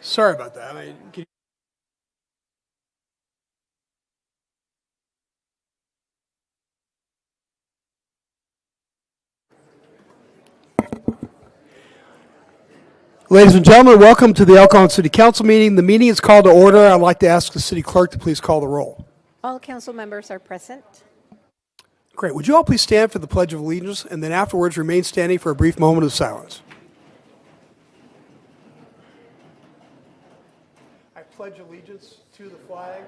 Sorry about that. Ladies and gentlemen, welcome to the El Cajon City Council meeting. The meeting is called to order. I'd like to ask the city clerk to please call the roll. All council members are present. Great. Would you all please stand for the Pledge of Allegiance and then afterwards remain standing for a brief moment of silence? I pledge allegiance to the flag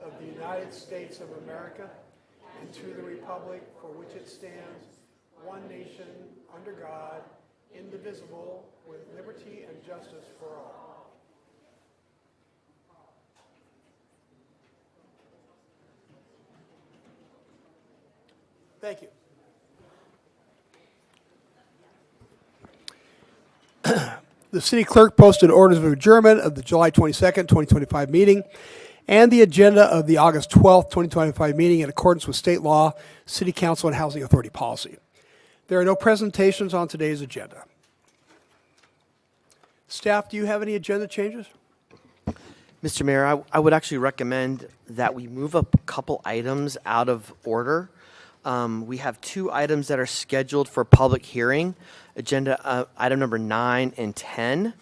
of the United States of America and to the republic for which it stands, one nation, under God, indivisible, with liberty and justice for all. Thank you. The city clerk posted orders of adjournment of the July 22nd, 2025 meeting and the agenda of the August 12th, 2025 meeting in accordance with state law, city council, and housing authority policy. There are no presentations on today's agenda. Staff, do you have any agenda changes? Mr. Mayor, I would actually recommend that we move a couple items out of order. We have two items that are scheduled for public hearing, agenda item number 9 and 10.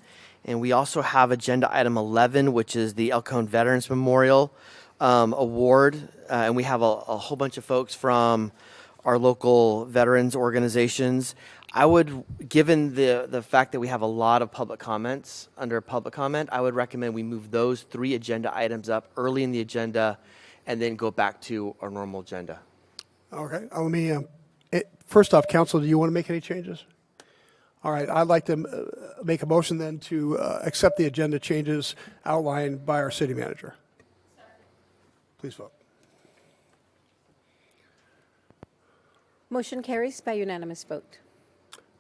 And we also have agenda item 11, which is the El Cajon Veterans Memorial Award. And we have a whole bunch of folks from our local veterans organizations. I would, given the fact that we have a lot of public comments under public comment, I would recommend we move those 3 agenda items up early in the agenda and then go back to our normal agenda. Okay. Let me, first off, council, do you want to make any changes? All right. I'd like to make a motion then to accept the agenda changes outlined by our city manager. Please vote. Motion carries by unanimous vote.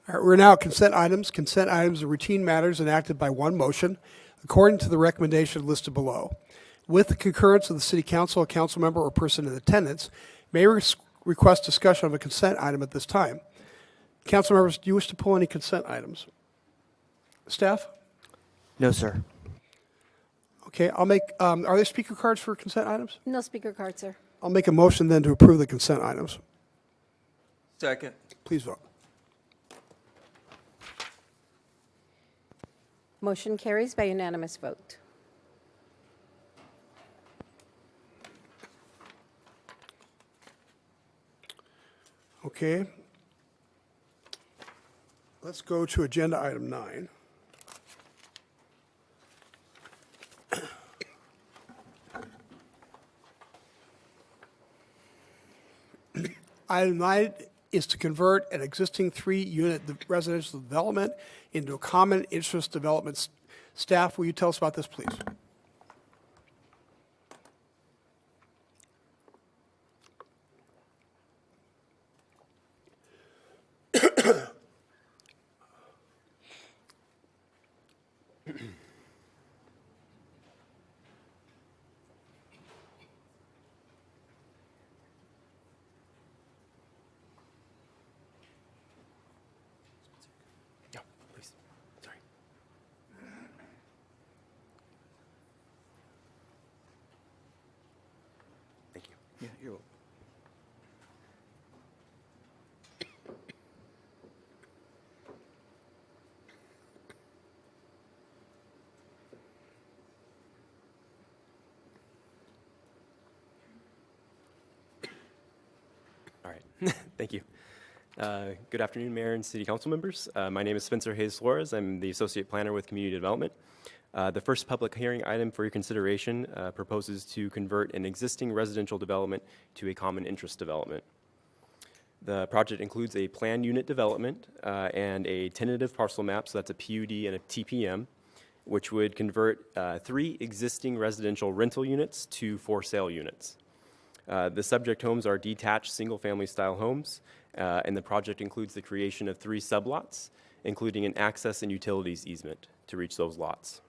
All right, we're now at consent items. Consent items are routine matters enacted by one motion, according to the recommendation listed below. With the concurrence of the city council, a council member or person in attendance may request discussion of a consent item at this time. Council members, do you wish to pull any consent items? Staff? No, sir. Okay, I'll make, are there speaker cards for consent items? No speaker card, sir. I'll make a motion then to approve the consent items. Second. Please vote. Motion carries by unanimous vote. Okay. Let's go to agenda item 9. Item 9 is to convert an existing 3-unit residential development into a common interest development. Staff, will you tell us about this, please? Yeah, you're welcome. All right. Thank you. Good afternoon, Mayor and City Council members. My name is Spencer Hayes Flores. I'm the Associate Planner with Community Development. The first public hearing item for your consideration proposes to convert an existing residential development to a common interest development. The project includes a planned unit development and a tentative parcel map, so that's a PUD and a TPM, which would convert 3 existing residential rental units to for sale units. The subject homes are detached single-family style homes, and the project includes the creation of 3 sublots, including an access and utilities easement to reach those lots.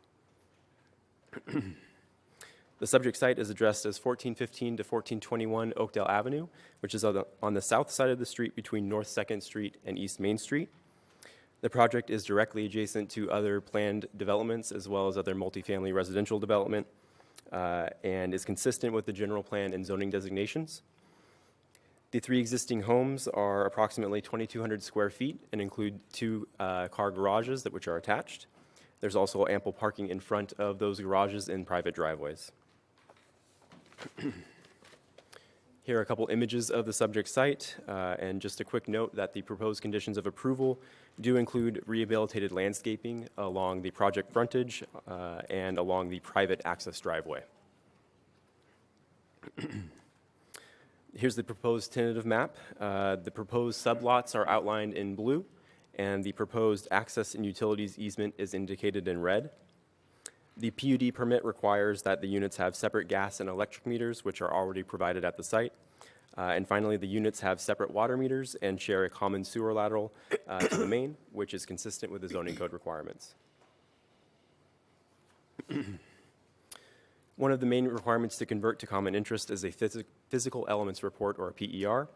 The subject site is addressed as 1415 to 1421 Oakdale Avenue, which is on the south side of the street between North 2nd Street and East Main Street. The project is directly adjacent to other planned developments as well as other multifamily residential development and is consistent with the general plan and zoning designations. The 3 existing homes are approximately 2,200 square feet and include 2 car garages which are attached. There's also ample parking in front of those garages in private driveways. Here are a couple images of the subject site, and just a quick note that the proposed conditions of approval do include rehabilitated landscaping along the project frontage and along the private access driveway. Here's the proposed tentative map. The proposed sublots are outlined in blue, and the proposed access and utilities easement is indicated in red. The PUD permit requires that the units have separate gas and electric meters, which are already provided at the site. And finally, the units have separate water meters and share a common sewer lateral to the main, which is consistent with the zoning code requirements. One of the main requirements to convert to common interest is a physical elements report, or a PER.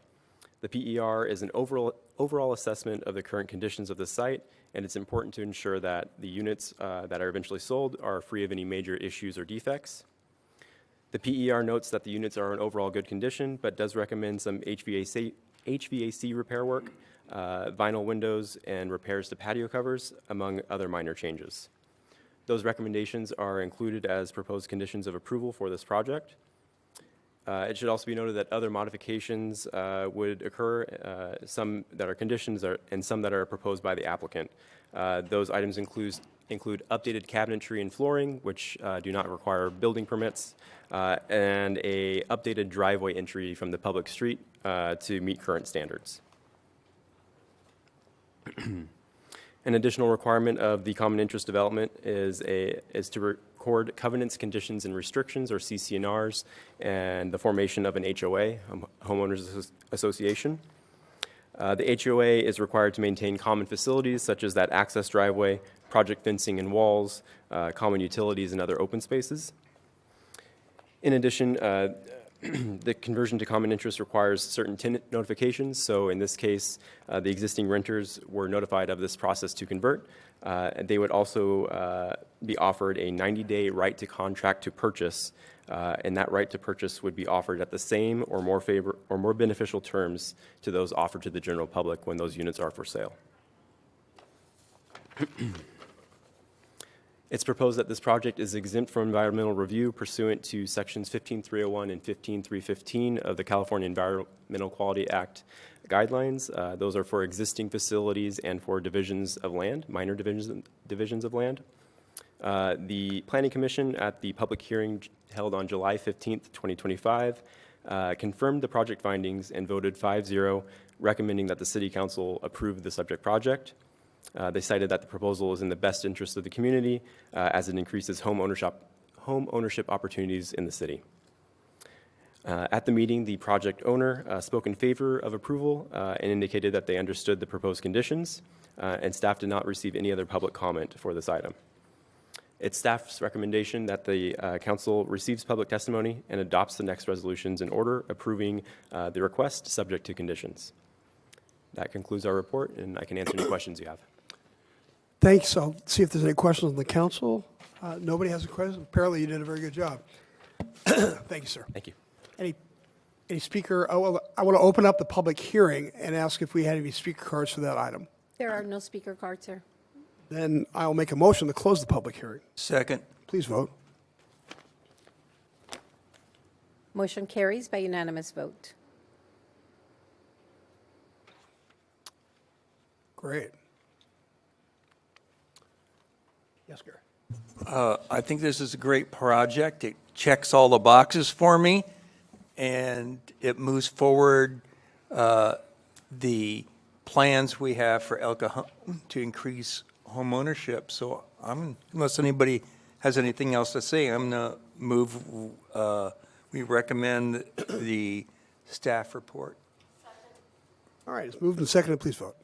The PER is an overall assessment of the current conditions of the site, and it's important to ensure that the units that are eventually sold are free of any major issues or defects. The PER notes that the units are in overall good condition, but does recommend some HVAC repair work, vinyl windows, and repairs to patio covers, among other minor changes. Those recommendations are included as proposed conditions of approval for this project. It should also be noted that other modifications would occur, some that are conditions and some that are proposed by the applicant. Those items include updated cabinetry and flooring, which do not require building permits, and a updated driveway entry from the public street to meet current standards. An additional requirement of the common interest development is to record covenants, conditions, and restrictions, or CC&Rs, and the formation of an HOA, homeowners association. The HOA is required to maintain common facilities such as that access driveway, project fencing and walls, common utilities, and other open spaces. In addition, the conversion to common interest requires certain tenant notifications. So in this case, the existing renters were notified of this process to convert. They would also be offered a 90-day right to contract to purchase, and that right to purchase would be offered at the same or more beneficial terms to those offered to the general public when those units are for sale. It's proposed that this project is exempt from environmental review pursuant to sections 15301 and 15315 of the California Environmental Quality Act guidelines. Those are for existing facilities and for divisions of land, minor divisions of land. The Planning Commission at the public hearing held on July 15th, 2025, confirmed the project findings and voted 5-0, recommending that the City Council approve the subject project. They cited that the proposal is in the best interest of the community as it increases home ownership opportunities in the city. At the meeting, the project owner spoke in favor of approval and indicated that they understood the proposed conditions, and staff did not receive any other public comment for this item. It's staff's recommendation that the council receives public testimony and adopts the next resolutions in order, approving the request subject to conditions. That concludes our report, and I can answer any questions you have. Thanks. I'll see if there's any questions on the council. Nobody has a question? Apparently you did a very good job. Thank you, sir. Thank you. Any speaker? I want to open up the public hearing and ask if we had any speaker cards for that item. There are no speaker cards, sir. Then I'll make a motion to close the public hearing. Second. Please vote. Motion carries by unanimous vote. Great. Yes, Gary. I think this is a great project. It checks all the boxes for me, and it moves forward the plans we have for El Cajon to increase home ownership. So unless anybody has anything else to say, I'm going to move, we recommend the staff report. All right, it's moved and seconded. Please vote.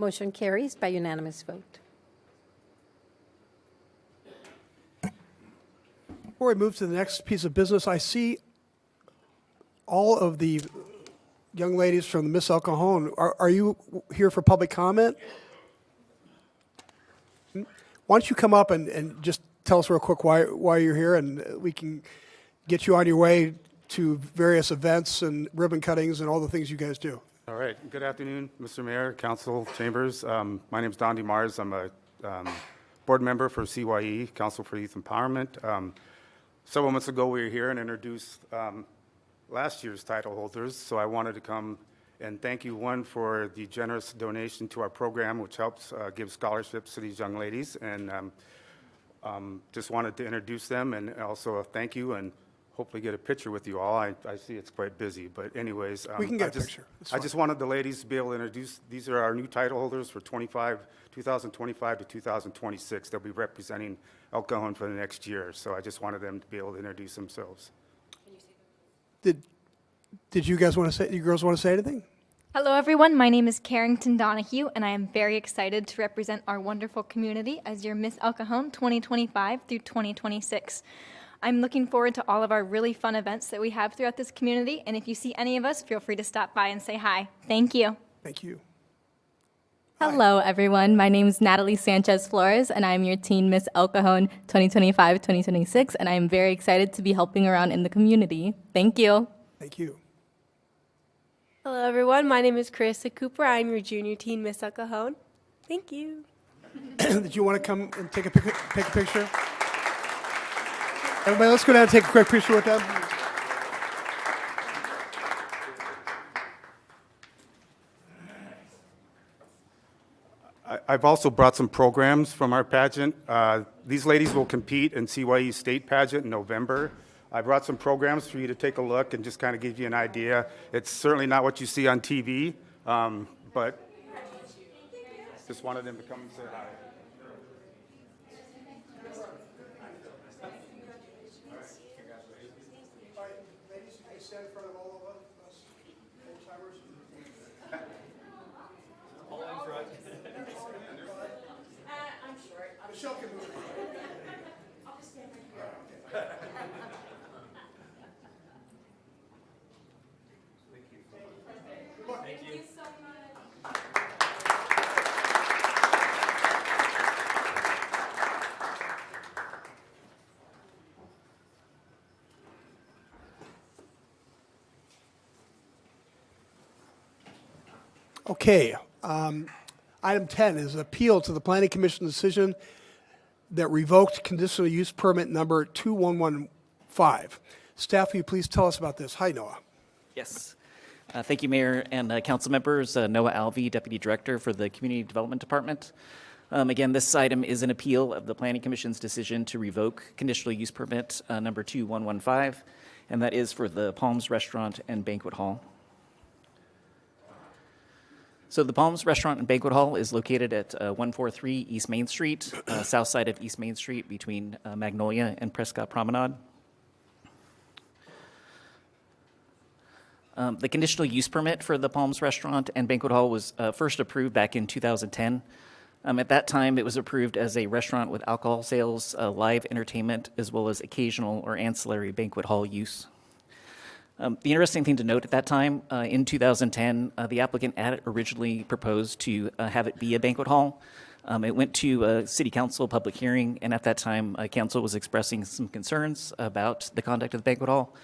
Motion carries by unanimous vote. Before we move to the next piece of business, I see all of the young ladies from the Miss El Cajon, are you here for public comment? Why don't you come up and just tell us real quick why you're here, and we can get you on your way to various events and ribbon cuttings and all the things you guys do. All right. Good afternoon, Mr. Mayor, Council Chambers. My name is Don DeMars. I'm a board member for CYE, Council for Youth Empowerment. Several months ago, we were here and introduced last year's title holders. So I wanted to come and thank you, one, for the generous donation to our program, which helps give scholarships to these young ladies. And just wanted to introduce them, and also a thank you, and hopefully get a picture with you all. I see it's quite busy, but anyways. We can get a picture. It's I fine. just wanted the ladies to be able to introduce, these are our new title holders for 2025 to 2026. They'll be representing El Cajon for the next year, so I just wanted them to be able to introduce themselves. Did you guys want to say, you girls want to say anything? Hello, everyone. My name is Carrington Donahue, and I am very excited to represent our wonderful community as your Miss El Cajon 2025 through 2026. I'm looking forward to all of our really fun events that we have throughout this community, and if you see any of us, feel free to stop by and say hi. Thank you. Thank you. Hello, everyone. My name is Natalie Sanchez Flores, and I'm your teen Miss El Cajon 2025-2026, and I'm very excited to be helping around in the community. Thank you. Thank you. Hello, everyone. My name is Carissa Cooper. I'm your junior teen Miss El Cajon. Thank you. Did you want to come and take a picture? Everybody, let's go down and take a quick picture with them. I've also brought some programs from our pageant. These ladies will compete in CYE State Pageant in November. I brought some programs for you to take a look and just kind of give you an idea. It's certainly not what you see on TV, but just wanted them to come and say hi. Ladies, you can stand in front of all of us old-timers. All in front. I'm short. Michelle can move. I'll just stand right here. Thank you. so much. Okay. Item 10 is appeal to the Planning Commission decision that revoked conditional use permit number 2115. Staff, will you please tell us about this? Hi, Noah. Yes. Thank you, Mayor and council members. Noah Alvey, Deputy Director for the Community Development Department. Again, this item is an appeal of the Planning Commission's decision to revoke conditional use permit number 2115, and that is for the Palms Restaurant and Banquet Hall. So the Palms Restaurant and Banquet Hall is located at 143 East Main Street, south side of East Main Street between Magnolia and Prescott Promenade. The conditional use permit for the Palms Restaurant and Banquet Hall was first approved back in 2010. At that time, it was approved as a restaurant with alcohol sales, live entertainment, as well as occasional or ancillary banquet hall use. The interesting thing to note at that time, in 2010, the applicant had originally proposed to have it be a banquet hall. It went to a city council public hearing, and at that time, council was expressing some concerns about the conduct of the banquet hall.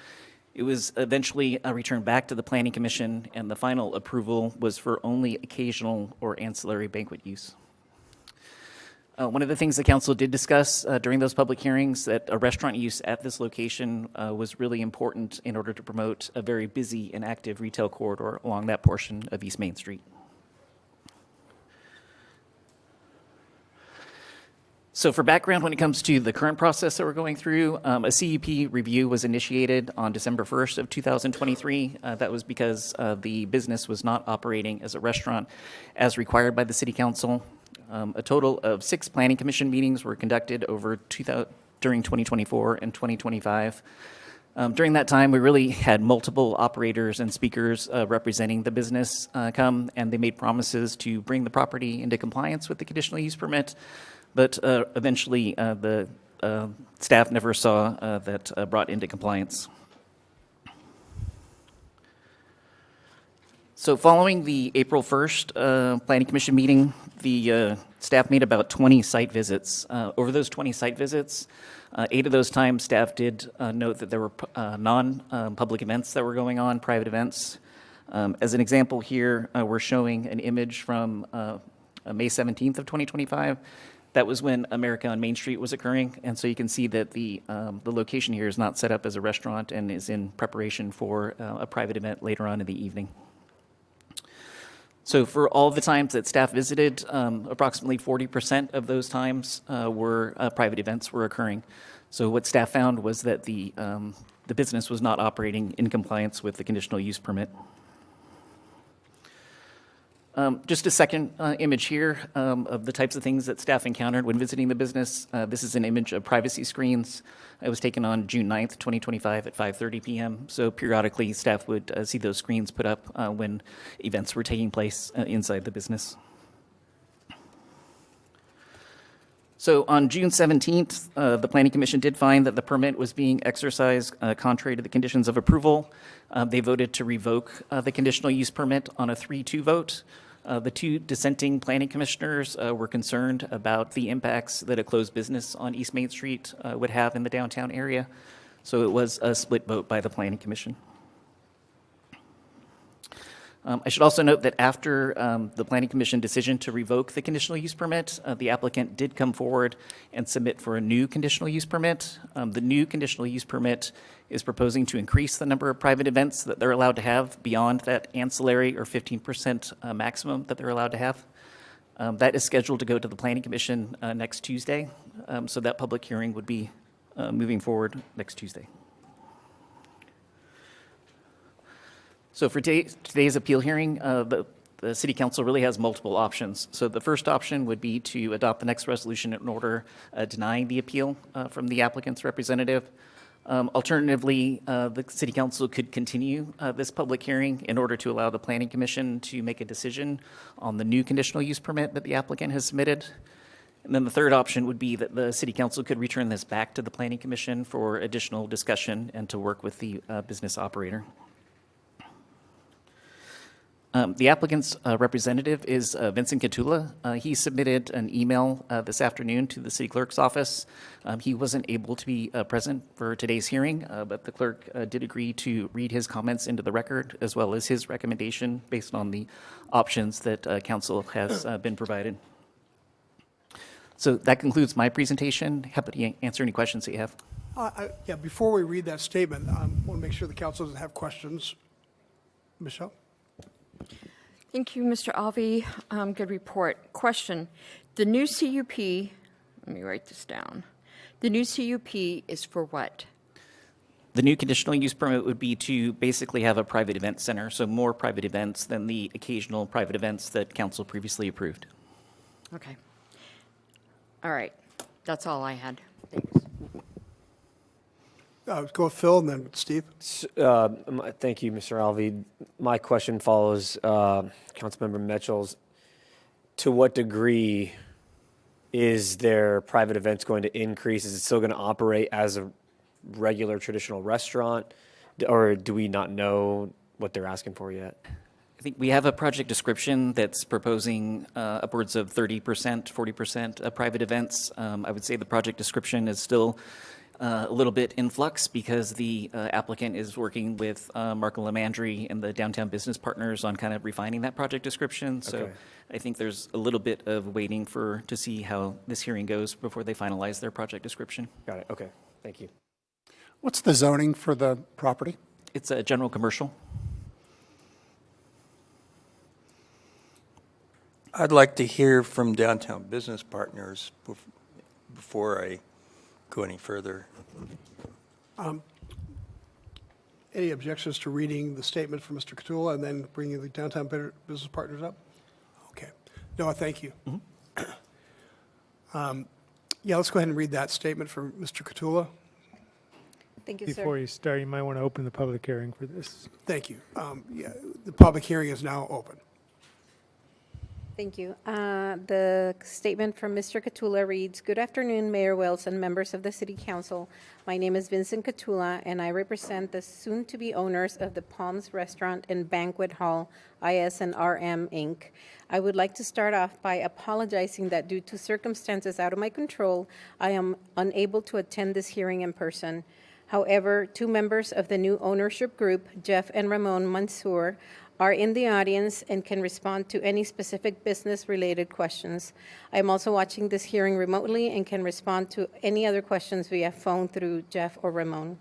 It was eventually returned back to the Planning Commission, and the final approval was for only occasional or ancillary banquet use. One of the things the council did discuss during those public hearings that a restaurant use at this location was really important in order to promote a very busy and active retail corridor along that portion of East Main Street. So for background, when it comes to the current process that we're going through, a CUP review was initiated on December 1st of 2023. That was because the business was not operating as a restaurant as required by the City Council. A total of 6 Planning Commission meetings were conducted during 2024 and 2025. During that time, we really had multiple operators and speakers representing the business come, and they made promises to bring the property into compliance with the conditional use permit, but eventually the staff never saw that brought into compliance. So following the April 1st Planning Commission meeting, the staff made about 20 site visits. Over those 20 site visits, 8 of those times, staff did note that there were non-public events that were going on, private events. As an example here, we're showing an image from May 17th of 2025. That was when America on Main Street was occurring, and so you can see that the location here is not set up as a restaurant and is in preparation for a private event later on in the evening. So for all the times that staff visited, approximately 40% of those times were private events were occurring. So what staff found was that the business was not operating in compliance with the conditional use permit. Just a second image here of the types of things that staff encountered when visiting the business. This is an image of privacy screens. It was taken on June 9th, 2025 at 5:30 p.m. So periodically, staff would see those screens put up when events were taking place inside the business. So on June 17th, the Planning Commission did find that the permit was being exercised contrary to the conditions of approval. They voted to revoke the conditional use permit on a 3-2 vote. The 2 dissenting planning commissioners were concerned about the impacts that a closed business on East Main Street would have in the downtown area. So it was a split vote by the Planning Commission. I should also note that after the Planning Commission decision to revoke the conditional use permit, the applicant did come forward and submit for a new conditional use permit. The new conditional use permit is proposing to increase the number of private events that they're allowed to have beyond that ancillary or 15% maximum that they're allowed to have. That is scheduled to go to the Planning Commission next Tuesday, so that public hearing would be moving forward next Tuesday. So for today's appeal hearing, the City Council really has multiple options. So the first option would be to adopt the next resolution in order denying the appeal from the applicant's representative. Alternatively, the City Council could continue this public hearing in order to allow the Planning Commission to make a decision on the new conditional use permit that the applicant has submitted. And then the third option would be that the City Council could return this back to the Planning Commission for additional discussion and to work with the business operator. The applicant's representative is Vincent Catula. He submitted an email this afternoon to the city clerk's office. He wasn't able to be present for today's hearing, but the clerk did agree to read his comments into the record as well as his recommendation based on the options that council has been provided. So that concludes my presentation. Happy to answer any questions that you have. Yeah, before we read that statement, I want to make sure the council doesn't have questions. Michelle? Thank you, Mr. Alvey. Good report. Question. The new CUP, let me write this down. The new CUP is for what? The new conditional use permit would be to basically have a private event center, so more private events than the occasional private events that council previously approved. Okay. All right. That's all I had. Thanks. Go with Phil and then Steve. Thank you, Mr. Alvey. My question follows Councilmember Mitchell's. To what degree is their private events going to increase? Is it still going to operate as a regular traditional restaurant, or do we not know what they're asking for yet? I think we have a project description that's proposing upwards of 30%, 40% of private events. I would say the project description is still a little bit in flux because the applicant is working with Marco Lamandry and the Downtown Business Partners on kind of refining that project description. So Okay. I think there's a little bit of waiting to see how this hearing goes before they finalize their project description. Got it. Okay. Thank you. What's the zoning for the property? It's a general commercial. I'd like to hear from Downtown Business Partners before I go any further. Any objections to reading the statement from Mr. Catula and then bringing the Downtown Business Partners up? Okay. No, thank you. Yeah, let's go ahead and read that statement from Mr. Catula. Thank you, Before sir. you start, you might want to open the public hearing for this. Thank you. Yeah, the public hearing is now open. Thank you. The statement from Mr. Catula reads, "Good afternoon, Mayor Wells and members of the City Council. My name is Vincent Catula, and I represent the soon-to-be owners of the Palms Restaurant and Banquet Hall, IS&RM, Inc. I would like to start off by apologizing that due to circumstances out of my control, I am unable to attend this hearing in person. However, two members of the new ownership group, Jeff and Ramon Mansour, are in the audience and can respond to any specific business-related questions. I am also watching this hearing remotely and can respond to any other questions via phone through Jeff or Ramon.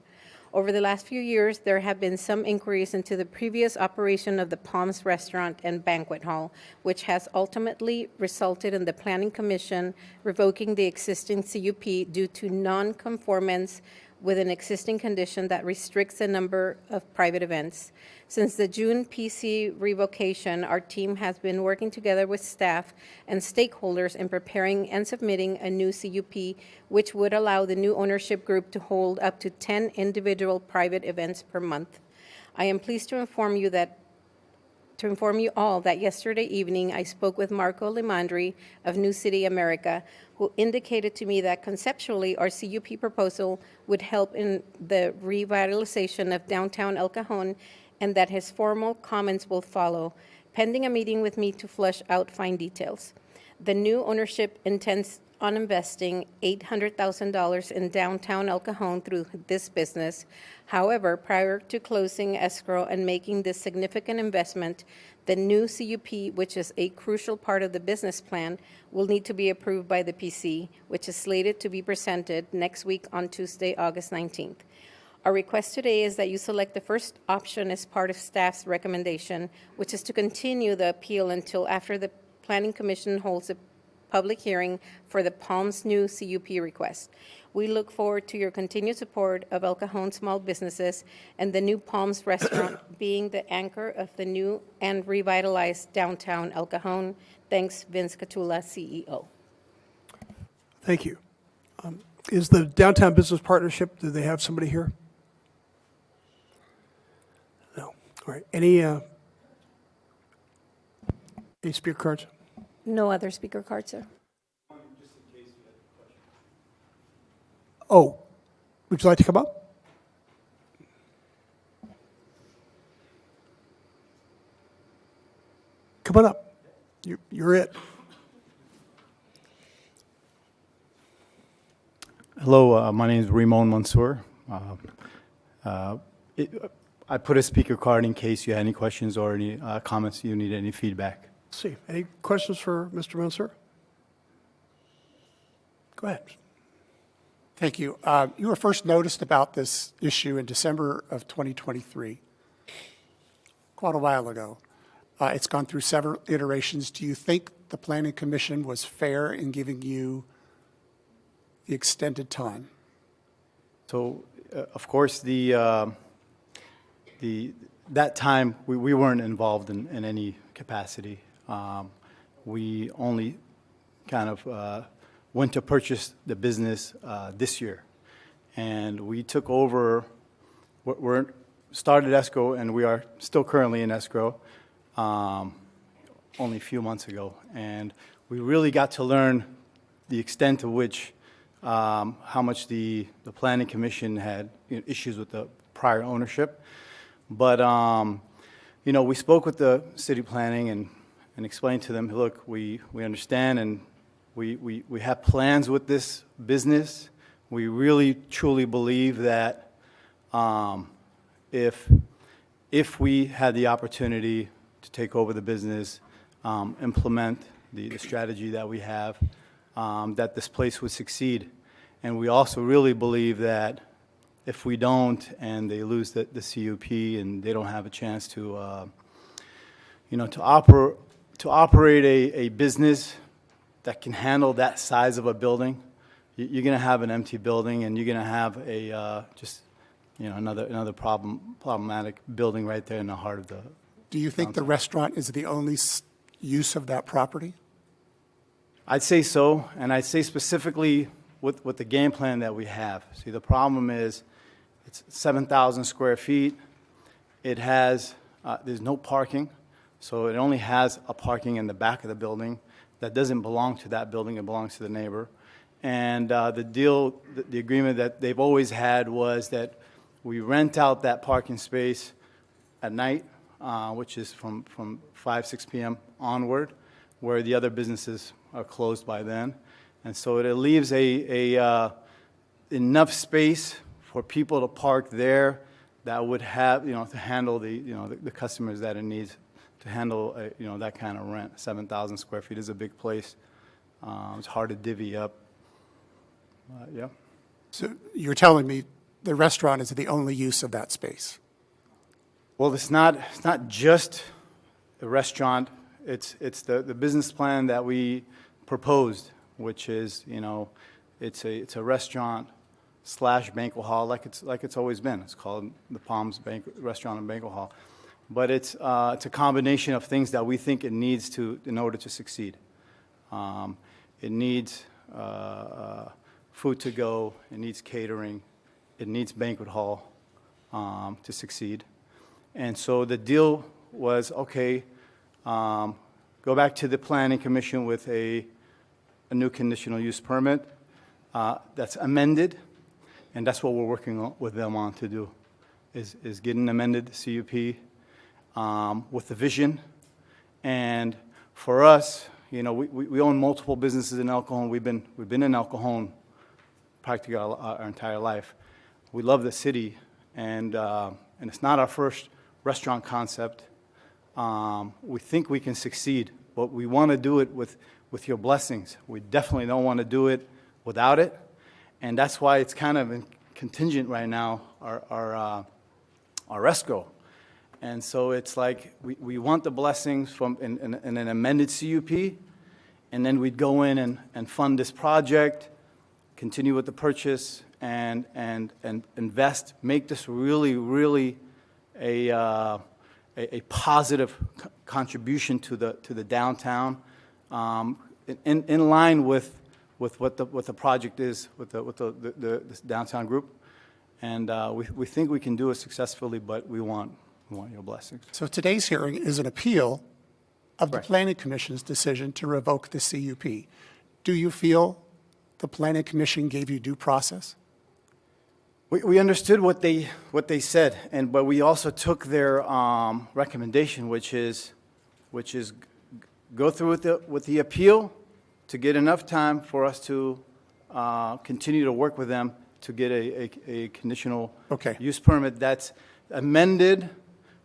Over the last few years, there have been some inquiries into the previous operation of the Palms Restaurant and Banquet Hall, which has ultimately resulted in the Planning Commission revoking the existing CUP due to non-conformance with an existing condition that restricts the number of private events. Since the June PC revocation, our team has been working together with staff and stakeholders in preparing and submitting a new CUP, which would allow the new ownership group to hold up to 10 individual private events per month. I am pleased to inform you all that yesterday evening I spoke with Marco Limandri of New City America, who indicated to me that conceptually our CUP proposal would help in the revitalization of downtown El Cajon, and that his formal comments will follow, pending a meeting with me to flesh out fine details. The new ownership intends on investing $800,000 in downtown El Cajon through this business. However, prior to closing escrow and making this significant investment, the new CUP, which is a crucial part of the business plan, will need to be approved by the PC, which is slated to be presented next week on Tuesday, August 19th. Our request today is that you select the first option as part of staff's recommendation, which is to continue the appeal until after the Planning Commission holds a public hearing for the Palms new CUP request. We look forward to your continued support of El Cajon small businesses and the new Palms restaurant being the anchor of the new and revitalized downtown El Cajon. Thanks, Vince Catula, CEO. Thank you. Is the Downtown Business Partnership, do they have somebody here? No. All right. Any speaker cards? No other speaker cards, sir. Oh, would you like to come up? Come on up. You're it. Hello, my name is Ramon Mansour. I put a speaker card in case you had any questions or any comments, you need any feedback. Let's see. Any questions for Mr. Mansour? Go ahead. Thank you. You were first noticed about this issue in December of 2023, quite a while ago. It's gone through several iterations. Do you think the Planning Commission was fair in giving you the extended time? So, of course, that time we weren't involved in any capacity. We only kind of went to purchase the business this year, and we took over. We're started escrow, and we are still currently in escrow. Only a few months ago, and we really got to learn the extent to which how much the Planning Commission had issues with the prior ownership. But we spoke with the city planning and explained to them, look, we understand, and we have plans with this business. We really truly believe that if we had the opportunity to take over the business, implement the strategy that we have, that this place would succeed. And we also really believe that if we don't, and they lose the CUP, and they don't have a chance to operate a business that can handle that size of a building, you're going to have an empty building, and you're going to have another problematic building right there in the heart of the. Do you think the restaurant is the only use of that property? I'd say so, and I'd say specifically with the game plan that we have. See, the problem is it's 7,000 square feet. It has, there's no parking, So it only has a parking in the back of the building that doesn't belong to that building, it belongs to the neighbor. And the agreement that they've always had was that we rent out that parking space at night, which is from 5, 6 p.m. onward, where the other businesses are closed by then. And so it leaves enough space for people to park there that would have, to handle the customers that it needs to handle, that kind of rent. 7,000 square feet is a big place. It's hard to divvy up. Yeah. So you're telling me the restaurant is the only use of that space? Well, it's not just the restaurant. It's the business plan that we proposed, which is, it's a restaurant / banquet hall, like it's always been. It's called the Palms Restaurant and Banquet Hall, but it's a combination of things that we think it needs in order to succeed. It needs food to go. It needs catering. It needs banquet hall to succeed. And so the deal was, okay, go back to the Planning Commission with a new conditional use permit that's amended, and that's what we're working with them on to do, is get an amended CUP with the vision. And for us, we own multiple businesses in El Cajon. We've been in El Cajon practically our entire life. We love the city, and it's not our first restaurant concept. We think we can succeed, but we want to do it with your blessings. We definitely don't want to do it without it, and that's why it's kind of contingent right now, our ESCO. And so it's like we want the blessings from in an amended CUP, and then we'd go in and fund this project, continue with the purchase, and invest, make this really a positive contribution to the downtown, in line with what the project is with the downtown group, and we think we can do it successfully, but we want your blessings. So today's hearing is an appeal of the Right. Planning Commission's decision to revoke the CUP. Do you feel the Planning Commission gave you due process? We understood what they said, but we also took their recommendation, which is go through with the appeal to get enough time for us to continue to work with them to get a conditional use permit that's amended.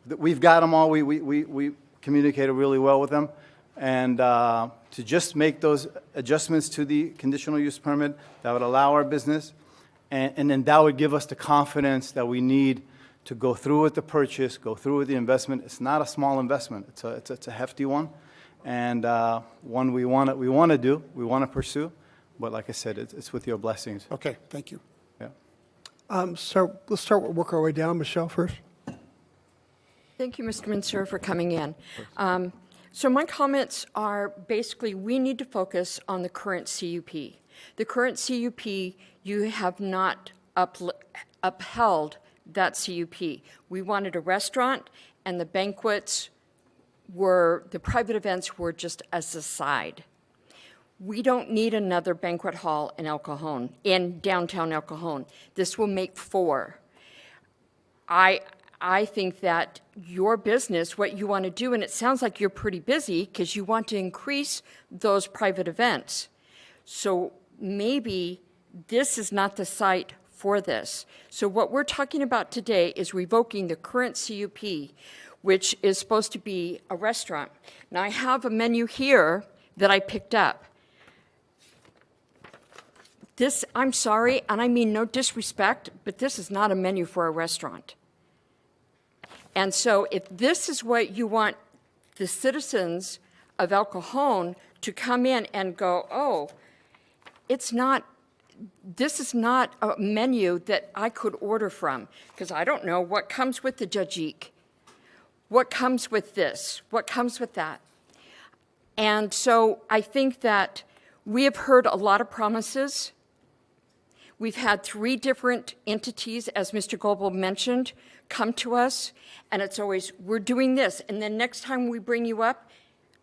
We've got them all. We communicated really well with them, and to just make those adjustments to the conditional use permit that would allow our business. And then that would give us the confidence that we need to go through with the purchase, go through with the investment. It's not a small investment. It's a hefty one, and one we want to pursue. But like I said, it's with your blessings. Okay, thank you. Yeah. So let's work our way down. Michelle first. Thank you, Mr. Mansour, for coming in. So my comments are basically we need to focus on the current CUP. The current CUP, you have not upheld that CUP. We wanted a restaurant, and the banquets the private events were just as a side. We don't need another banquet hall in El Cajon, in downtown El Cajon. This will make 4. I think that your business, what you want to do, and it sounds like you're pretty busy because you want to increase those private events. So maybe this is not the site for this. So what we're talking about today is revoking the current CUP, which is supposed to be a restaurant. Now, I have a menu here that I picked up. This, I'm sorry, and I mean no disrespect, but this is not a menu for a restaurant. And so if this is what you want the citizens of El Cajon to come in and go, oh, this is not a menu that I could order from, because I don't know what comes with the jajik, what comes with this, what comes with that. And so I think that we have heard a lot of promises. We've had 3 different entities, as Mr. Goebel mentioned, come to us, and it's always, we're doing this, and then next time we bring you up,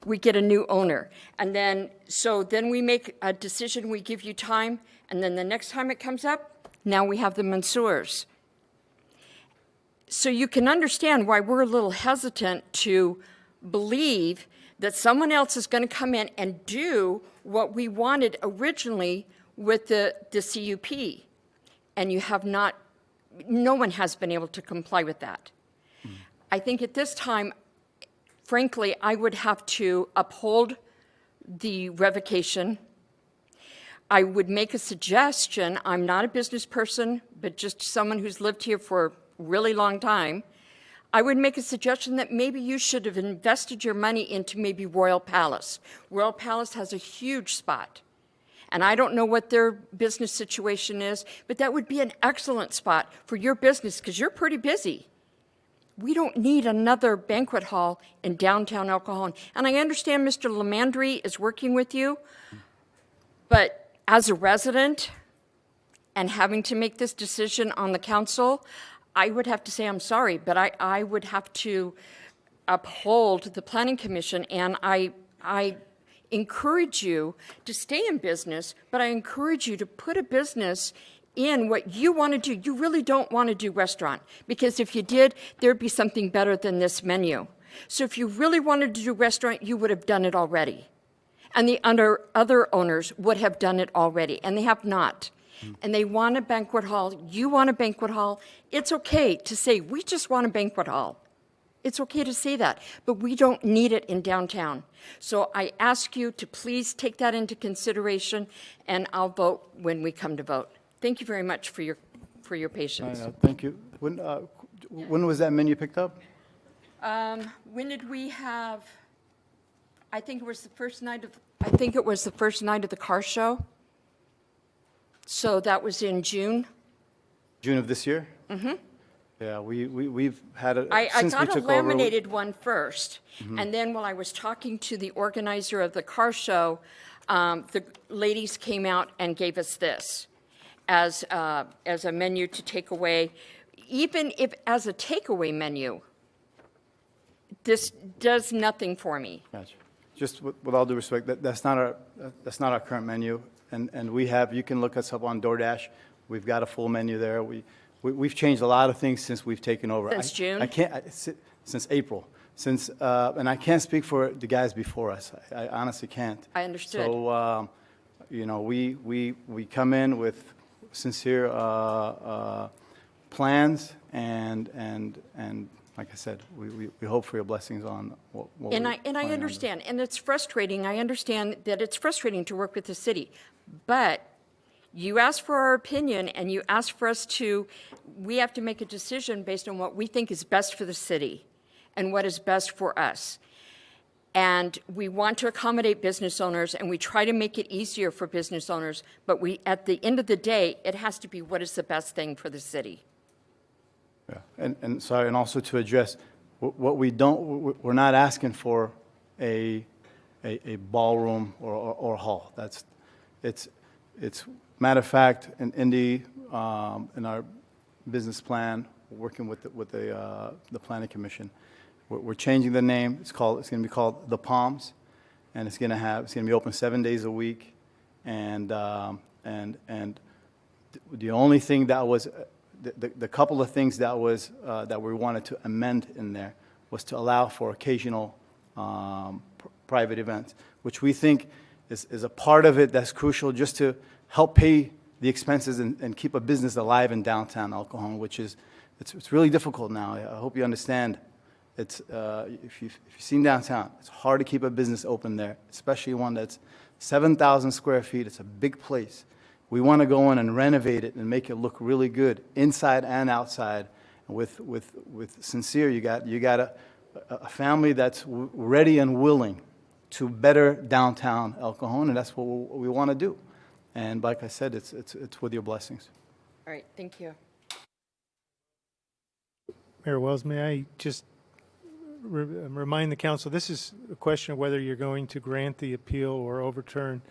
we get a new owner. And then, so then we make a decision, we give you time, and then the next time it comes up, now we have the Mansours. So you can understand why we're a little hesitant to believe that someone else is going to come in and do what we wanted originally with the CUP. And you have not, no one has been able to comply with that. I think at this time, frankly, I would have to uphold the revocation. I would make a suggestion. I'm not a business person, but just someone who's lived here for a really long time. I would make a suggestion that maybe you should have invested your money into maybe Royal Palace. Royal Palace has a huge spot. And I don't know what their business situation is, but that would be an excellent spot for your business because you're pretty busy. We don't need another banquet hall in downtown El Cajon. And I understand Mr. Lamandry is working with you, but as a resident and having to make this decision on the council, I would have to say I'm sorry, but I would have to uphold the Planning Commission, and I encourage you to stay in business, but I encourage you to put a business in what you want to do. You really don't want to do restaurant, because if you did, there'd be something better than this menu. So if you really wanted to do restaurant, you would have done it already. And the other owners would have done it already, and they have not. And they want a banquet hall, you want a banquet hall. It's okay to say, we just want a banquet hall. It's okay to say that, but we don't need it in downtown. So I ask you to please take that into consideration, and I'll vote when we come to vote. Thank you very much for your patience. Thank you. When was that menu picked up? When did we have? I think it was the first night of the car show. So that was in June. June of this year? Mm-hmm. Yeah, we've had it I since we got a took over. laminated one first, and then while I was talking to the organizer of the car show, the ladies came out and gave us this as a menu to take away. Even if as a takeaway menu, this does nothing for me. Gotcha. Just with all due respect, that's not our current menu, and we have, you can look us up on DoorDash. We've got a full menu there. We've changed a lot of things since we've taken over. Since June? Since April. And I can't speak for the guys before us. I honestly can't. I understood. So, we come in with sincere plans, and like I said, we hope for your blessings on what And I understand, and it's frustrating. I understand that it's frustrating to work with the city, but you asked for our opinion, and you asked for us to, we have to make a decision based on what we think is best for the city and what is best for us. And we want to accommodate business owners, and we try to make it easier for business owners, but at the end of the day, it has to be what is the best thing for the city. Yeah, and sorry, and also to address, what we're not asking for a ballroom or hall. It's matter of fact, in our business plan, working with the Planning Commission, we're changing the name. It's going to be called The Palms, and it's going to be open 7 days a week, and the only thing that was the couple of things that we wanted to amend in there was to allow for occasional private events, which we think is a part of it that's crucial just to help pay the expenses and keep a business alive in downtown El Cajon, which is, it's really difficult now. I hope you understand. It's, if you've seen downtown, it's hard to keep a business open there, especially one that's 7,000 square feet. It's a big place. We want to go in and renovate it and make it look really good, inside and outside. And with Sincere, you got a family that's ready and willing to better downtown El Cajon, and that's what we want to do. And like I said, it's with your blessings. All right, thank you. Mayor Wells, may I just remind the council, this is a question of whether you're going to grant the appeal or overturn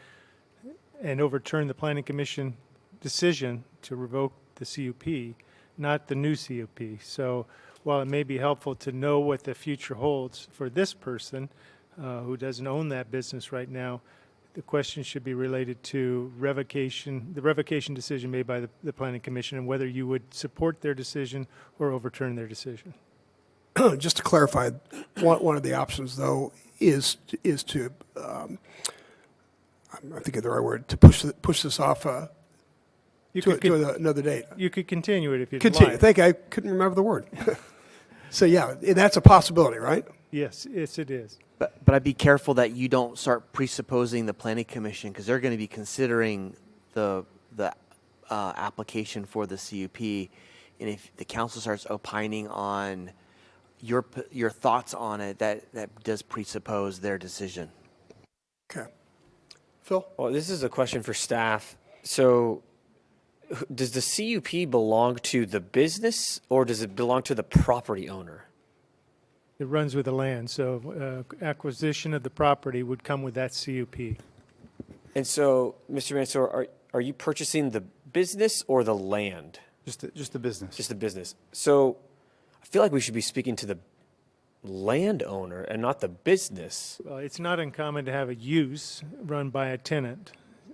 the Planning Commission decision to revoke the CUP, not the new CUP. So while it may be helpful to know what the future holds for this person who doesn't own that business right now, the question should be related to revocation, the revocation decision made by the Planning Commission, and whether you would support their decision or overturn their decision. Just to clarify, one of the options, though, is to, I'm thinking of the right word, to push this off to another date. You could continue it if you'd Continue. like. Thank you. I couldn't remember the word. So, yeah, that's a possibility, right? Yes, it is. But I'd be careful that you don't start presupposing the planning commission, because they're going to be considering the application for the CUP, and if the council starts opining on your thoughts on it, that does presuppose their decision. Okay. Phil? Well, this is a question for staff. So does the CUP belong to the business, or does it belong to the property owner? It runs with the land, so acquisition of the property would come with that CUP. And so, Mr. Mansour, are you purchasing the business or the land? Just the business. Just the business. So I feel like we should be speaking to the landowner and not the business. Well, it's not uncommon to have a use run by a tenant,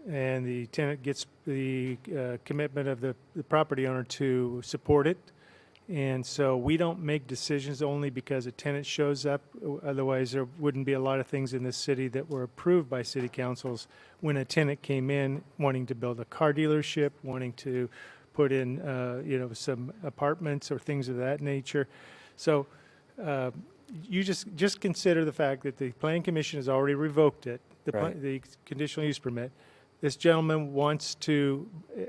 and the tenant gets the commitment of the property owner to support it. And so we don't make decisions only because a tenant shows up. Otherwise, there wouldn't be a lot of things in this city that were approved by city councils when a tenant came in wanting to build a car dealership, wanting to put in, some apartments or things of that nature. So you just consider the fact that the Planning Commission has already revoked it, the conditional use permit. This gentleman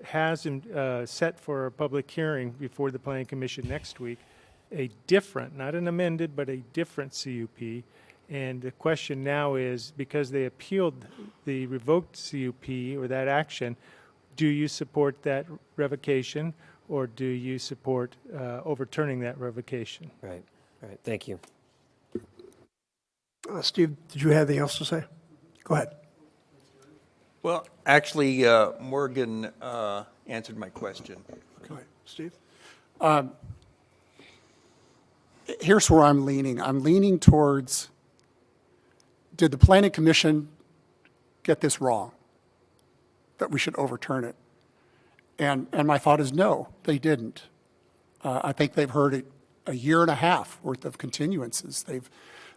has him set for a public hearing before the Planning Commission next week, a different, not an amended, but a different CUP. And the question now is, because they appealed the revoked CUP or that action, do you support that revocation, or do you support overturning that revocation? Right. Thank you. Steve, did you have anything else to say? Go ahead. Well, actually, Morgan answered my question. Go ahead. Steve? Here's where I'm leaning. I'm leaning towards, did the Planning Commission get this wrong? That we should overturn it? And my thought is no, they didn't. I think they've heard a year and a half worth of continuances.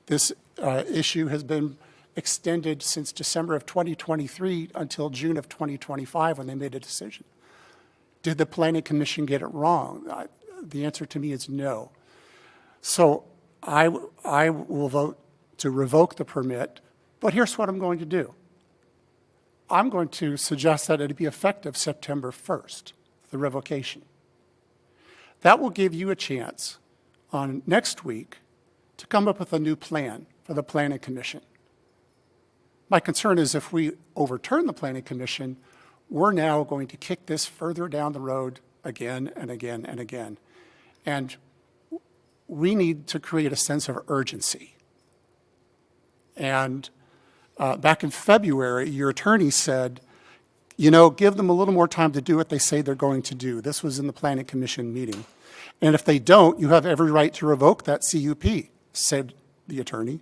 This issue has been extended since December of 2023 until June of 2025 when they made a decision. Did the Planning Commission get it wrong? The answer to me is no. So I will vote to revoke the permit, but here's what I'm going to do. I'm going to suggest that it be effective September 1st, the revocation. That will give you a chance on next week to come up with a new plan for the Planning Commission. My concern is if we overturn the Planning Commission, we're now going to kick this further down the road again and again and again. And we need to create a sense of urgency. And back in February, your attorney said, give them a little more time to do what they say they're going to do. This was in the Planning Commission meeting. And if they don't, you have every right to revoke that CUP, said the attorney.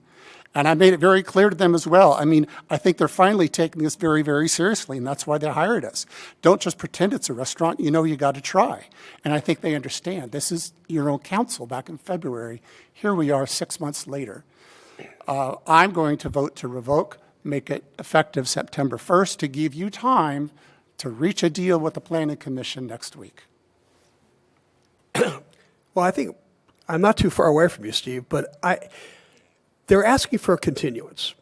And I made it very clear to them as well. I mean, I think they're finally taking this very, very seriously, and that's why they hired us. Don't just pretend it's a restaurant. You got to try. And I think they understand. This is your own counsel back in February. Here we are 6 months later. I'm going to vote to revoke, make it effective September 1st to give you time to reach a deal with the Planning Commission next week. Well, I think I'm not too far away from you, Steve, but they're asking for a continuance.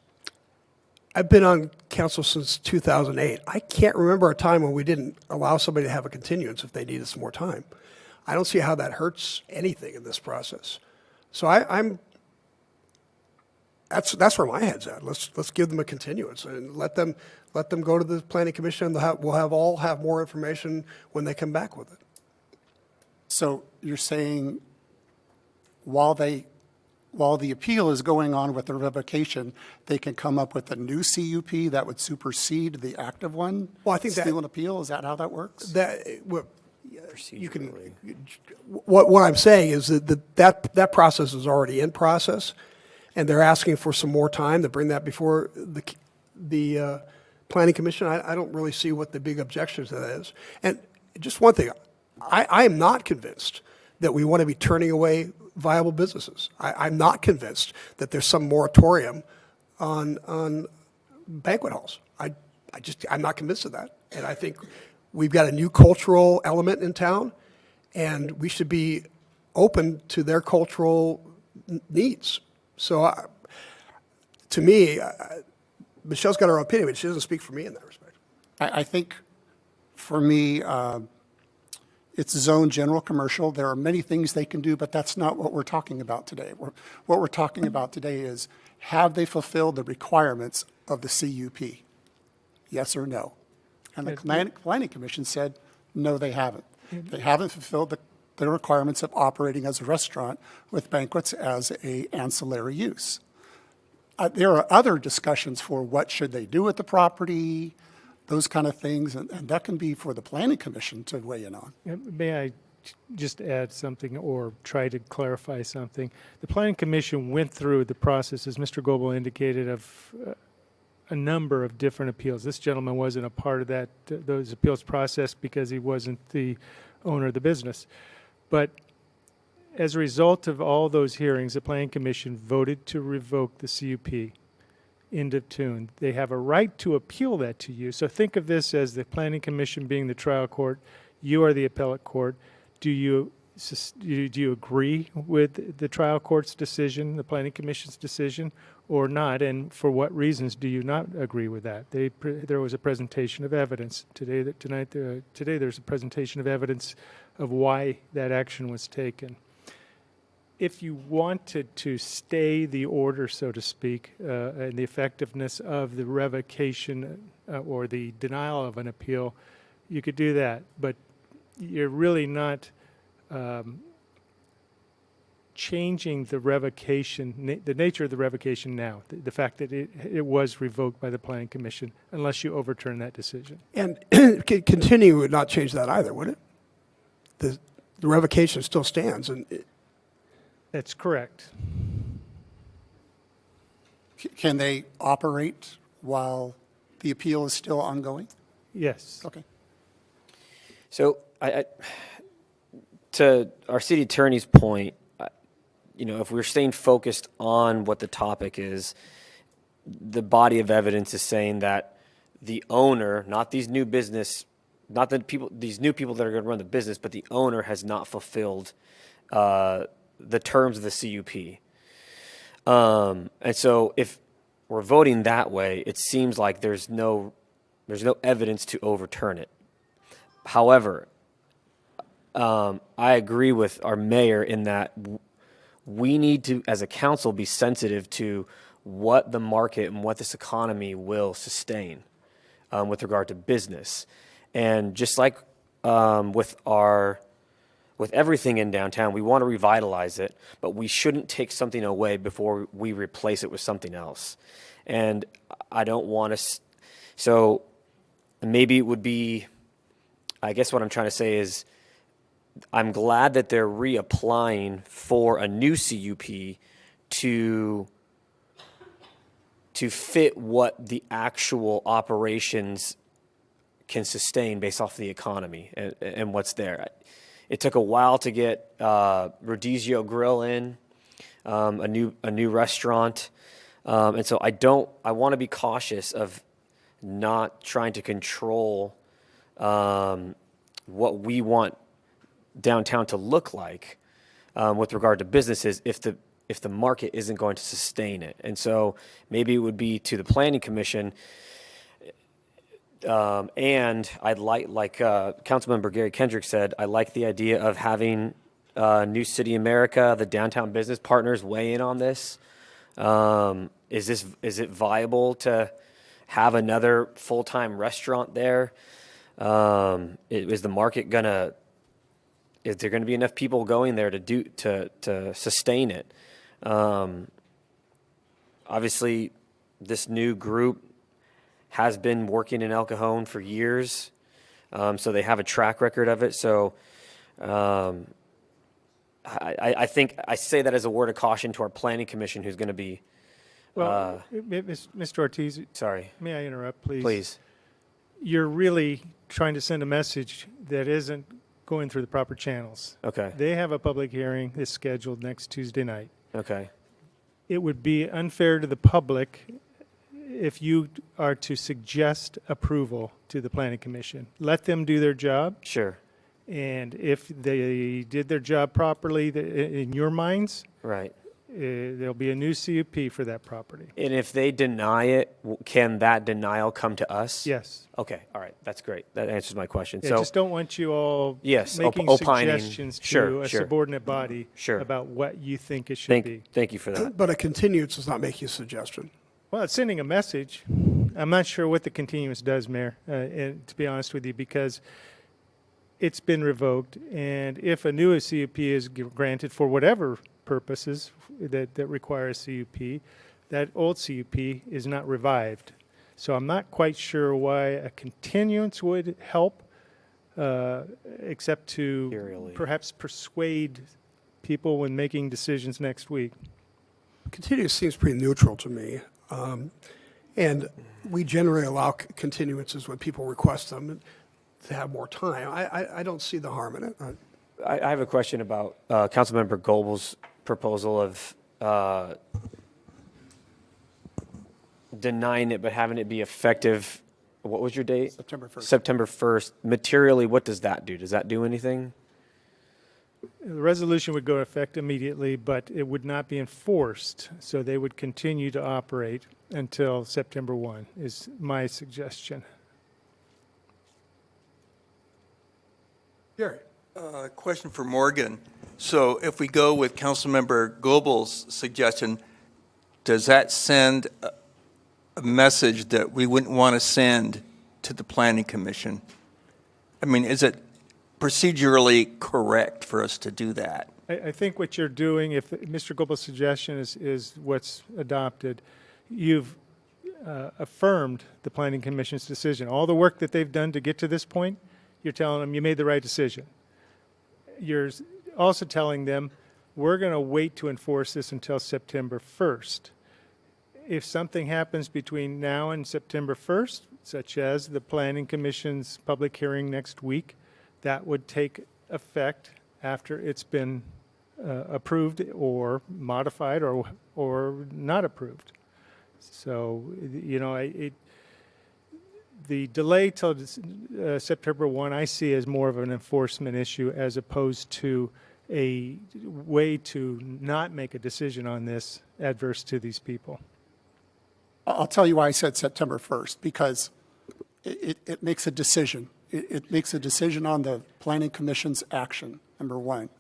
I've been on council since 2008. I can't remember a time when we didn't allow somebody to have a continuance if they needed some more time. I don't see how that hurts anything in this process. So that's where my head's at. Let's give them a continuance and let them go to the Planning Commission. And we'll all have more information when they come back with it. So you're saying while they while the appeal is going on with the revocation, they can come up with a new CUP that would supersede the active one? Well, I think that- Still an appeal, is that how that works? That, you can, what I'm saying is that process is already in process, and they're asking for some more time to bring that before the Planning Commission. I don't really see what the big objection to that is. And just one thing, I am not convinced that we want to be turning away viable businesses. I'm not convinced that there's some moratorium on banquet halls. I'm not convinced of that. And I think we've got a new cultural element in town, and we should be open to their cultural needs. So to me, Michelle's got her own opinion, but she doesn't speak for me in that respect. I think for me, it's zone general commercial. There are many things they can do, but that's not what we're talking about today. What we're talking about today is, have they fulfilled the requirements of the CUP? Yes or no? And the Planning Commission said, no, they haven't. They haven't fulfilled the requirements of operating as a restaurant with banquets as a ancillary use. There are other discussions for what should they do with the property, those kind of things, and that can be for the Planning Commission to weigh in on. May I just add something or try to clarify something? The Planning Commission went through the process, as Mr. Goebel indicated, of a number of different appeals. This gentleman wasn't a part of those appeals process because he wasn't the owner of the business. But as a result of all those hearings, the Planning Commission voted to revoke the CUP. End of tune. They have a right to appeal that to you. So think of this as the Planning Commission being the trial court. You are the appellate court. Do you agree with the trial court's decision, the Planning Commission's decision, or not? And for what reasons do you not agree with that? There was a presentation of evidence today. Today there's a presentation of evidence of why that action was taken. If you wanted to stay the order, so to speak, and the effectiveness of the revocation or the denial of an appeal, you could do that. But you're really not changing the revocation, the nature of the revocation now, the fact that it was revoked by the Planning Commission, unless you overturn that decision. And continue would not change that either, would it? The revocation still stands. And That's correct. Can they operate while the appeal is still ongoing? Yes. Okay. So to our city attorney's point, if we're staying focused on what the topic is, the body of evidence is saying that the owner, not these new people that are going to run the business, but the owner has not fulfilled the terms of the CUP. And so if we're voting that way, it seems like there's no evidence to overturn it. However, I agree with our mayor in that we need to, as a council, be sensitive to what the market and what this economy will sustain with regard to business. And just like with everything in downtown, we want to revitalize it, but we shouldn't take something away before we replace it with something else. And I don't want to, so maybe it would be, I guess what I'm trying to say is, I'm glad that they're reapplying for a new CUP to fit what the actual operations can sustain based off the economy and what's there. It took a while to get Rodizio Grill in, a new restaurant, and so I want to be cautious of not trying to control what we want downtown to look like with regard to businesses if the market isn't going to sustain it. And so maybe it would be to the Planning Commission. And I'd like Councilmember Gary Kendrick said, I like the idea of having New City America, the downtown business partners weigh in on this. Is it viable to have another full-time restaurant there? Is the market is there gonna be enough people going there to sustain it? Obviously, this new group has been working in El Cajon for years, so they have a track record of it. So I think I say that as a word of caution to our planning commission, who's going to be. Well, Mr. Ortiz, Sorry. may I interrupt, please? Please. You're really trying to send a message that isn't going through the proper channels. Okay. They have a public hearing that's scheduled next Tuesday night. Okay. It would be unfair to the public if you are to suggest approval to the planning commission. Let them do their job, Sure. and if they did their job properly, in your minds, Right. there'll be a new CUP for that property. And if they deny it, can that denial come to us? Yes. Okay. All right. That's great. That answers my question. Yeah, So just don't want you all Yes, making opining. suggestions to Sure, a sure. subordinate body Sure. about what you think it should be. thank you for that. But a continuance does not make you a suggestion. Well, it's sending a message. I'm not sure what the continuance does, Mayor, and to be honest with you, because it's been revoked, and if a new CUP is granted for whatever purposes that require a CUP, that old CUP is not revived. So I'm not quite sure why a continuance would help, except to Materially. perhaps persuade people when making decisions next week. Continuance seems pretty neutral to me. And we generally allow continuances when people request them to have more time. I don't see the harm in it. I have a question about Councilmember Goebel's proposal of denying it but having it be effective. What was your date? September 1st. September 1st. Materially, what does that do? Does that do anything? The resolution would go into effect immediately, but it would not be enforced, so they would continue to operate until September 1, is my suggestion. Gary? Question for Morgan. So if we go with Councilmember Goebel's suggestion, does that send a message that we wouldn't want to send to the Planning Commission? I mean, is it procedurally correct for us to do that? I think what you're doing, if Mr. Goebel's suggestion is what's adopted, you've affirmed the Planning Commission's decision. All the work that they've done to get to this point, you're telling them you made the right decision. You're also telling them, we're going to wait to enforce this until September 1st. If something happens between now and September 1st, such as the Planning Commission's public hearing next week, that would take effect after it's been approved or modified or not approved. So, you know, the delay till September 1 I see as more of an enforcement issue as opposed to a way to not make a decision on this adverse to these people. I'll tell you why I said September 1st, because it makes a decision. It makes a decision on the Planning Commission's action, number one.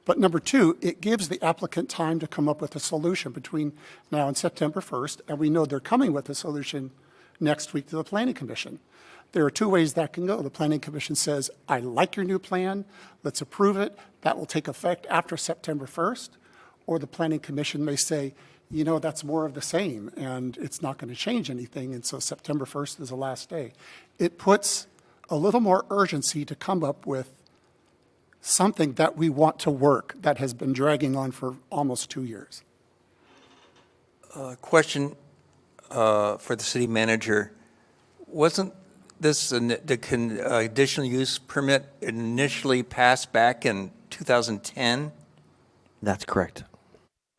But number two, it gives the applicant time to come up with a solution between now and September 1st, and we know they're coming with a solution next week to the Planning Commission. There are two ways that can go. The Planning Commission says, I like your new plan, let's approve it. That will take effect after September 1st. Or the Planning Commission may say, you know, that's more of the same, and it's not going to change anything, and so September 1st is the last day. It puts a little more urgency to come up with something that we want to work that has been dragging on for almost 2 years. Question for the city manager. Wasn't this the conditional use permit initially passed back in 2010? That's correct.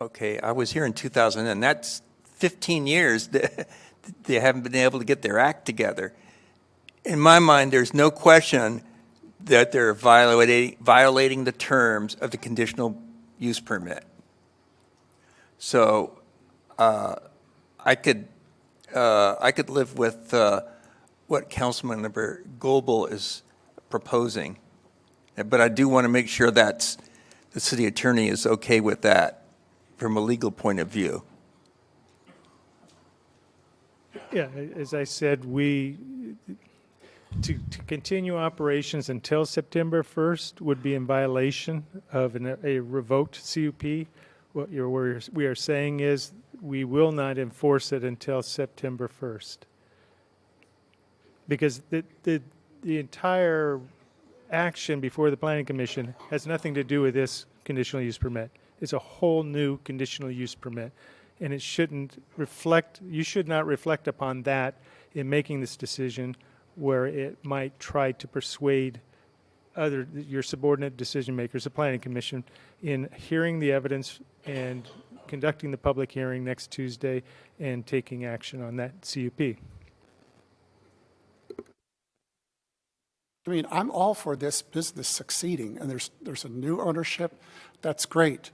Okay, I was here in 2000, and that's 15 years that they haven't been able to get their act together. In my mind, there's no question that they're violating the terms of the conditional use permit. So I could live with what Councilmember Goebel is proposing, but I do want to make sure that the city attorney is okay with that from a legal point of view. Yeah, as I said, to continue operations until September 1st would be in violation of a revoked CUP what we are saying is we will not enforce it until September 1st. Because the entire action before the Planning Commission has nothing to do with this conditional use permit. It's a whole new conditional use permit. And it shouldn't reflect, you should not reflect upon that in making this decision where it might try to persuade your subordinate decision makers, the Planning Commission, in hearing the evidence and conducting the public hearing next Tuesday and taking action on that CUP. I mean, I'm all for this business succeeding, and there's a new ownership. That's great.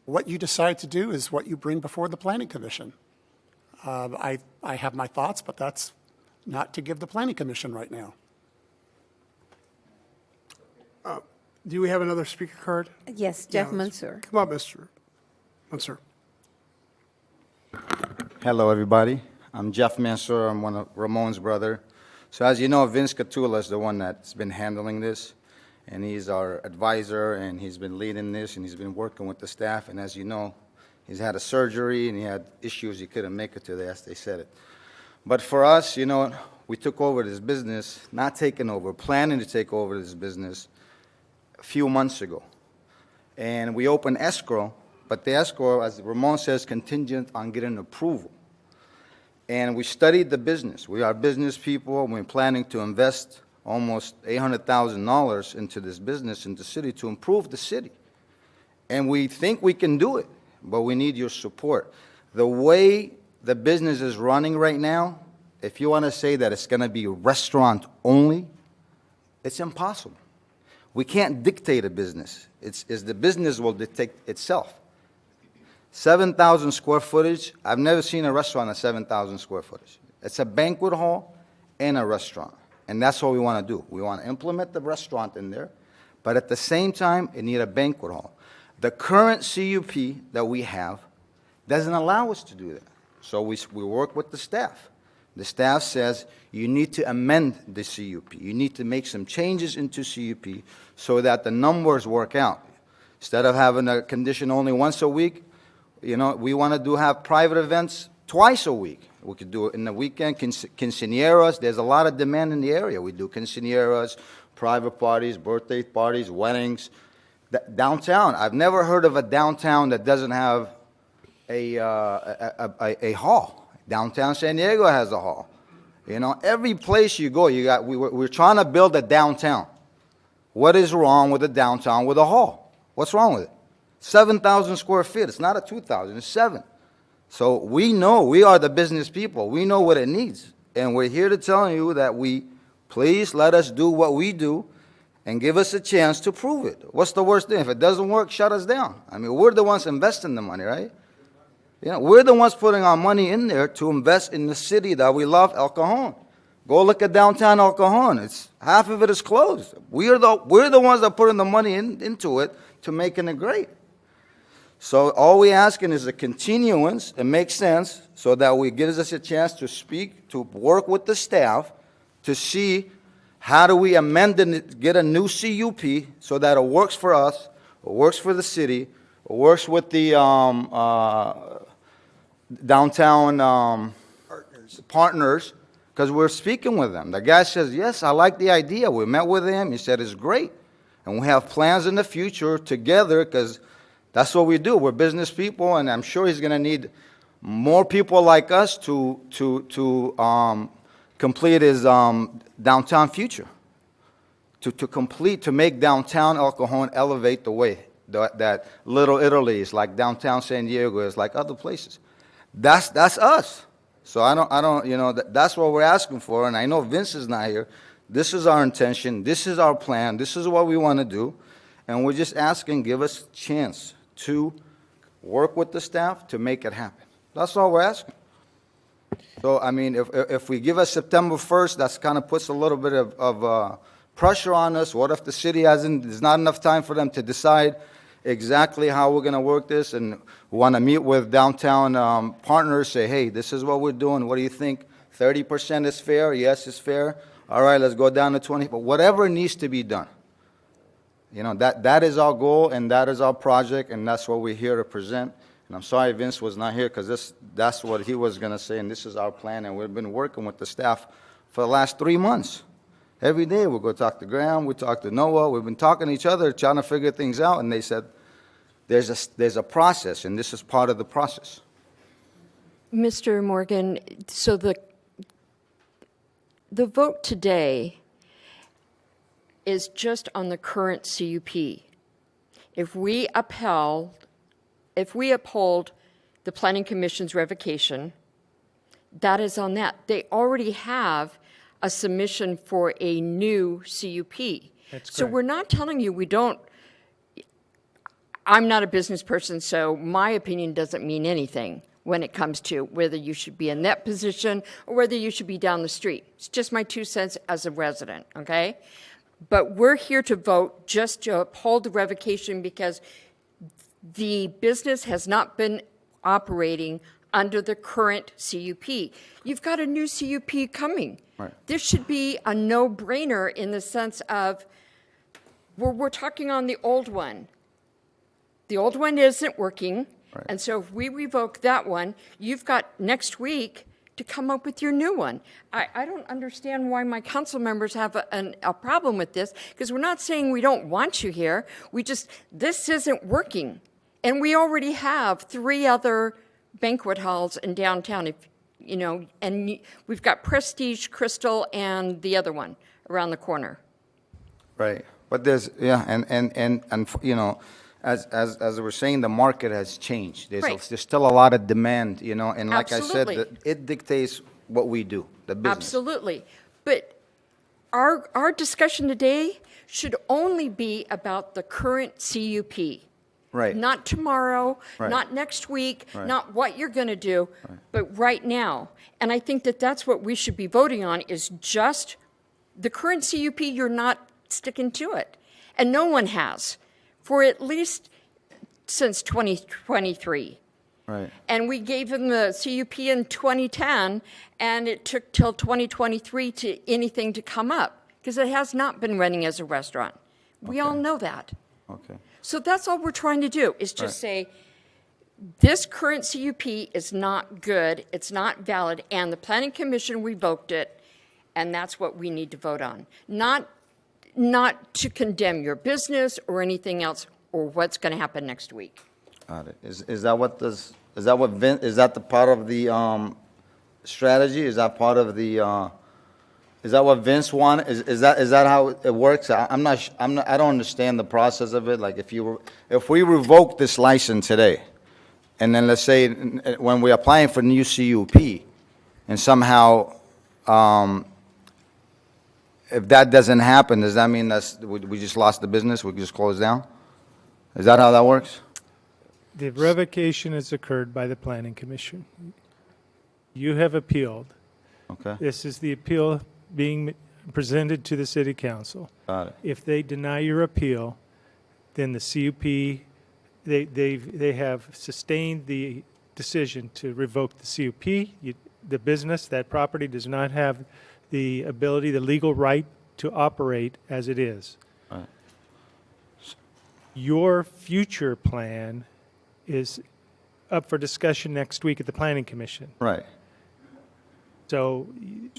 What you decide to do is what you bring before the Planning Commission. I have my thoughts, but that's not to give the Planning Commission right now. Do we have another speaker card? Yes, Jeff Mansour. Come on, Mr. Mansour. Hello, everybody. I'm Jeff Mansour. I'm one of Ramon's brother. So as you know, Vince Catula is the one that's been handling this, and he's our advisor, and he's been leading this, and he's been working with the staff. And as you know, he's had a surgery, and he had issues. He couldn't make it today, as they said it. But for us, you know, we took over this business, not taking over, planning to take over this business a few months ago. And we opened escrow, but the escrow, as Ramon says, contingent on getting approval. And we studied the business. We are business people. We're planning to invest almost $800,000 into this business in the city to improve the city. And we think we can do it, but we need your support. The way the business is running right now, if you want to say that it's going to be restaurant only, it's impossible. We can't dictate a business. It's the business will dictate itself. 7,000 square footage. I've never seen a restaurant at 7,000 square footage. It's a banquet hall and a restaurant. And that's what we want to do. We want to implement the restaurant in there, but at the same time, it needs a banquet hall. The current CUP that we have doesn't allow us to do that. So we work with the staff. The staff says you need to amend the CUP. You need to make some changes into CUP so that the numbers work out. Instead of having a condition only once a week, you know, we want to have private events twice a week. We could do it in the weekend, quinceañeras. There's a lot of demand in the area. We do quinceañeras, private parties, birthday parties, weddings. Downtown, I've never heard of a downtown that doesn't have a hall. Downtown San Diego has a hall. You know, every place you go, we're trying to build a downtown. What is wrong with a downtown with a hall? What's wrong with it? 7,000 square feet. It's not a 2,000, it's 7. So we know, we are the business people. We know what it needs. And we're here to tell you that please let us do what we do and give us a chance to prove it. What's the worst thing? If it doesn't work, shut us down. I mean, we're the ones investing the money, right? You know, we're the ones putting our money in there to invest in the city that we love, El Cajon. Go look at downtown El Cajon. Half of it is closed. We're the ones that are putting the money into it to making it great. So all we're asking is a continuance. It makes sense so that it gives us a chance to speak, to work with the staff, to see how do we amend and get a new CUP so that it works for us, it works for the city, it works with the downtown partners, because we're speaking with them. The guy says, yes, I like the idea. We met with him. He said it's great. And we have plans in the future together because that's what we do. We're business people, and I'm sure he's going to need more people like us to complete his downtown future, to make downtown El Cajon elevate the way that Little Italy is like downtown San Diego is like other places. That's us. So I don't, you know, that's what we're asking for. And I know Vince is not here. This is our intention. This is our plan. This is what we want to do. And we're just asking, give us a chance to work with the staff to make it happen. That's all we're asking. So, I mean, if we give us September 1st, that kind of puts a little bit of pressure on us. What if the city there's not enough time for them to decide exactly how we're going to work this, and we want to meet with downtown partners, say, hey, this is what we're doing. What do you think? 30% is fair? Yes, it's fair. All right, let's go down to 20. But whatever needs to be done, You know, that is our goal, and that is our project, and that's what we're here to present. And I'm sorry Vince was not here, because that's what he was going to say, and this is our plan, and we've been working with the staff for the last 3 months. Every day, we'll go talk to Graham, we talk to Noah, we've been talking to each other, trying to figure things out, and they said, there's a process, and this is part of the process. Mr. Morgan, so the vote today is just on the current CUP. If we uphold the Planning Commission's revocation, that is on that. They already have a submission for a new CUP. That's So correct. we're not telling you we don't. I'm not a business person, so my opinion doesn't mean anything when it comes to whether you should be in that position or whether you should be down the street. It's just my 2 cents as a resident, okay? But we're here to vote just to uphold the revocation because the business has not been operating under the current CUP. You've got a new CUP coming. Right. This should be a no-brainer in the sense of we're talking on the old one. The old one isn't working, Right. and so if we revoke that one, you've got next week to come up with your new one. I don't understand why my council members have a problem with this, because we're not saying we don't want you here. This isn't working. And we already have 3 other banquet halls in downtown, and we've got Prestige, Crystal, and the other one around the corner. Right, but there's, yeah, and you know, as we're saying, the market has changed. Right. There's still a lot of demand, you know, and like I said, Absolutely. it dictates what we do, the business. Absolutely. But our discussion today should only be about the current CUP. Right. Not tomorrow, Right. not next week, Right. not what you're going to do, but right now. And I think that that's what we should be voting on is just the current CUP, you're not sticking to it. And no one has for at least since 2023. Right. And we gave them the CUP in 2010, and it took till 2023 to anything to come up because it has not been running as a restaurant. We all know that. Okay. So that's all we're trying to do is just Right. say, this current CUP is not good, it's not valid, and the Planning Commission revoked it, and that's what we need to vote on. Not to condemn your business or anything else or what's going to happen next week. Got it. Is that what this, is that what Vin, is that the part of the strategy? Is that part of the, is that what Vince wanted? Is that how it works? I don't understand the process of it. Like if we revoke this license today, and then let's say when we're applying for new CUP, and somehow, if that doesn't happen, does that mean we just lost the business? We just closed down? Is that how that works? The revocation has occurred by the Planning Commission. You have appealed. Okay, This is the appeal being presented to the City Council. got it. If they deny your appeal, then the CUP, they have sustained the decision to revoke the CUP. The business, that property does not have the ability, the legal right to operate as it is. Right. Your future plan is up for discussion next week at the Planning Commission. Right. So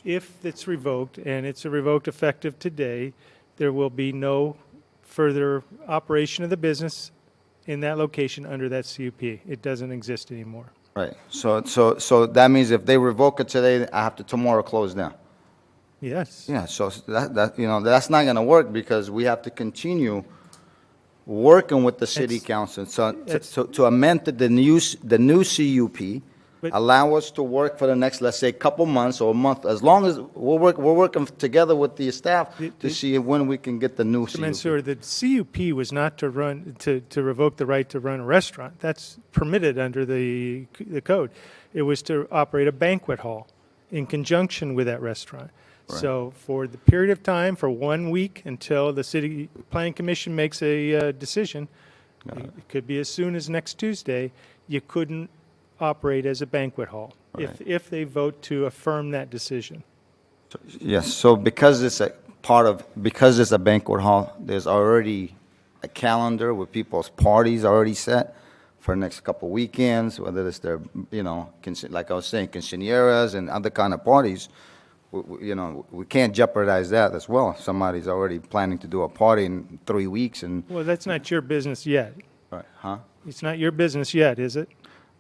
if it's revoked, and it's revoked effective today, there will be no further operation of the business in that location under that CUP. It doesn't exist anymore. Right. So that means if they revoke it today, I have to tomorrow close down. Yes. Yeah, so that's not gonna work because we have to continue working with the city council. So to amend the new CUP, But- allow us to work for the next, let's say, couple months or a month, as long as we're working together with the staff to see when we can get the new Mr. CUP. Mansour, the CUP was not to revoke the right to run a restaurant. That's permitted under the code. It was to operate a banquet hall in conjunction with that restaurant. So for the period of time, for 1 week until the City Planning Commission makes a decision, it could be as soon as next Tuesday, you couldn't operate as a banquet hall if they vote to affirm that decision. Yes, so because it's a banquet hall, there's already a calendar with people's parties already set for the next couple weekends, whether it's their, like I was saying, quinceañeras and other kind of parties. We can't jeopardize that as well. Somebody's already planning to do a party in 3 weeks and, Well, that's not your business yet. right, huh? It's not your business yet, is it?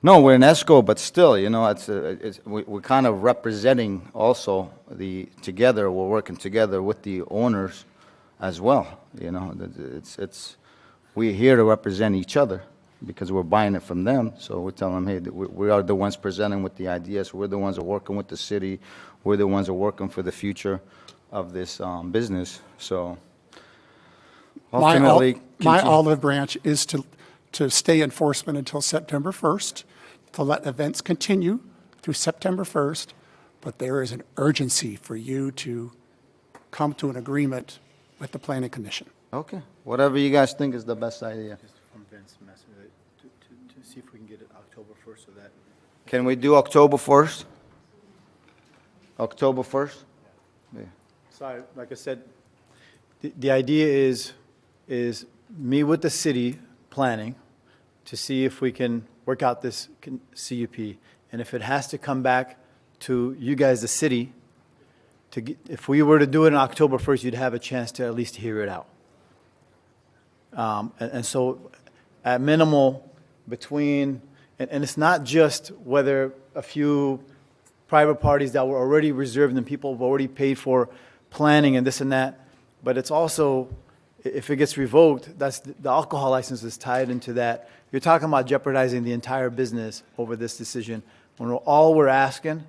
No, we're in ESCO, but still, we're kind of representing also we're working together with the owners as well, we're here to represent each other because we're buying it from them, so we're telling them, hey, we are the ones presenting with the ideas, we're the ones that are working with the city, we're the ones that are working for the future of this business, so ultimately. My olive branch is to stay enforcement until September 1st, to let events continue through September 1st, but there is an urgency for you to come to an agreement with the Planning Commission. Okay, whatever you guys think is the best idea. From Vince, to see if we can get it October 1st so that. Can we do October 1st? October 1st? Yeah. Sorry, like I said, the idea is meet with the city planning to see if we can work out this CUP. And if it has to come back to you guys, the city, if we were to do it on October 1st, you'd have a chance to at least hear it out. And so at minimal between, and it's not just whether a few private parties that were already reserved and people have already paid for planning and this and that, but it's also, if it gets revoked, that's the alcohol license is tied into that. You're talking about jeopardizing the entire business over this decision. When all we're asking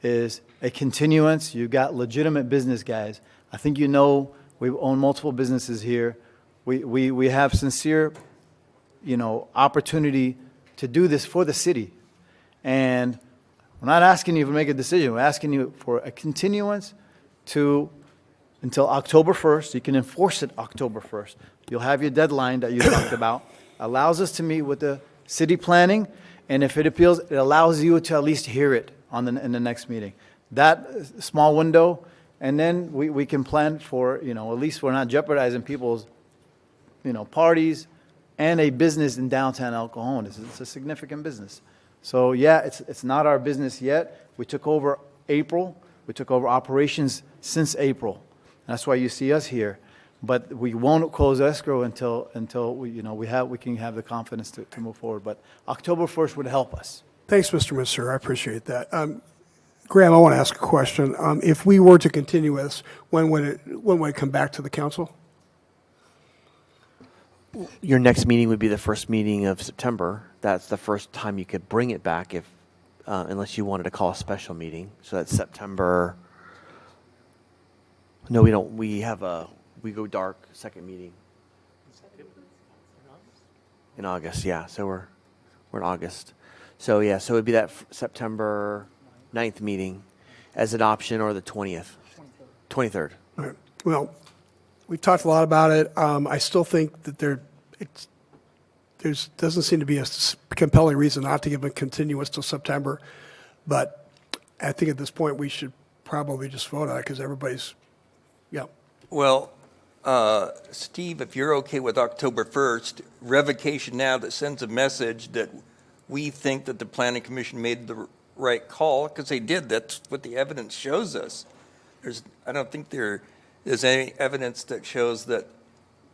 is a continuance. You've got legitimate business guys. I think we own multiple businesses here. We have sincere, opportunity to do this for the city. And we're not asking you to make a decision. We're asking you for a continuance until October 1st. You can enforce it October 1st. You'll have your deadline that you talked about. Allows us to meet with the city planning, and if it appeals, it allows you to at least hear it in the next meeting. That small window, and then we can plan for, at least we're not jeopardizing people's, parties and a business in downtown El Cajon. It's a significant business. So yeah, it's not our business yet. We took over April. We took over operations since April. That's why you see us here. But we won't close escrow until we can have the confidence to move forward. But October 1st would help us. Thanks, Mr. Minister. I appreciate that. Graham, I want to ask a question. If we were to continue this, when would it come back to the council? Your next meeting would be the first meeting of September. That's the first time you could bring it back unless you wanted to call a special meeting. So that's September. No, we don't. We go dark second meeting. In August, yeah. So we're in August. So yeah, so it would be that September 9th meeting as an option, or the 20th. 23rd. All right. Well, we've talked a lot about it. I still think that there doesn't seem to be a compelling reason not to give a continuance till September. But I think at this point we should probably just vote on it because everybody's, yeah. Well, Steve, if you're okay with October 1st, revocation now that sends a message that we think that the Planning Commission made the right call, because they did. That's what the evidence shows us. I don't think there is any evidence that shows that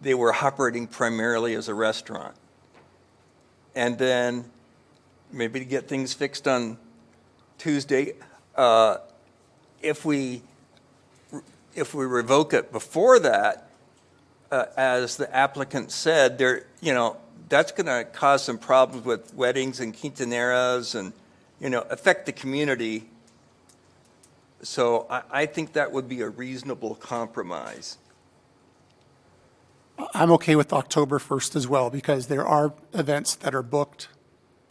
they were operating primarily as a restaurant. And then maybe to get things fixed on Tuesday, if we revoke it before that, as the applicant said, that's going to cause some problems with weddings and quinceaneras and, affect the community. So I think that would be a reasonable compromise. I'm okay with October 1st as well, because there are events that are booked,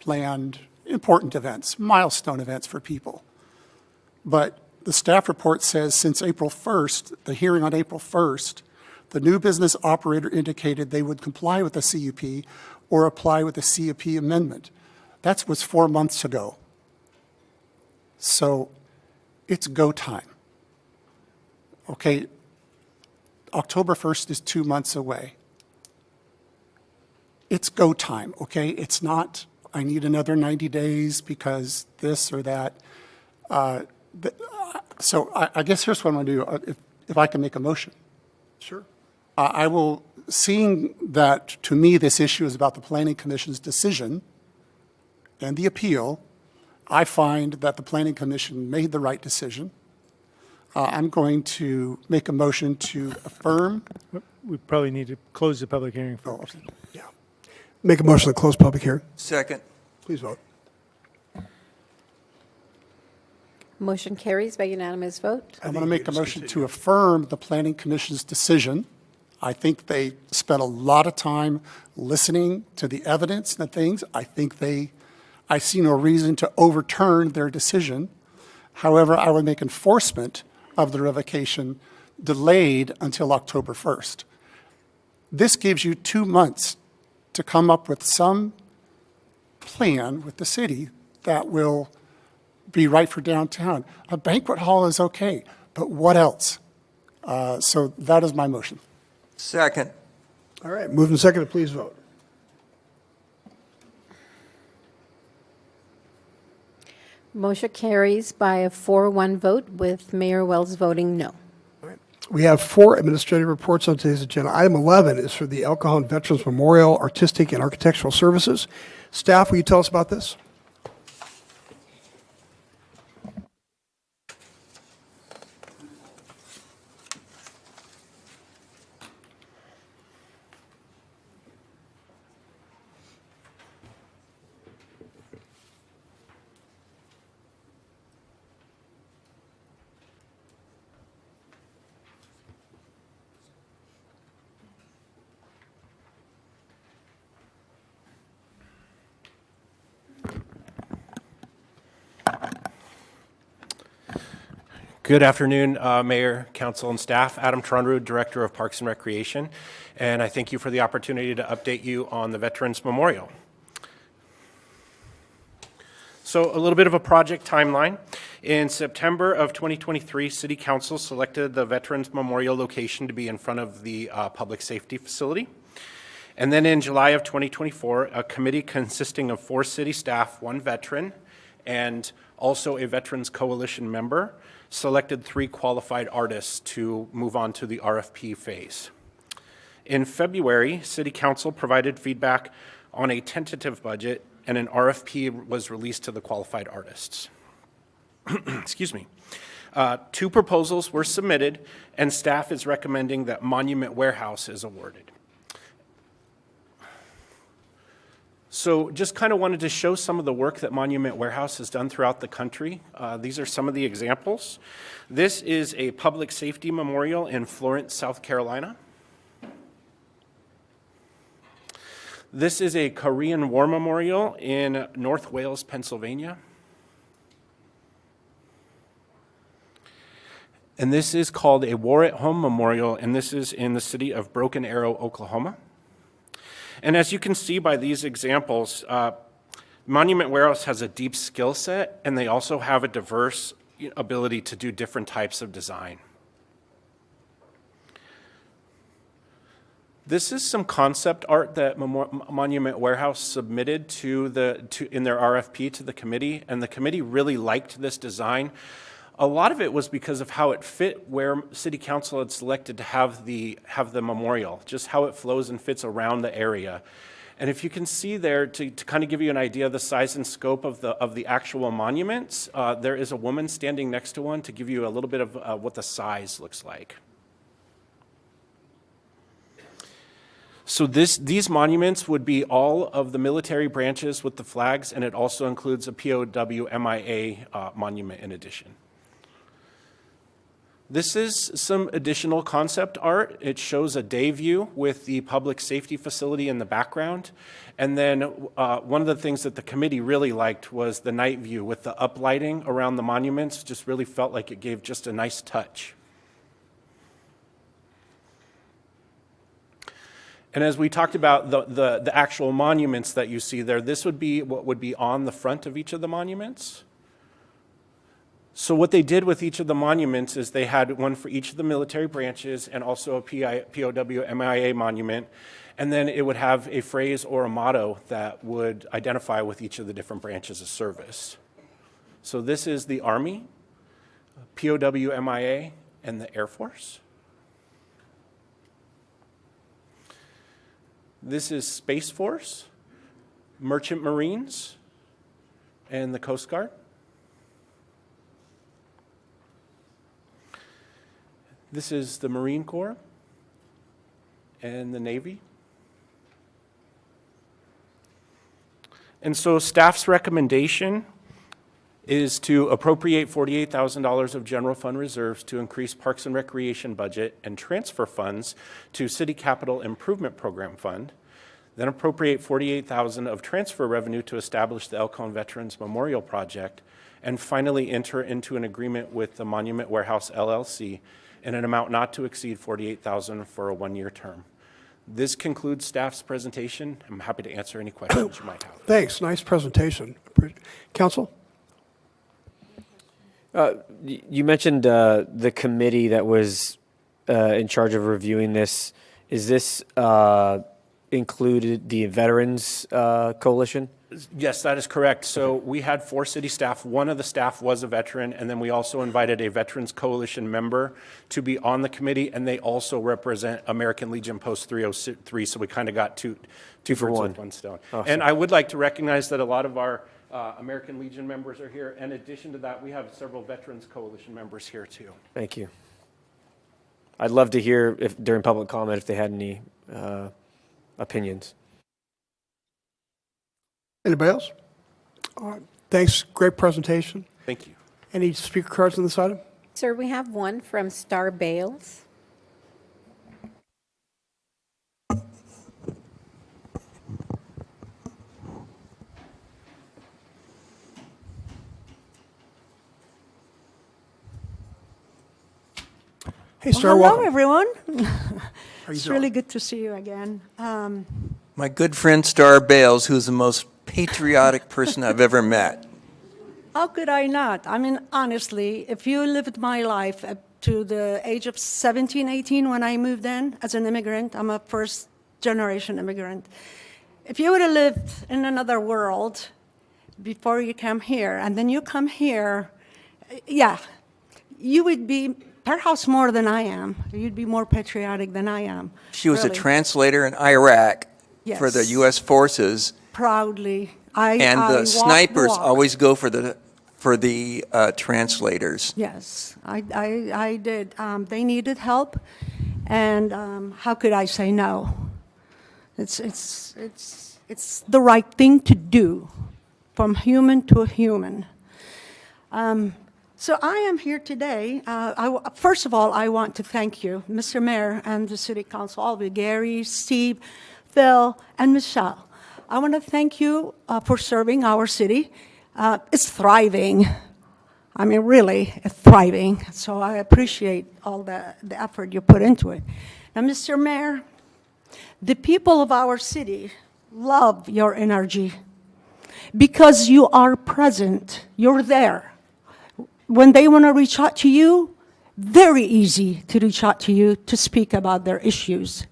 planned, important events, milestone events for people. But the staff report says since April 1st, the hearing on April 1st, the new business operator indicated they would comply with the CUP or apply with the CUP amendment. That was 4 months ago. So it's go time. Okay, October 1st is 2 months away. it's go time, okay? It's not, I need another 90 days because this or that. So I guess here's what I'm going to do, if I can make a motion. Sure. I will, seeing that to me this issue is about the Planning Commission's decision and the appeal, I find that the Planning Commission made the right decision. I'm going to make a motion to affirm. We probably need to close the public hearing first. Yeah. Make a motion to close public hearing. Second. Please vote. Motion carries by unanimous vote. I'm going to make a motion to affirm the Planning Commission's decision. I think they spent a lot of time listening to the evidence and things. I see no reason to overturn their decision. However, I would make enforcement of the revocation delayed until October 1st. This gives you 2 months to come up with some plan with the city that will be right for downtown. A banquet hall is okay, but what else? So that is my motion. Second. All right, moved and seconded, please vote. Motion carries by a 4-1 vote with Mayor Wells voting no. We have 4 administrative reports on today's agenda. Item 11 is for the El Cajon Veterans Memorial Artistic and Architectural Services. Staff, will you tell us about this? Good afternoon, Mayor, Council, and staff. Adam Trunrud, Director of Parks and Recreation, and I thank you for the opportunity to update you on the Veterans Memorial. So a little bit of a project timeline. In September of 2023, City Council selected the Veterans Memorial location to be in front of the public safety facility. And then in July of 2024, a committee consisting of 4 city staff, 1 veteran, and also a Veterans Coalition member selected 3 qualified artists to move on to the RFP phase. In February, City Council provided feedback on a tentative budget, and an RFP was released to the qualified artists. Excuse me. 2 proposals were submitted, and staff is recommending that Monument Warehouse is awarded. So just kind of wanted to show some of the work that Monument Warehouse has done throughout the country. These are some of the examples. This is a public safety memorial in Florence, South Carolina. This is a Korean War memorial in North Wales, Pennsylvania. And this is called a War at Home memorial, and this is in the city of Broken Arrow, Oklahoma. And as you can see by these examples, Monument Warehouse has a deep skill set, and they also have a diverse ability to do different types of design. This is some concept art that Monument Warehouse submitted in their RFP to the committee, and the committee really liked this design. A lot of it was because of how it fit where City Council had selected to have the memorial, just how it flows and fits around the area. And if you can see there, to kind of give you an idea of the size and scope of the actual monuments, there is a woman standing next to one to give you a little bit of what the size looks like. So these monuments would be all of the military branches with the flags, and it also includes a POW MIA monument in addition. This is some additional concept art. It shows a day view with the public safety facility in the background. And then one of the things that the committee really liked was the night view with the uplighting around the monuments. Just really felt like it gave just a nice touch. And as we talked about the actual monuments that you see there, this would be what would be on the front of each of the monuments. So what they did with each of the monuments is they had one for each of the military branches and also a POW MIA monument. And then it would have a phrase or a motto that would identify with each of the different branches of service. So this is the Army, POW MIA, and the Air Force. This is Space Force, Merchant Marines, and the Coast Guard. This is the Marine Corps and the Navy. And so staff's recommendation is to appropriate $48,000 of general fund reserves to increase Parks and Recreation budget and transfer funds to City Capital Improvement Program Fund, then appropriate $48,000 of transfer revenue to establish the El Cajon Veterans Memorial Project, and finally enter into an agreement with the Monument Warehouse LLC in an amount not to exceed $48,000 for a one-year term. This concludes staff's presentation. I'm happy to answer any questions you might have. Thanks. Nice presentation. Council? You mentioned the committee that was in charge of reviewing this. Is this included the Veterans Coalition? Yes, that is correct. So we had 4 city staff. One of the staff was a veteran, and then we also invited a Veterans Coalition member to be on the committee, and they also represent American Legion Post 303, so we kind of got two birds with one stone. Awesome. And I would like to recognize that a lot of our American Legion members are here. In addition to that, we have several Veterans Coalition members here too. Thank you. I'd love to hear during public comment if they had any opinions. Anybody else? Thanks. Great presentation. Thank you. Any speaker cards on this item? Sir, we have one from Star Bales. Hey, Star, hello, welcome. everyone. It's really good to see you again. My good friend Star Bales, who's the most patriotic person I've ever met. How could I not? I mean, honestly, if you lived my life up to the age of 17, 18 when I moved in as an immigrant, I'm a first-generation immigrant. If you would have lived in another world before you came here, and then you come here, yeah, you would be perhaps more than I am. You'd be more patriotic than I am. She was really. a translator in Iraq Yes. for the U.S. forces. Proudly. And the snipers always go for the translators. Yes, I did. They needed help, and how could I say no? It's the right thing to do, from human to human. So I am here today. First of all, I want to thank you, Mr. Mayor and the City Council, all of you, Gary, Steve, Phil, and Michelle. I want to thank you for serving our city. It's thriving. I mean, really, it's thriving. So I appreciate all the effort you put into it. Now, Mr. Mayor, the people of our city love your energy because you are present. You're there. When they want to reach out to you, very easy to reach out to you to speak about their issues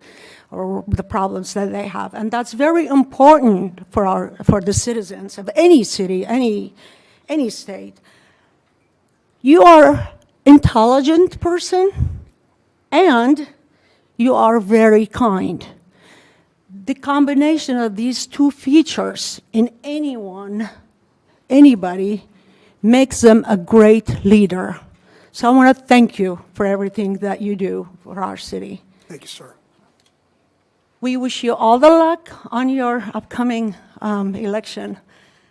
or the problems that they have. And that's very important for the citizens of any city, any state. You are intelligent person and you are very kind. The combination of these two features in anybody, makes them a great leader. So I want to thank you for everything that you do for our city. Thank you, sir. We wish you all the luck on your upcoming election.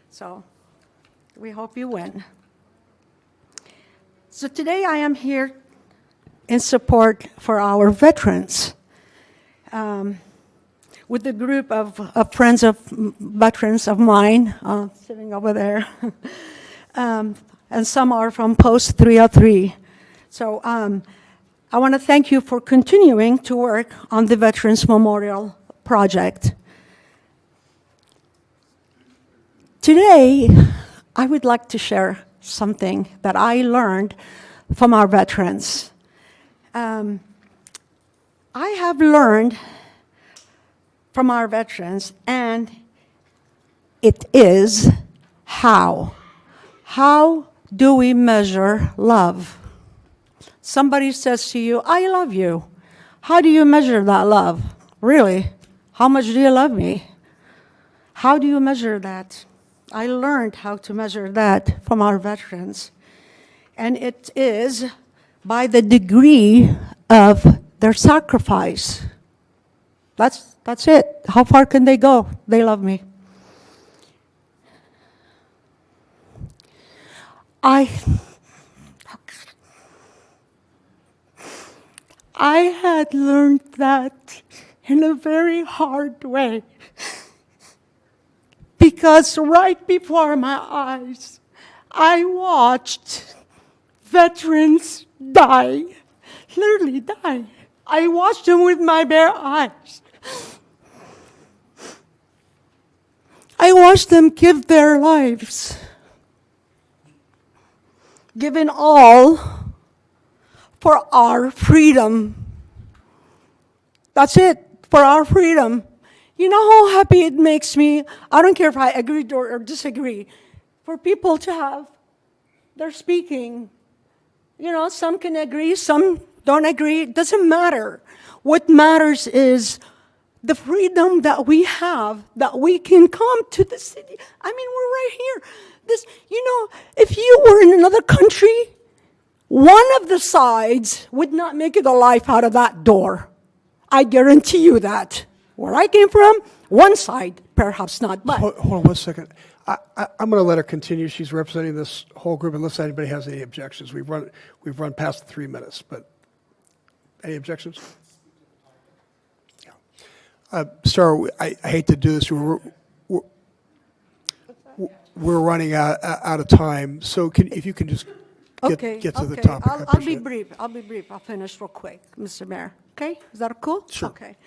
So we hope you win. So today I am here in support for our veterans. With a group of friends of veterans of mine sitting over there. And some are from Post 303. So I want to thank you for continuing to work on the Veterans Memorial Project. Today, I would like to share something that I learned from our veterans. I have learned from our veterans, and it is how. How do we measure love? Somebody says to you, I love you. How do you measure that love? Really? How much do you love me? How do you measure that? I learned how to measure that from our veterans. And it is by the degree of their sacrifice. That's it. How far can they go? They love me. I had learned that in a very hard way. Because right before my eyes, I watched veterans die, literally die. I watched them with my bare eyes. I watched them give their lives, given all for our freedom. That's it, for our freedom. You know how happy it makes me, I don't care if I agree or disagree, for people to have their speaking. You know, some can agree, some don't agree, it doesn't matter. What matters is the freedom that we have, that we can come to the city. I mean, we're right here. This, you know, if you were in another country, one of the sides would not make it alive out of that door. I guarantee you that. Where I came from, one side, perhaps not, but... Hold on 1 second. I'm going to let her continue. She's representing this whole group unless anybody has any objections. We've run past the 3 minutes, but any objections? Yeah. Star, I hate to do this. We're running out of time, so if you can just get to the topic. I'll be brief. I'll be brief. I'll finish real quick, Mr. Mayor. Okay? Is that cool? Sure. Okay.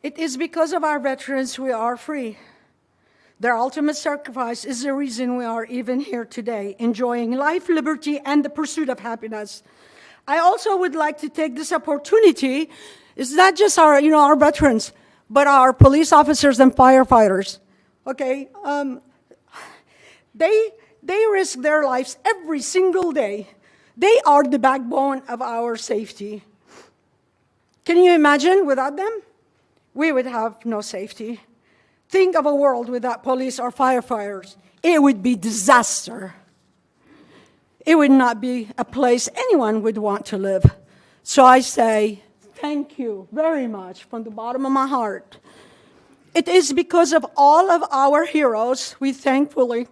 It is because of our veterans we are free. Their ultimate sacrifice is the reason we are even here today, enjoying life, liberty, and the pursuit of happiness. I also would like to take this opportunity. It's not just our veterans, but our police officers and firefighters. Okay, they risk their lives every single day. They are the backbone of our safety. Can you imagine without them? We would have no safety. Think of a world without police or firefighters. It would be disaster. It would not be a place anyone would want to live. So I say, thank you very much from the bottom of my heart. It is because of all of our heroes we thankfully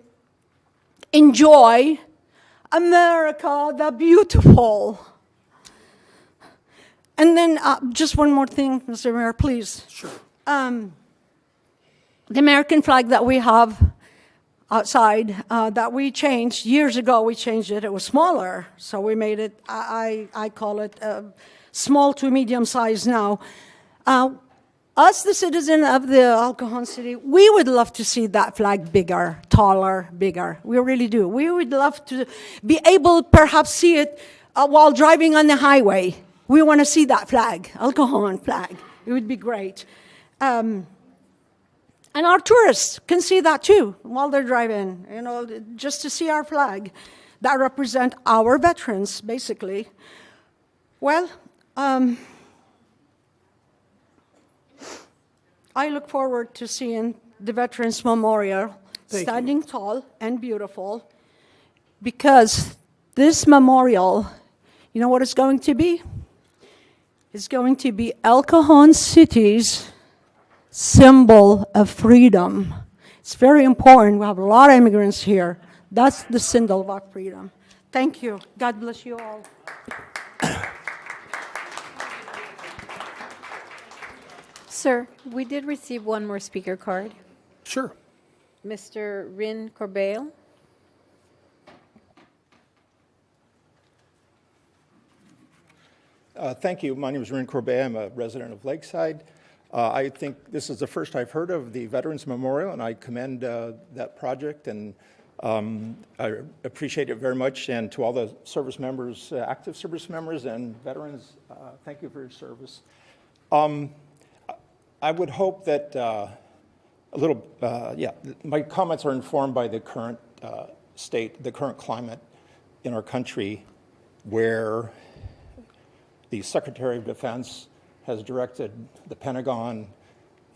enjoy America the beautiful. And then just one more thing, Mr. Mayor, please. Sure. The American flag that we have outside that we changed years ago, we changed it. It was smaller, so we made it. I call it small to medium size now. Us, the citizen of the El Cajon City, we would love to see that flag bigger, taller, bigger. We really do. We would love to be able, perhaps, see it while driving on the highway. We want to see that flag, El Cajon flag. It would be great. And our tourists can see that too while they're driving, you know, just to see our flag that represent our veterans, basically. Well, I look forward to seeing the Veterans Memorial standing tall and beautiful, because this memorial, you know what it's going to be? It's going to be El Cajon City's symbol of freedom. It's very important. We have a lot of immigrants here. That's the symbol of our freedom. Thank you. God bless you all. Sir, we did receive one more speaker card. Sure. Mr. Rin Corbeil. Thank you. My name is Rin Corbet. I'm a resident of Lakeside. I think this is the first I've heard of the Veterans Memorial, and I commend that project, and I appreciate it very much. And to all the service members, active service members and veterans, thank you for your service. I would hope that my comments are informed by the current state, the current climate in our country, where the Secretary of Defense has directed the Pentagon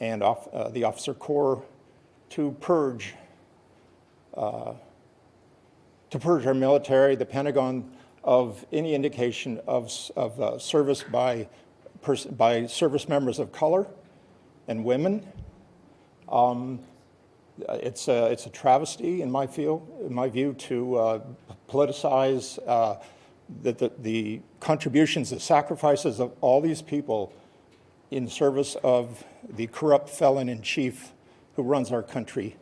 and the Officer Corps to purge our military, the Pentagon, of any indication of service by service members of color and women. It's a travesty, in my view, to politicize the contributions, the sacrifices of all these people in service of the corrupt felon-in-chief who runs our country.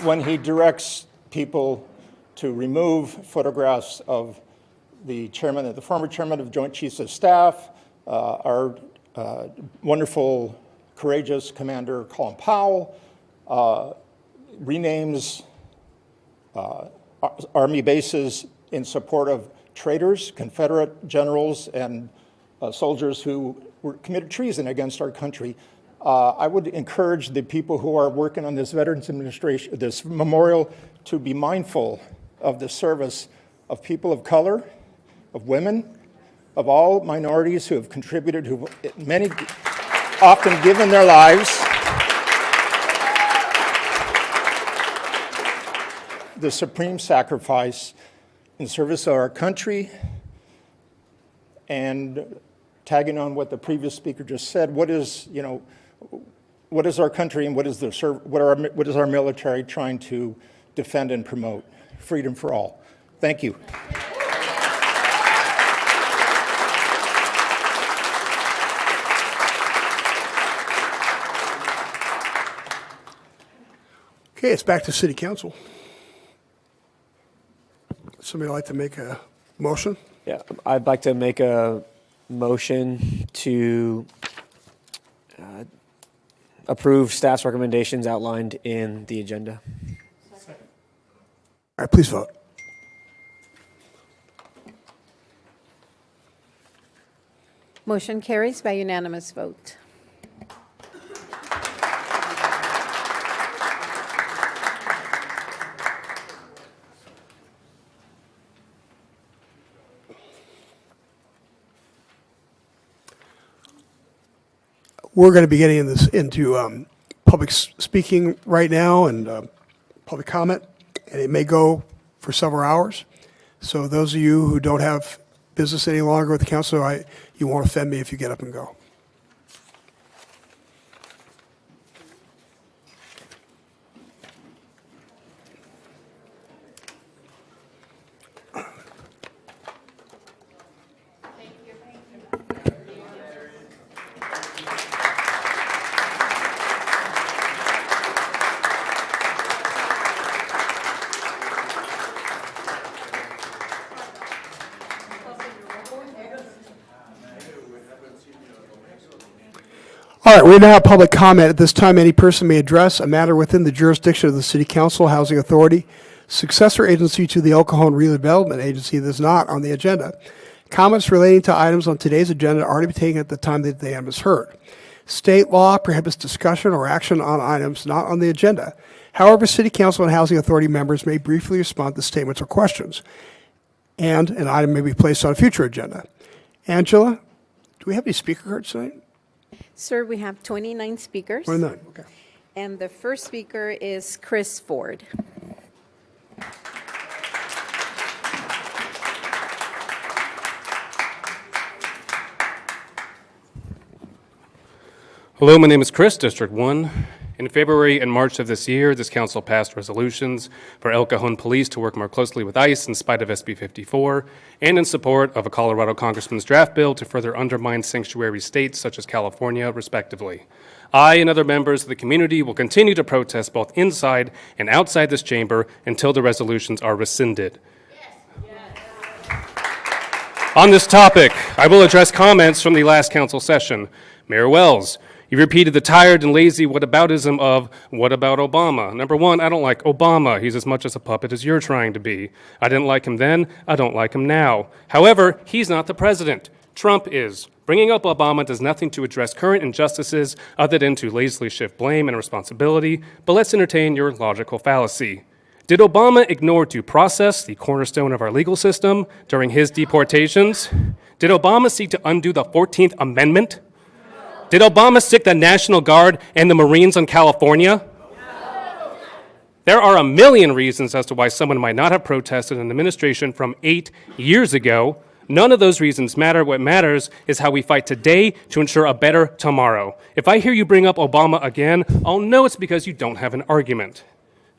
When he directs people to remove photographs of the former chairman of Joint Chiefs of Staff, our wonderful, courageous Commander Colin Powell, renames Army bases in support of traitors, Confederate generals, and soldiers who committed treason against our country. I would encourage the people who are working on this Veterans Administration, this memorial, to be mindful of the service of people of color, of women, of all minorities who have contributed, who many often given their lives. The supreme sacrifice in service of our country. And tagging on what the previous speaker just said, what is our country and what is our military trying to defend and promote? Freedom for all. Thank you. Okay, it's back to City Council. Somebody like to make a motion? Yeah, I'd like to make a motion to approve staff's recommendations outlined in the agenda. All right, please vote. Motion carries by unanimous vote. We're going to be getting into public speaking right now and public comment, and it may go for several hours. So those of you who don't have business any longer with the council, you won't offend me if you get up and go. All right, we now have public comment. At this time, any person may address a matter within the jurisdiction of the City Council, Housing Authority, successor agency to the El Cajon Redevelopment Agency that is not on the agenda. Comments relating to items on today's agenda are to be taken at the time that the item is heard. State law prohibits discussion or action on items not on the agenda. However, City Council and Housing Authority members may briefly respond to statements or questions, and an item may be placed on a future agenda. Angela, do we have any speaker cards tonight? Sir, we have 29 speakers. 29, okay. And the first speaker is Chris Ford. Hello, my name is Chris, District 1. In February and March of this year, this council passed resolutions for El Cajon Police to work more closely with ICE in spite of SB 54 and in support of a Colorado congressman's draft bill to further undermine sanctuary states such as California, respectively. I and other members of the community will continue to protest both inside and outside this chamber until the resolutions are rescinded. On this topic, I will address comments from the last council session. Mayor Wells, you repeated the tired and lazy whataboutism of, what about Obama? Number one, I don't like Obama. He's as much as a puppet as you're trying to be. I didn't like him then. I don't like him now. However, he's not the president. Trump is. Bringing up Obama does nothing to address current injustices other than to lazily shift blame and responsibility, but let's entertain your logical fallacy. Did Obama ignore due process, the cornerstone of our legal system, during his deportations? Did Obama seek to undo the 14th Amendment? Did Obama stick the National Guard and the Marines on California? No. There are a million reasons as to why someone might not have protested an administration from 8 years ago. None of those reasons matter. What matters is how we fight today to ensure a better tomorrow. If I hear you bring up Obama again, I'll know it's because you don't have an argument.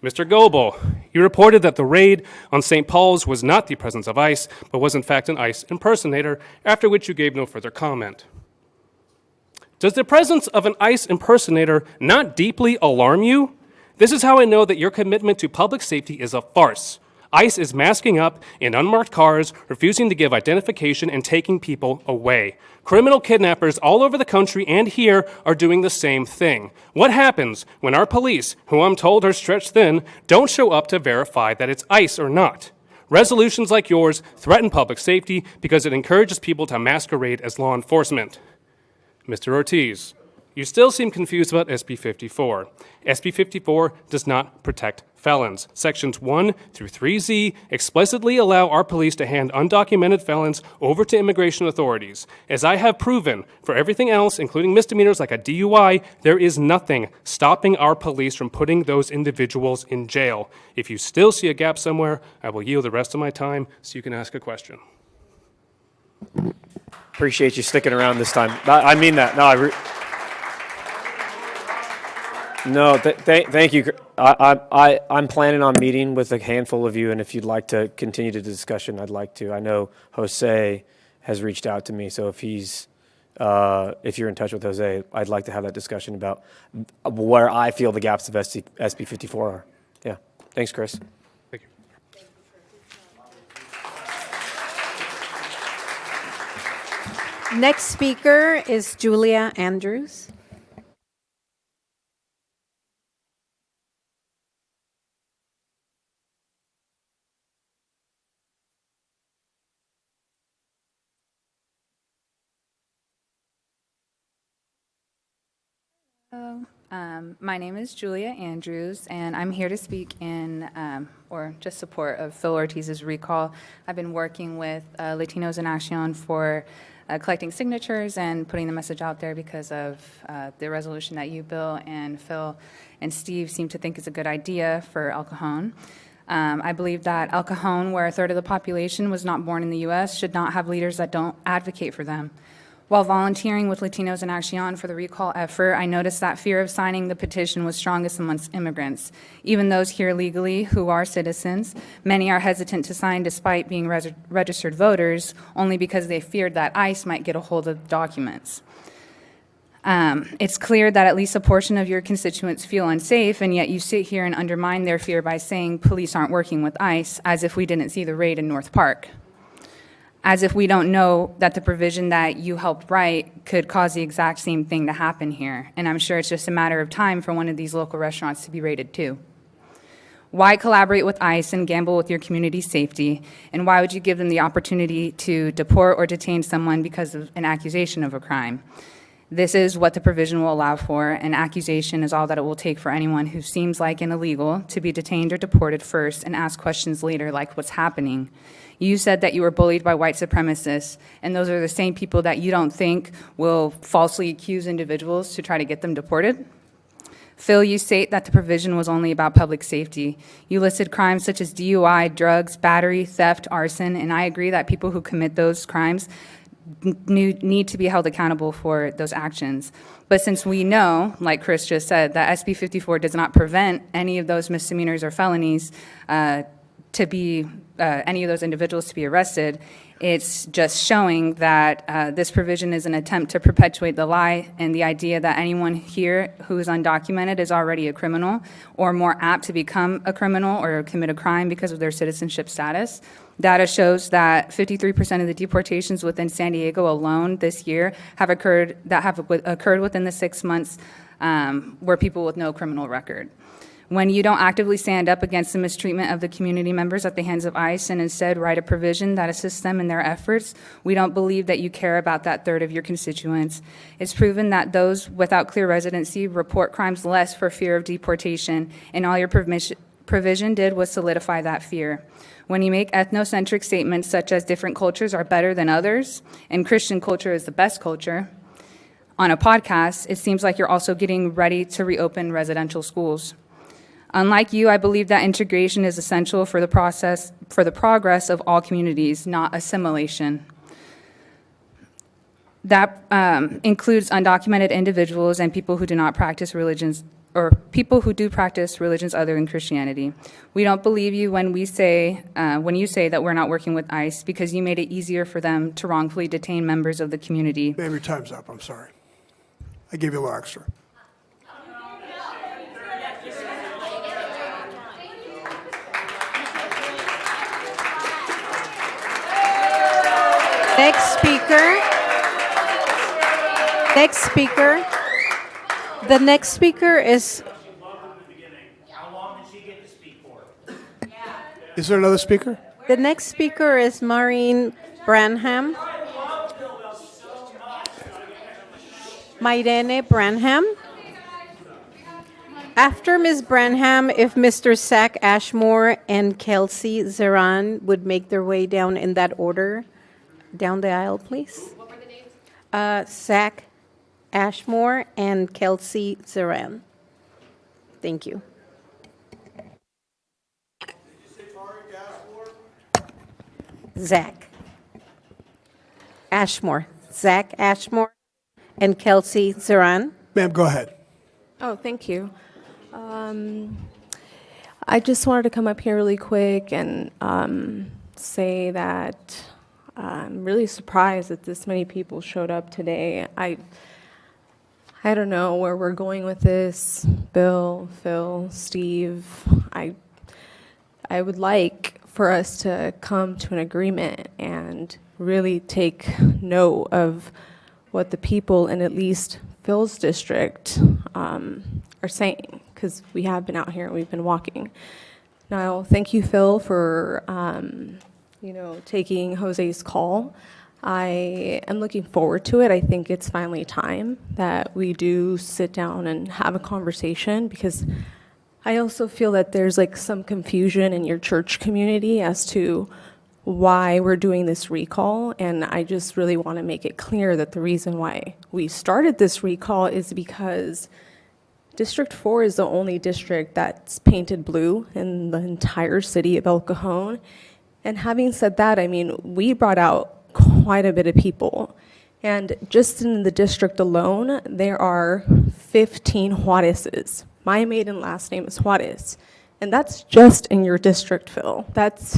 Mr. Goebel, you reported that the raid on St. Paul's was not the presence of ICE, but was in fact an ICE impersonator, after which you gave no further comment. Does the presence of an ICE impersonator not deeply alarm you? This is how I know that your commitment to public safety is a farce. ICE is masking up in unmarked cars, refusing to give identification and taking people away. Criminal kidnappers all over the country and here are doing the same thing. What happens when our police, who I'm told are stretched thin, don't show up to verify that it's ICE or not? Resolutions like yours threaten public safety because it encourages people to masquerade as law enforcement. Mr. Ortiz, you still seem confused about SB 54. SB 54 does not protect felons. Sections 1 through 3Z explicitly allow our police to hand undocumented felons over to immigration authorities. As I have proven, for everything else, including misdemeanors like a DUI, there is nothing stopping our police from putting those individuals in jail. If you still see a gap somewhere, I will yield the rest of my time so you can ask a question. Appreciate you sticking around this time. I mean that. Thank you. I'm planning on meeting with a handful of you, and if you'd like to continue the discussion, I'd like to. I know Jose has reached out to me, so if you're in touch with Jose, I'd like to have that discussion about where I feel the gaps of SB 54 are. Yeah. Thanks, Chris. Thank you. Next speaker is Julia Andrews. Hello. My name is Julia Andrews, and I'm here to speak in, or just support of Phil Ortiz's recall. I've been working with Latinos in Action for collecting signatures and putting the message out there because of the resolution that you, Bill, and Phil and Steve seem to think is a good idea for El Cajon. I believe that El Cajon, where a third of the population was not born in the U.S., should not have leaders that don't advocate for them. While volunteering with Latinos in Action for the recall effort, I noticed that fear of signing the petition was strongest amongst immigrants. Even those here legally who are citizens, many are hesitant to sign despite being registered voters, only because they feared that ICE might get a hold of the documents. It's clear that at least a portion of your constituents feel unsafe, and yet you sit here and undermine their fear by saying police aren't working with ICE, as if we didn't see the raid in North Park. As if we don't know that the provision that you helped write could cause the exact same thing to happen here. And I'm sure it's just a matter of time for one of these local restaurants to be raided too. Why collaborate with ICE and gamble with your community's safety? And why would you give them the opportunity to deport or detain someone because of an accusation of a crime? This is what the provision will allow for. An accusation is all that it will take for anyone who seems like an illegal to be detained or deported first and ask questions later like what's happening. You said that you were bullied by white supremacists, and those are the same people that you don't think will falsely accuse individuals to try to get them deported? Phil, you state that the provision was only about public safety. You listed crimes such as DUI, drugs, battery, theft, arson, and I agree that people who commit those crimes need to be held accountable for those actions. But since we know, like Chris just said, that SB 54 does not prevent any of those misdemeanors or felonies to be, any of those individuals to be arrested, it's just showing that this provision is an attempt to perpetuate the lie and the idea that anyone here who is undocumented is already a criminal or more apt to become a criminal or commit a crime because of their citizenship status. Data shows that 53% of the deportations within San Diego alone this year have occurred within the 6 months were people with no criminal record. When you don't actively stand up against the mistreatment of the community members at the hands of ICE and instead write a provision that assists them in their efforts, we don't believe that you care about that third of your constituents. It's proven that those without clear residency report crimes less for fear of deportation, and all your provision did was solidify that fear. When you make ethnocentric statements such as different cultures are better than others, and Christian culture is the best culture, on a podcast, it seems like you're also getting ready to reopen residential schools. Unlike you, I believe that integration is essential for the progress of all communities, not assimilation. That includes undocumented individuals and people who do not practice religions, or people who do practice religions other than Christianity. We don't believe you when you say that we're not working with ICE because you made it easier for them to wrongfully detain members of the community. Ma'am, your time's up. I'm sorry. I gave you a little extra. Next speaker. The next speaker is. Is there another speaker? The next speaker is Maureen Branham. Mairene Branham. After Ms. Branham, if Mr. Zach Ashmore and Kelsey Zeran would make their way down in that order, down the aisle, please. What were the names? Zach Ashmore and Kelsey Zeran. Thank you. Zach Ashmore. Zach Ashmore and Kelsey Zeran. Ma'am, go ahead. Oh, thank you. I just wanted to come up here really quick and say that I'm really surprised that this many people showed up today. I don't know where we're going with this. Bill, Phil, Steve, I would like for us to come to an agreement and really take note of what the people in at least Phil's district are saying, because we have been out here and we've been walking. Now, thank you, Phil, for taking Jose's call. I am looking forward to it. I think it's finally time that we do sit down and have a conversation, because I also feel that there's like some confusion in your church community as to why we're doing this recall, and I just really want to make it clear that the reason why we started this recall is because District 4 is the only district that's painted blue in the entire city of El Cajon. And having said that, I mean, we brought out quite a bit of people. And just in the district alone, there are 15 Juarez's. My maiden last name is Juarez. And that's just in your district, Phil. That's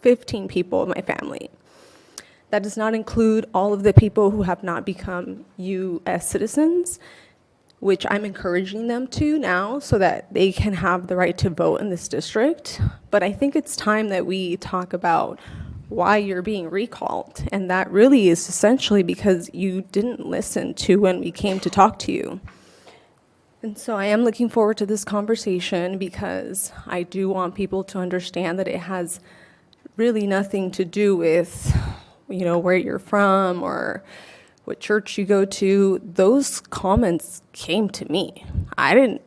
15 people of my family. That does not include all of the people who have not become U.S. citizens, which I'm encouraging them to now so that they can have the right to vote in this district. But I think it's time that we talk about why you're being recalled. And that really is essentially because you didn't listen to when we came to talk to you. And so I am looking forward to this conversation, because I do want people to understand that it has really nothing to do with, where you're from or what church you go to. Those comments came to me. I didn't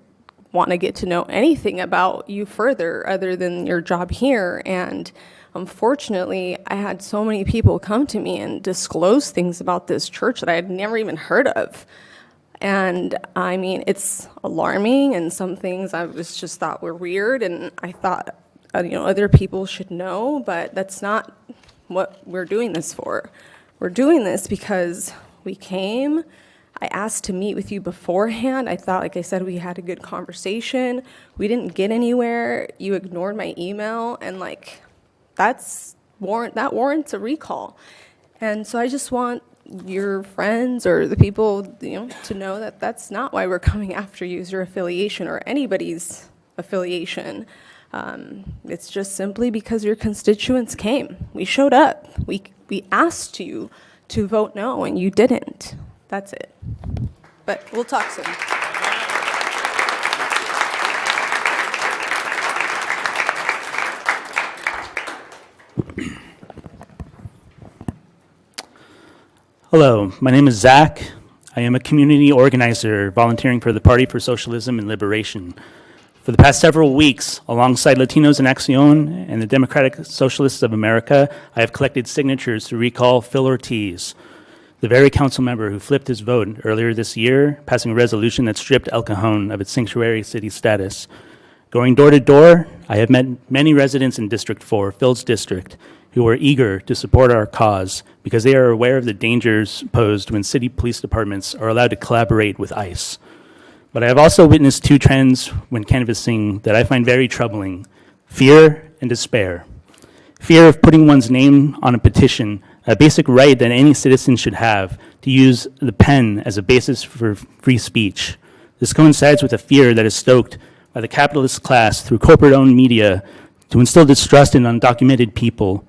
want to get to know anything about you further other than your job here. And unfortunately, I had so many people come to me and disclose things about this church that I had never even heard of. And I mean, it's alarming, and some things I just thought were weird, and I thought, other people should know, but that's not what we're doing this for. We're doing this because we came. I asked to meet with you beforehand. I thought, like I said, we had a good conversation. We didn't get anywhere. You ignored my email, and like, that warrants a recall. And so I just want your friends or the people, to know that that's not why we're coming after you, is your affiliation or anybody's affiliation. It's just simply because your constituents came. We showed up. We asked you to vote no, and you didn't. That's it. But we'll talk soon. Hello, my name is Zach. I am a community organizer volunteering for the Party for Socialism and Liberation. For the past several weeks, alongside Latinos in Acción and the Democratic Socialists of America, I have collected signatures to recall Phil Ortiz, the very council member who flipped his vote earlier this year, passing a resolution that stripped El Cajon of its sanctuary city status. Going door to door, I have met many residents in District 4, Phil's district, who are eager to support our cause because they are aware of the dangers posed when city police departments are allowed to collaborate with ICE. But I have also witnessed two trends when canvassing that I find very troubling: fear and despair. Fear of putting one's name on a petition, a basic right that any citizen should have to use the pen as a basis for free speech. This coincides with a fear that is stoked by the capitalist class through corporate-owned media to instill distrust in undocumented people.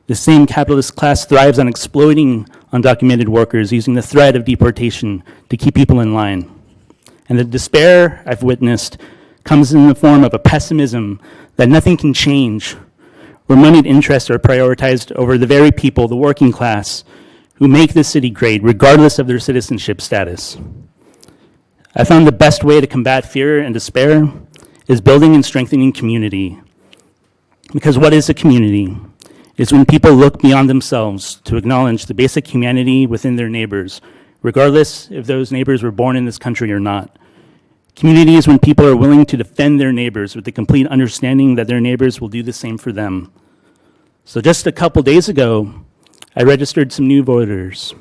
The same capitalist class thrives on exploiting undocumented workers using the threat of deportation to keep people in line. And the despair I've witnessed comes in the form of a pessimism that nothing can change, where moneyed interests are prioritized over the very people, the working class, who make this city great, regardless of their citizenship status. I found the best way to combat fear and despair is building and strengthening community. Because what is a community? It's when people look beyond themselves to acknowledge the basic humanity within their neighbors, regardless if those neighbors were born in this country or not. Community is when people are willing to defend their neighbors with the complete understanding that their neighbors will do the same for them. So just a couple days ago, I registered some new voters.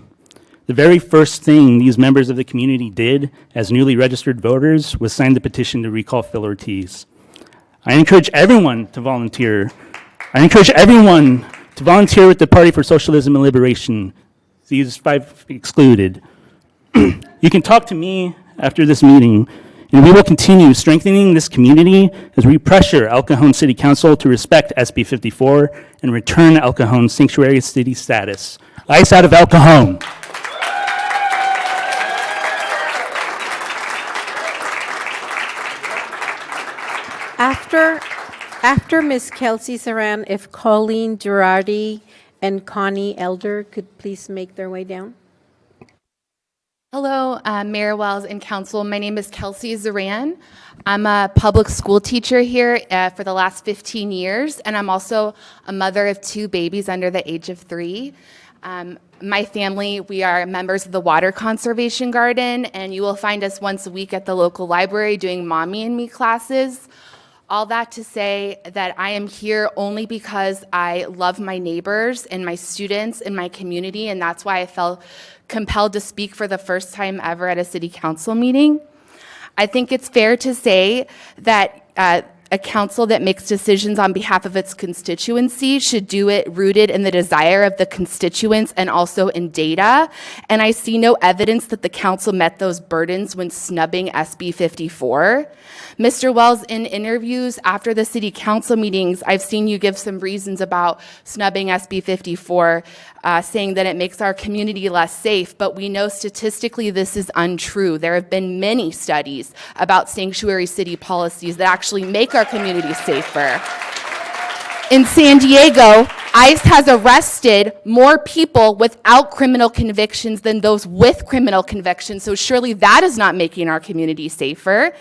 The very first thing these members of the community did as newly registered voters was sign the petition to recall Phil Ortiz. I encourage everyone to volunteer. I encourage everyone to volunteer with the Party for Socialism and Liberation, these 5 excluded. You can talk to me after this meeting, and we will continue strengthening this community as we pressure El Cajon City Council to respect SB 54 and return El Cajon sanctuary city status. ICE out of El Cajon. After Ms. Kelsey Saran, if Colleen Girardi and Connie Elder could please make their way down. Hello, Mayor Wells and Council. My name is Kelsey Zaran. I'm a public school teacher here for the last 15 years, and I'm also a mother of 2 babies under the age of 3. My family, we are members of the Water Conservation Garden, and you will find us once a week at the local library doing Mommy and Me classes. All that to say that I am here only because I love my neighbors and my students and my community, and that's why I felt compelled to speak for the first time ever at a city council meeting. I think it's fair to say that a council that makes decisions on behalf of its constituency should do it rooted in the desire of the constituents and also in data. And I see no evidence that the council met those burdens when snubbing SB 54. Mr. Wells, in interviews after the city council meetings, I've seen you give some reasons about snubbing SB 54, saying that it makes our community less safe, but we know statistically this is untrue. There have been many studies about sanctuary city policies that actually make our community safer. In San Diego, ICE has arrested more people without criminal convictions than those with criminal convictions, so surely that is not making our community safer.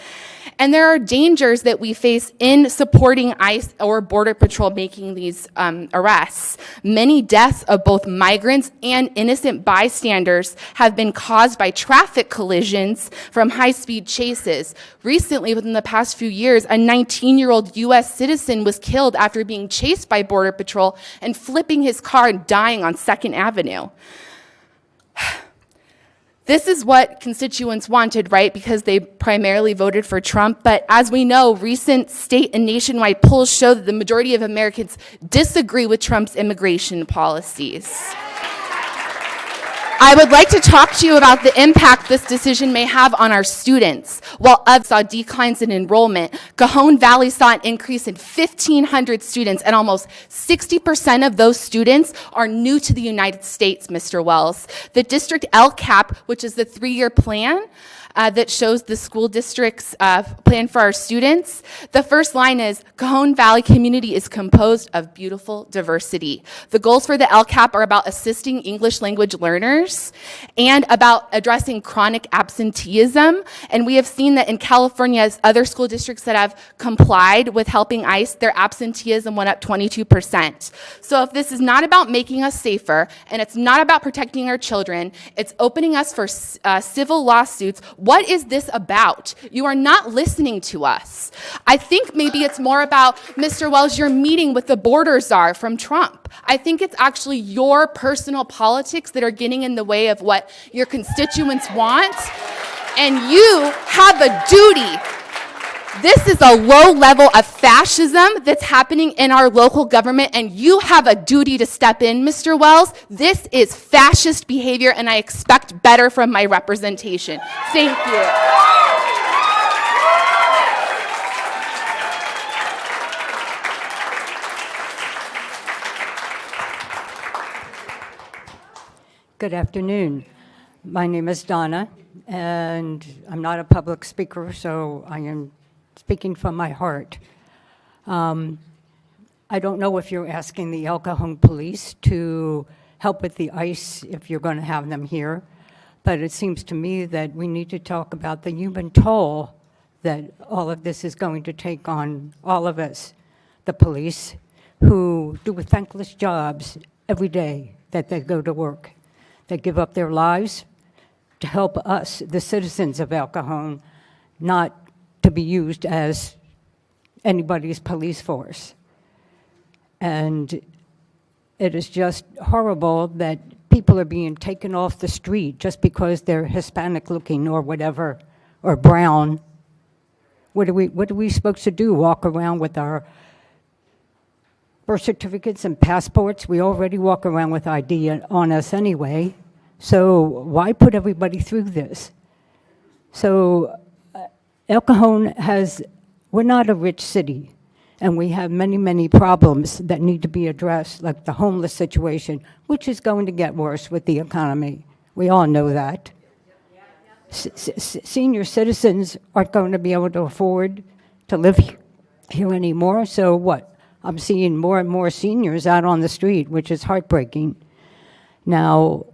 And there are dangers that we face in supporting ICE or Border Patrol making these arrests. Many deaths of both migrants and innocent bystanders have been caused by traffic collisions from high-speed chases. Recently, within the past few years, a 19-year-old U.S. citizen was killed after being chased by Border Patrol and flipping his car and dying on 2nd Avenue. This is what constituents wanted, right? Because they primarily voted for Trump. But as we know, recent state and nationwide polls show that the majority of Americans disagree with Trump's immigration policies. I would like to talk to you about the impact this decision may have on our students. While others saw declines in enrollment, Cajon Valley saw an increase in 1,500 students, and almost 60% of those students are new to the United States, Mr. Wells. The district LCAP, which is the 3-year plan, that shows the school district's plan for our students. The first line is, Cajon Valley community is composed of beautiful diversity. The goals for the LCAP are about assisting English language learners and about addressing chronic absenteeism. And we have seen that in California, as other school districts that have complied with helping ICE, their absenteeism went up 22%. So if this is not about making us safer, and it's not about protecting our children, it's opening us for civil lawsuits. What is this about? You are not listening to us. I think maybe it's more about, Mr. Wells, your meeting with the border czar from Trump. I think it's actually your personal politics that are getting in the way of what your constituents want. And you have a duty. This is a low level of fascism that's happening in our local government, and you have a duty to step in, Mr. Wells. This is fascist behavior, and I expect better from my representation. Thank you. Good afternoon. My name is Donna, and I'm not a public speaker, so I am speaking from my heart. I don't know if you're asking the El Cajon police to help with the ICE if you're going to have them here, but it seems to me that we need to talk about the human toll that all of this is going to take on all of us, the police, who do thankless jobs every day that they go to work. They give up their lives to help us, the citizens of El Cajon, not to be used as anybody's police force. And it is just horrible that people are being taken off the street just because they're Hispanic looking or whatever, or brown. What are we supposed to do? Walk around with our birth certificates and passports? We already walk around with ID on us anyway. So why put everybody through this? So El Cajon we're not a rich city, and we have many, many problems that need to be addressed, like the homeless situation, which is going to get worse with the economy. We all know that. Senior citizens aren't going to be able to afford to live here anymore, so what? I'm seeing more and more seniors out on the street, which is heartbreaking. Now,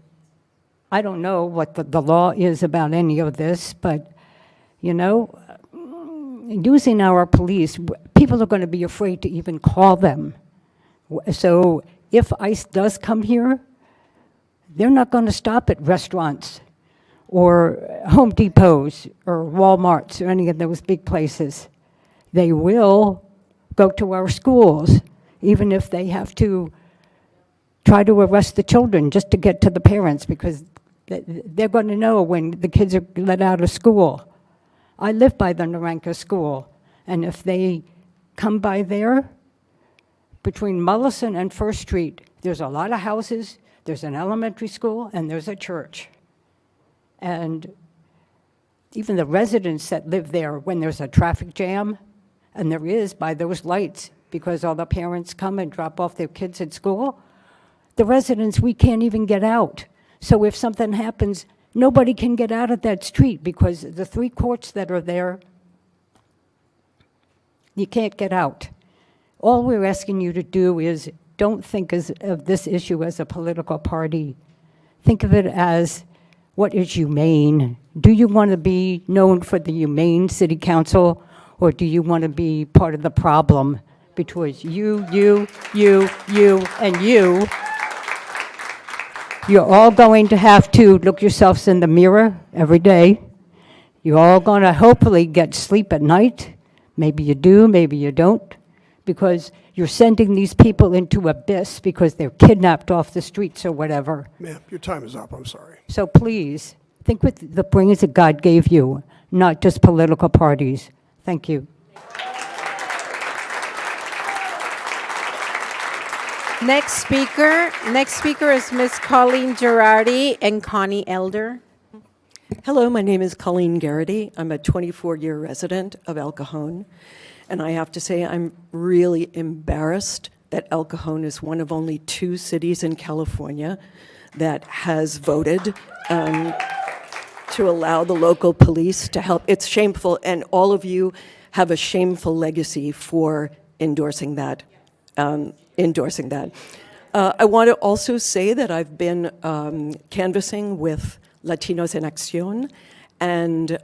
I don't know what the law is about any of this, but, you know, using our police, people are going to be afraid to even call them. So if ICE does come here, they're not going to stop at restaurants or Home Depots or Walmarts or any of those big places. They will go to our schools, even if they have to try to arrest the children just to get to the parents, because they're going to know when the kids are let out of school. I live by the Naranka School, and if they come by there, between Mullison and First Street, there's a lot of houses, there's an elementary school, and there's a church. And even the residents that live there, when there's a traffic jam, and there is by those lights, because all the parents come and drop off their kids at school, the residents, we can't even get out. So if something happens, nobody can get out of that street because the 3 courts that are there, you can't get out. All we're asking you to do is don't think of this issue as a political party. Think of it as what is humane. Do you want to be known for the humane city council, or do you want to be part of the problem? Because you, and you, you're all going to have to look yourselves in the mirror every day. You're all going to hopefully get sleep at night. Maybe you do, maybe you don't, because you're sending these people into abyss because they're kidnapped off the streets or whatever. Ma'am, your time is up, I'm sorry. So please, think with the brains that God gave you, not just political parties. Thank you. Next speaker is Ms. Colleen Girardi and Connie Elder. Hello, my name is Colleen Garrity. I'm a 24-year resident of El Cajon, and I have to say I'm really embarrassed that El Cajon is one of only 2 cities in California that has voted to allow the local police to help. It's shameful, and all of you have a shameful legacy for endorsing that. I want to also say that I've been canvassing with Latinos en Acción, and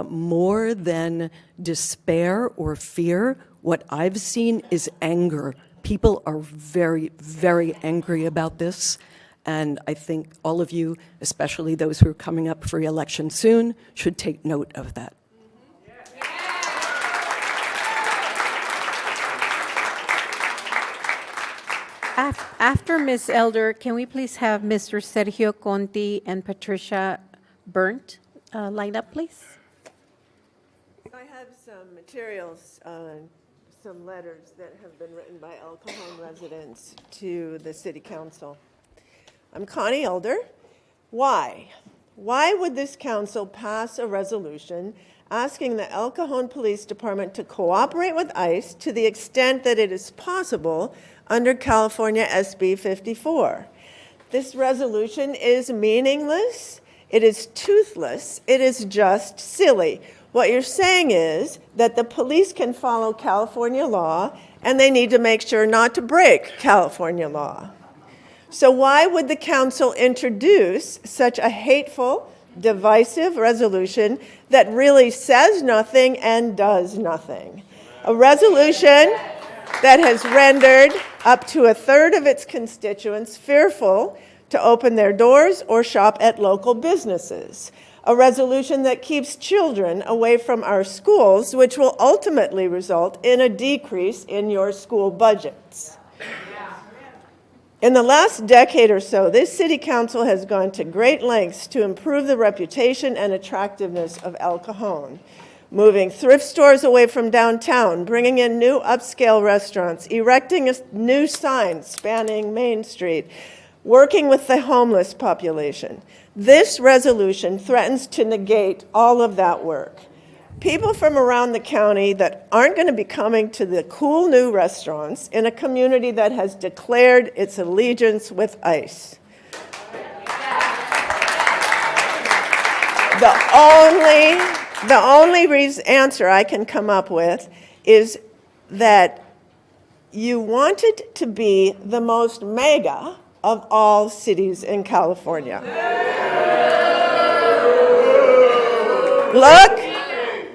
more than despair or fear, what I've seen is anger. People are very, very angry about this, and I think all of you, especially those who are coming up for re-election soon, should take note of that. After Ms. Elder, can we please have Mr. Sergio Conti and Patricia Burnt lined up, please? I have some materials, some letters that have been written by El Cajon residents to the City Council. I'm Connie Elder. Why? Why would this council pass a resolution asking the El Cajon Police Department to cooperate with ICE to the extent that it is possible under California SB 54? This resolution is meaningless, it is toothless, it is just silly. What you're saying is that the police can follow California law and they need to make sure not to break California law. So why would the council introduce such a hateful, divisive resolution that really says nothing and does nothing? A resolution that has rendered up to 1/3 of its constituents fearful to open their doors or shop at local businesses. A resolution that keeps children away from our schools, which will ultimately result in a decrease in your school budgets. In the last decade or so, this city council has gone to great lengths to improve the reputation and attractiveness of El Cajon, moving thrift stores away from downtown, bringing in new upscale restaurants, erecting a new sign spanning Main Street, working with the homeless population. This resolution threatens to negate all of that work. People from around the county that aren't going to be coming to the cool new restaurants in a community that has declared its allegiance with ICE. The only answer I can come up with is that you wanted to be the most mega of all cities in California.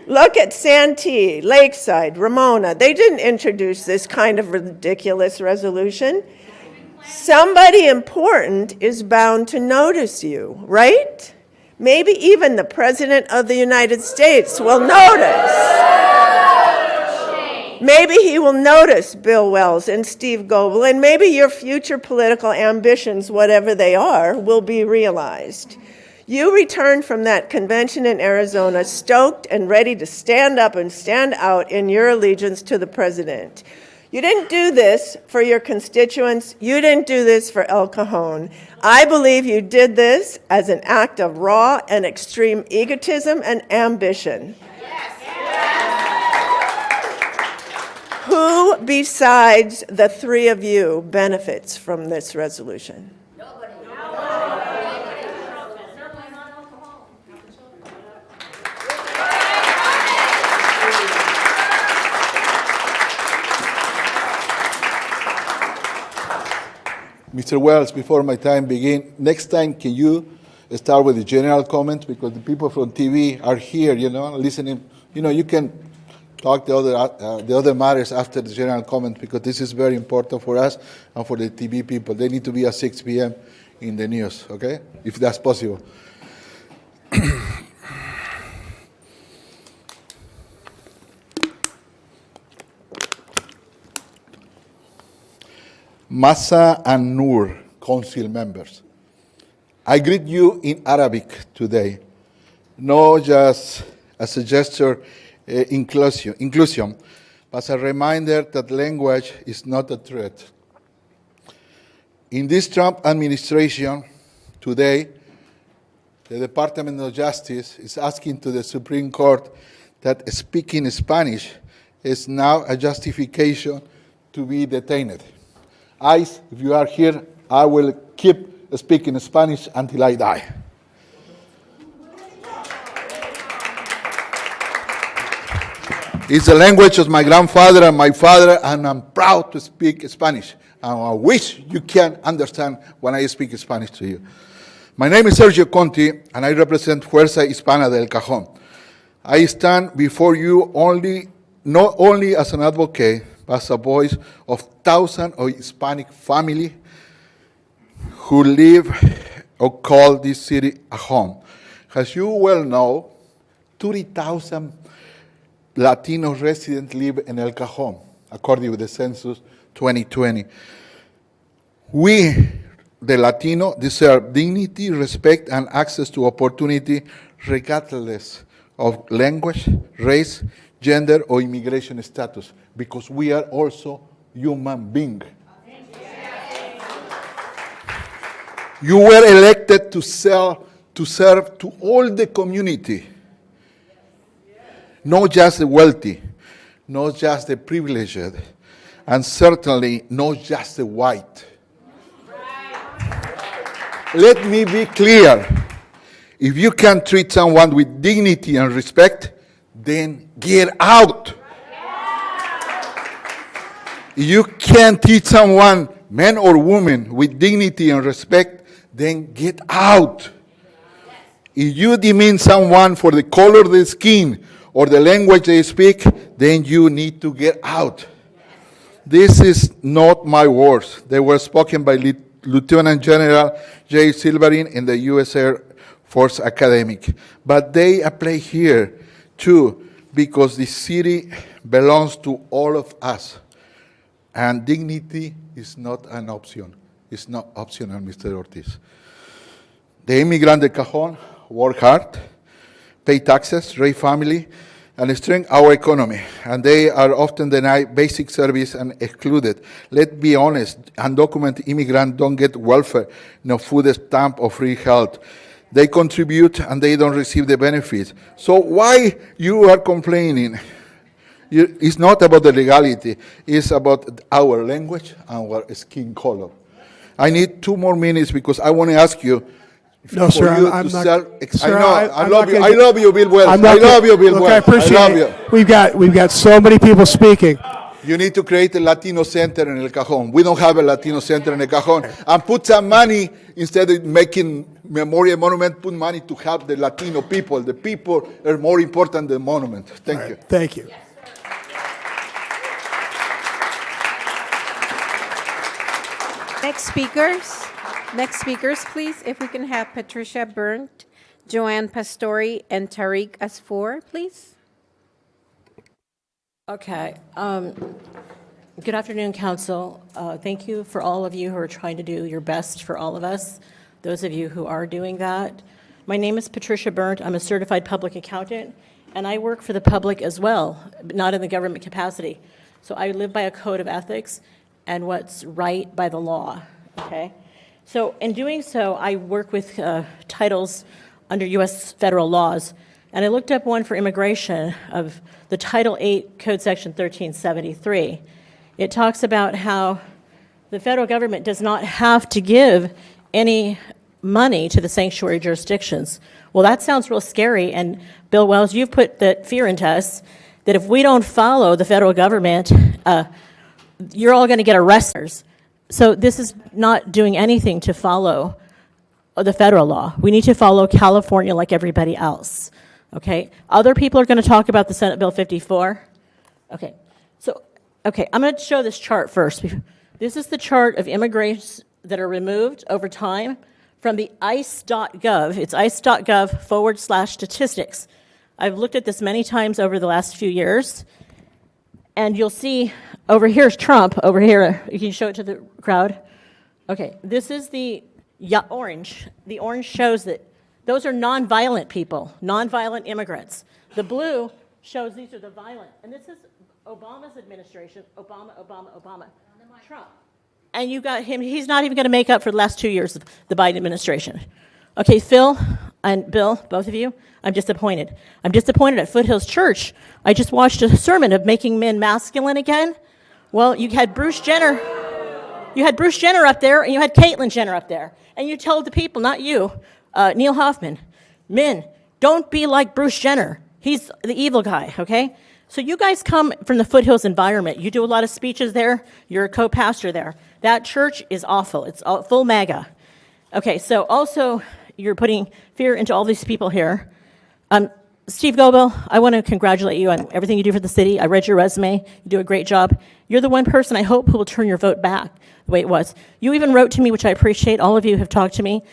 Look at Santee, Lakeside, Ramona. They didn't introduce this kind of ridiculous resolution. Somebody important is bound to notice you, right? Maybe even the President of the United States will notice. Maybe he will notice Bill Wells and Steve Goebel, and maybe your future political ambitions, whatever they are, will be realized. You returned from that convention in Arizona stoked and ready to stand up and stand out in your allegiance to the president. You didn't do this for your constituents. You didn't do this for El Cajon. I believe you did this as an act of raw and extreme egotism and ambition. Who besides the 3 of you benefits from this resolution? Mr. Wells, before my time begins, next time can you start with the general comment, because the people from TV are here, listening. You can talk the other matters after the general comment, because this is very important for us and for the TV people. They need to be at 6 p.m. in the news, okay? If that's possible. Masa and Noor, council members. I greet you in Arabic today, not just as a gesture inclusion, but as a reminder that language is not a threat. In this Trump administration, today, the Department of Justice is asking to the Supreme Court that speaking Spanish is now a justification to be detained. If you are here, I will keep speaking Spanish until I die. It's the language of my grandfather and my father, and I'm proud to speak Spanish. And I wish you can understand when I speak Spanish to you. My name is Sergio Conti, and I represent Fuerza Hispana del Cajon. I stand before you not only as an advocate, but as a voice of thousands of Hispanic families who live or call this city a home. As you well know, 30,000 Latino residents live in El Cajon, according to the census 2020. We, the Latino, deserve dignity, respect, and access to opportunity regardless of language, race, gender, or immigration status, because we are also human beings. You were elected to serve to all the community, not just the wealthy, not just the privileged, and certainly not just the white. Let me be clear. If you can treat someone with dignity and respect, then get out. If you can treat someone, man or woman, with dignity and respect, then get out. If you demean someone for the color of their skin or the language they speak, then you need to get out. This is not my words. They were spoken by Lieutenant General Jay Silverine in the U.S. Air Force Academic. But they apply here, too, because the city belongs to all of us. And dignity is not an option. It's not optional, Mr. Ortiz. The immigrant de Cajon work hard, pay taxes, raise family, and strengthen our economy. And they are often denied basic service and excluded. Let's be honest, undocumented immigrants don't get welfare, no food stamp or free health. They contribute and they don't receive the benefits. So why you are complaining? It's not about the legality. It's about our language and our skin color. I need 2 more minutes because I want to ask you. No, sir, I'm not. Sir, I love you, Bill Wells. I love you, Bill Wells. I appreciate I love it. We've got so many people speaking. You need to create a Latino center in El Cajon. We don't have a Latino center in El Cajon. And put some money, instead of making memorial monument, put money to help the Latino people. The people are more important than monument. Thank you. Thank you. Next speakers, please. If we can have Patricia Burnt, Joanne Pastori, and Tariq Asfour, please. Okay. Good afternoon, Council. Thank you for all of you who are trying to do your best for all of us, those of you who are doing that. My name is Patricia Burnt. I'm a certified public accountant, and I work for the public as well, but not in the government capacity. So I live by a code of ethics and what's right by the law, okay? So in doing so, I work with titles under U.S. federal laws, and I looked up one for immigration of the Title 8 Code Section 1373. It talks about how the federal government does not have to give any money to the sanctuary jurisdictions. Well, that sounds real scary, and Bill Wells, you've put that fear into us that if we don't follow the federal government, you're all going to get arrested. So this is not doing anything to follow the federal law. We need to follow California like everybody else, okay? Other people are going to talk about the Senate Bill 54. Okay, so, I'm going to show this chart first. This is the chart of immigrants that are removed over time from the ice.gov. It's ice.gov/statistics. I've looked at this many times over the last few years, and you'll see over here is Trump. Over here, you can show it to the crowd. Okay, this is the orange. The orange shows that Those are nonviolent people, nonviolent immigrants. The blue shows these are the violent. And this is Obama's administration, Obama, Trump. And you got him, he's not even going to make up for the last 2 years of the Biden administration. Okay, Phil and Bill, both of you, I'm disappointed. I'm disappointed at Foothills Church. I just watched a sermon of making men masculine again. Well, you had Bruce Jenner. You had Bruce Jenner up there, and you had Caitlyn Jenner up there. And you told the people, not you, Neil Hoffman, men, don't be like Bruce Jenner. He's the evil guy, okay? So you guys come from the Foothills environment. You do a lot of speeches there. You're a co-pastor there. That church is awful. It's all full MAGA. Okay, so also you're putting fear into all these people here. Steve Goebel, I want to congratulate you on everything you do for the city. I read your resume. You do a great job. You're the one person I hope who will turn your vote back the way it was. You even wrote to me, which I appreciate. All of you have talked to me,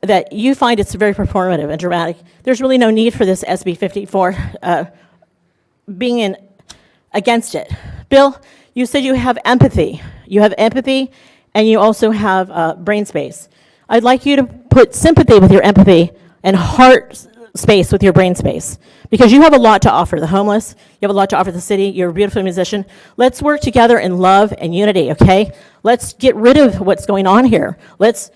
that you find it's very performative and dramatic. There's really no need for this SB 54 being against it. Bill, you said you have empathy. You have empathy, and you also have brain space. I'd like you to put sympathy with your empathy and heart space with your brain space, because you have a lot to offer the homeless. You have a lot to offer the city. You're a beautiful musician. Let's work together in love and unity, okay? Let's get rid of what's going on here. Let's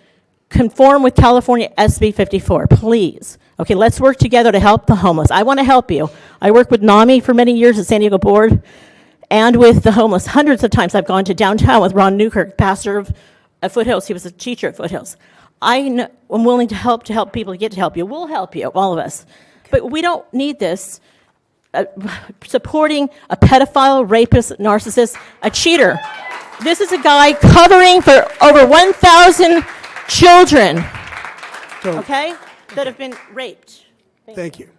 conform with California SB 54, please. Okay, let's work together to help the homeless. I want to help you. I worked with NAMI for many years at San Diego Board and with the homeless. Hundreds of times I've gone to downtown with Ron Newkirk, pastor of Foothills. He was a teacher at Foothills. I'm willing to help people get to help you. We'll help you, all of us. But we don't need this supporting a pedophile, rapist, narcissist, a cheater. This is a guy covering for over 1,000 children, okay, that have been raped. Thank you.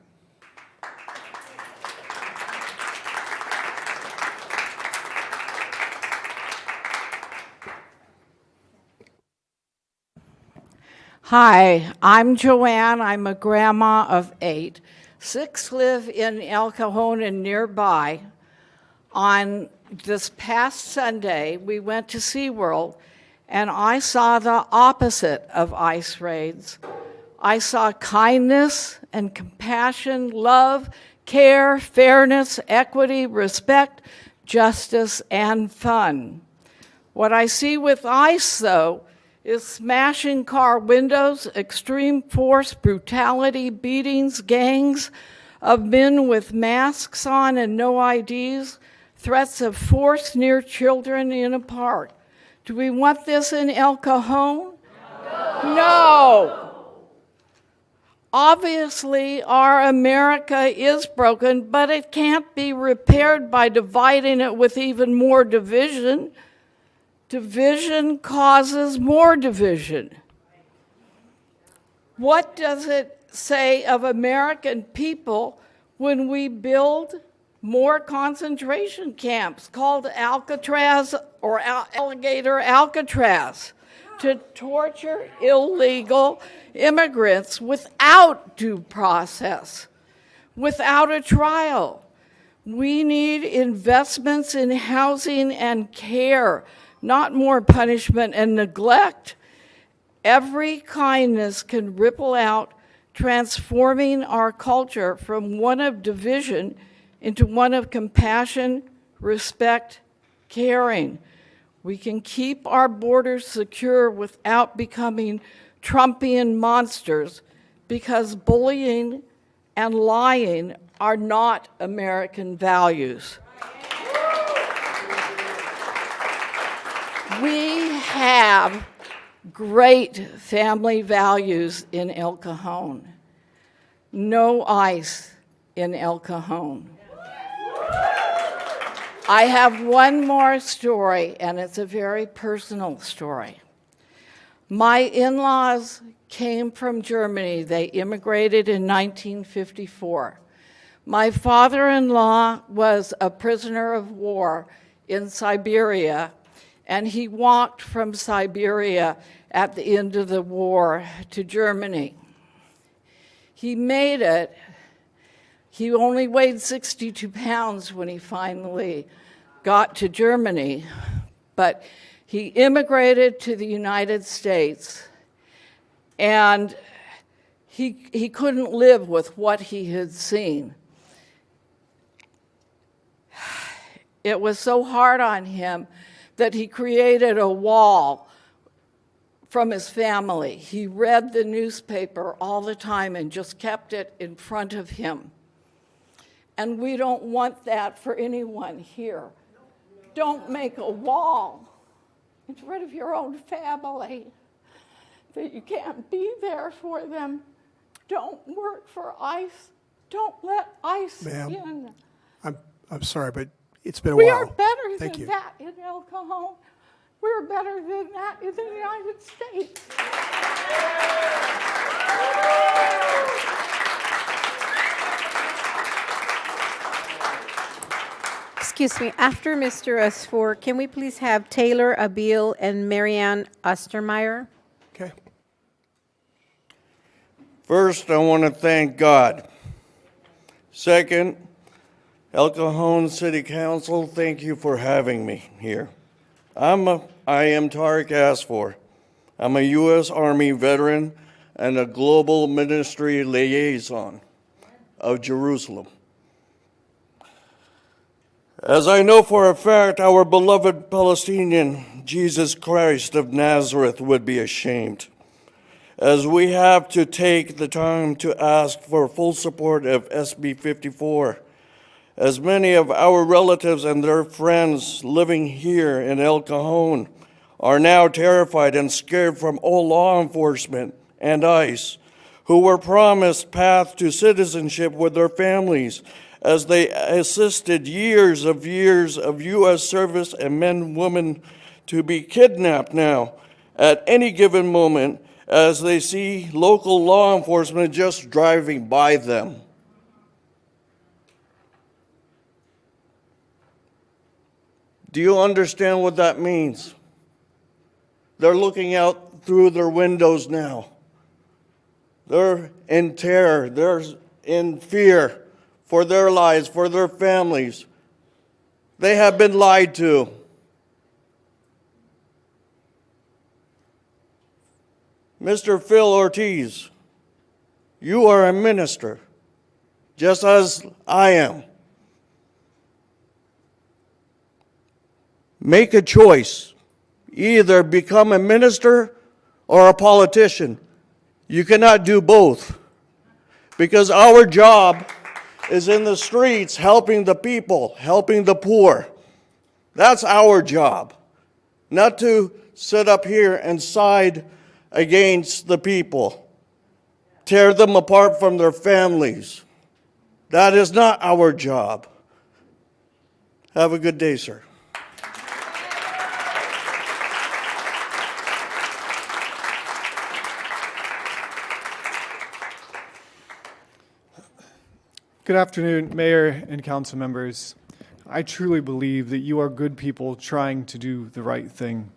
Hi, I'm Joanne. I'm a grandma of 8. 6 live in El Cajon and nearby. On this past Sunday, we went to SeaWorld, and I saw the opposite of ICE raids. I saw kindness and compassion, love, care, fairness, equity, respect, justice, and fun. What I see with ICE, though, is smashing car windows, extreme force, brutality, beatings, gangs of men with masks on and no IDs, threats of force near children in a park. Do we want this in El Cajon? No. Obviously, our America is broken, but it can't be repaired by dividing it with even more division. Division causes more division. What does it say of American people when we build more concentration camps called Alcatraz or Alligator Alcatraz to torture illegal immigrants without due process, without a trial? We need investments in housing and care, not more punishment and neglect. Every kindness can ripple out, transforming our culture from one of division into one of compassion, respect, caring. We can keep our borders secure without becoming Trumpian monsters, because bullying and lying are not American values. We have great family values in El Cajon. No ICE in El Cajon. I have one more story, and it's a very personal story. My in-laws came from Germany. They immigrated in 1954. My father-in-law was a prisoner of war in Siberia, and he walked from Siberia at the end of the war to Germany. He made it. He only weighed 62 pounds when he finally got to Germany, but he immigrated to the United States, and he couldn't live with what he had seen. It was so hard on him that he created a wall from his family. He read the newspaper all the time and just kept it in front of him. And we don't want that for anyone here. Don't make a wall in front of your own family that you can't be there for them. Don't work for ICE. Don't let ICE in. I'm sorry, but it's been a We while. are better Thank than you. that in El Cajon. We're better than that in the United States. Excuse me, after Mr. Usfor, can we please have Taylor Abil and Marianne Ostermeyer? Okay. First, I want to thank God. Second, El Cajon City Council, thank you for having me here. I am Tariq Asfor. I'm a U.S. Army veteran and a global ministry liaison of Jerusalem. As I know for a fact, our beloved Palestinian Jesus Christ of Nazareth would be ashamed, as we have to take the time to ask for full support of SB 54, as many of our relatives and their friends living here in El Cajon are now terrified and scared from all law enforcement and ICE, who were promised path to citizenship with their families as they assisted years of U.S. service and men and women to be kidnapped now at any given moment as they see local law enforcement just driving by them. Do you understand what that means? They're looking out through their windows now. They're in terror. They're in fear for their lives, for their families. They have been lied to. Mr. Phil Ortiz, you are a minister, just as I am. Make a choice. Either become a minister or a politician. You cannot do both. Because our job is in the streets helping the people, helping the poor. That's our job. Not to sit up here and side against the people, tear them apart from their families. That is not our job. Have a good day, sir. Good afternoon, Mayor and council members. I truly believe that you are good people trying to do the right thing.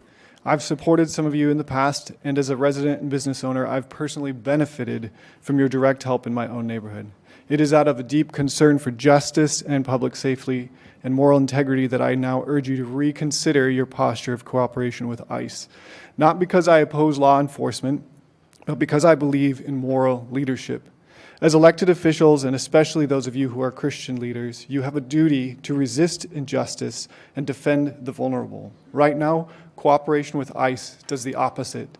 I've supported some of you in the past, and as a resident and business owner, I've personally benefited from your direct help in my own neighborhood. It is out of a deep concern for justice and public safety and moral integrity that I now urge you to reconsider your posture of cooperation with ICE. Not because I oppose law enforcement, but because I believe in moral leadership. As elected officials, and especially those of you who are Christian leaders, you have a duty to resist injustice and defend the vulnerable. Right now, cooperation with ICE does the opposite.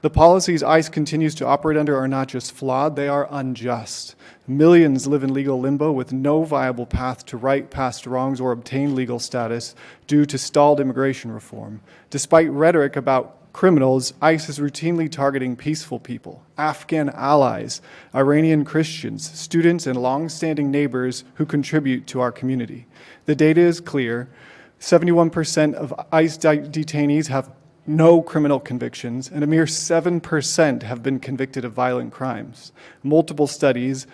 The policies ICE continues to operate under are not just flawed, they are unjust. Millions live in legal limbo with no viable path to right past wrongs or obtain legal status due to stalled immigration reform. Despite rhetoric about criminals, ICE is routinely targeting peaceful people, Afghan allies, Iranian Christians, students, and long-standing neighbors who contribute to our community. The data is clear. 71% of ICE detainees have no criminal convictions, and a mere 7% have been convicted of violent crimes. Multiple studies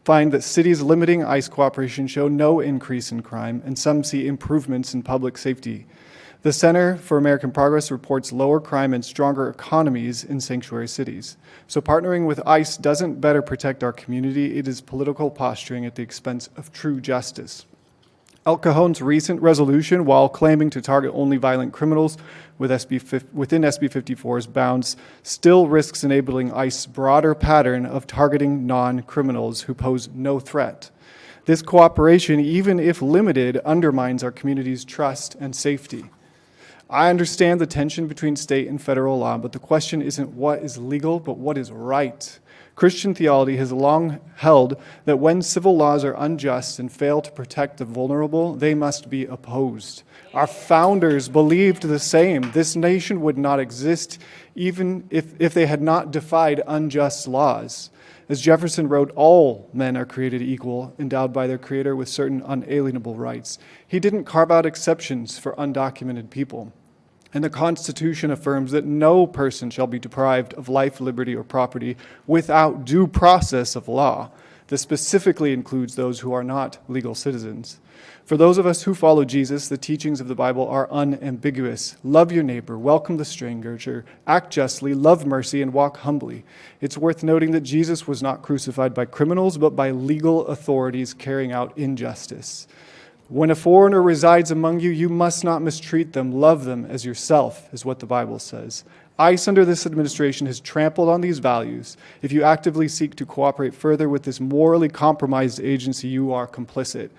find that cities limiting ICE cooperation show no increase in crime, and some see improvements in public safety. The Center for American Progress reports lower crime and stronger economies in sanctuary cities. So partnering with ICE doesn't better protect our community, it is political posturing at the expense of true justice. El Cajon's recent resolution, while claiming to target only violent criminals within SB 54's bounds, still risks enabling ICE's broader pattern of targeting non-criminals who pose no threat. This cooperation, even if limited, undermines our community's trust and safety. I understand the tension between state and federal law, but the question isn't what is legal, but what is right. Christian theology has long held that when civil laws are unjust and fail to protect the vulnerable, they must be opposed. Our founders believed the same. This nation would not exist even if they had not defied unjust laws. As Jefferson wrote, all men are created equal, endowed by their Creator with certain unalienable rights. He didn't carve out exceptions for undocumented people. And the Constitution affirms that no person shall be deprived of life, liberty, or property without due process of law. This specifically includes those who are not legal citizens. For those of us who follow Jesus, the teachings of the Bible are unambiguous. Love your neighbor, welcome the stranger, act justly, love mercy, and walk humbly. It's worth noting that Jesus was not crucified by criminals, but by legal authorities carrying out injustice. When a foreigner resides among you, you must not mistreat them. Love them as yourself, is what the Bible says. ICE under this administration has trampled on these values. If you actively seek to cooperate further with this morally compromised agency, you are complicit.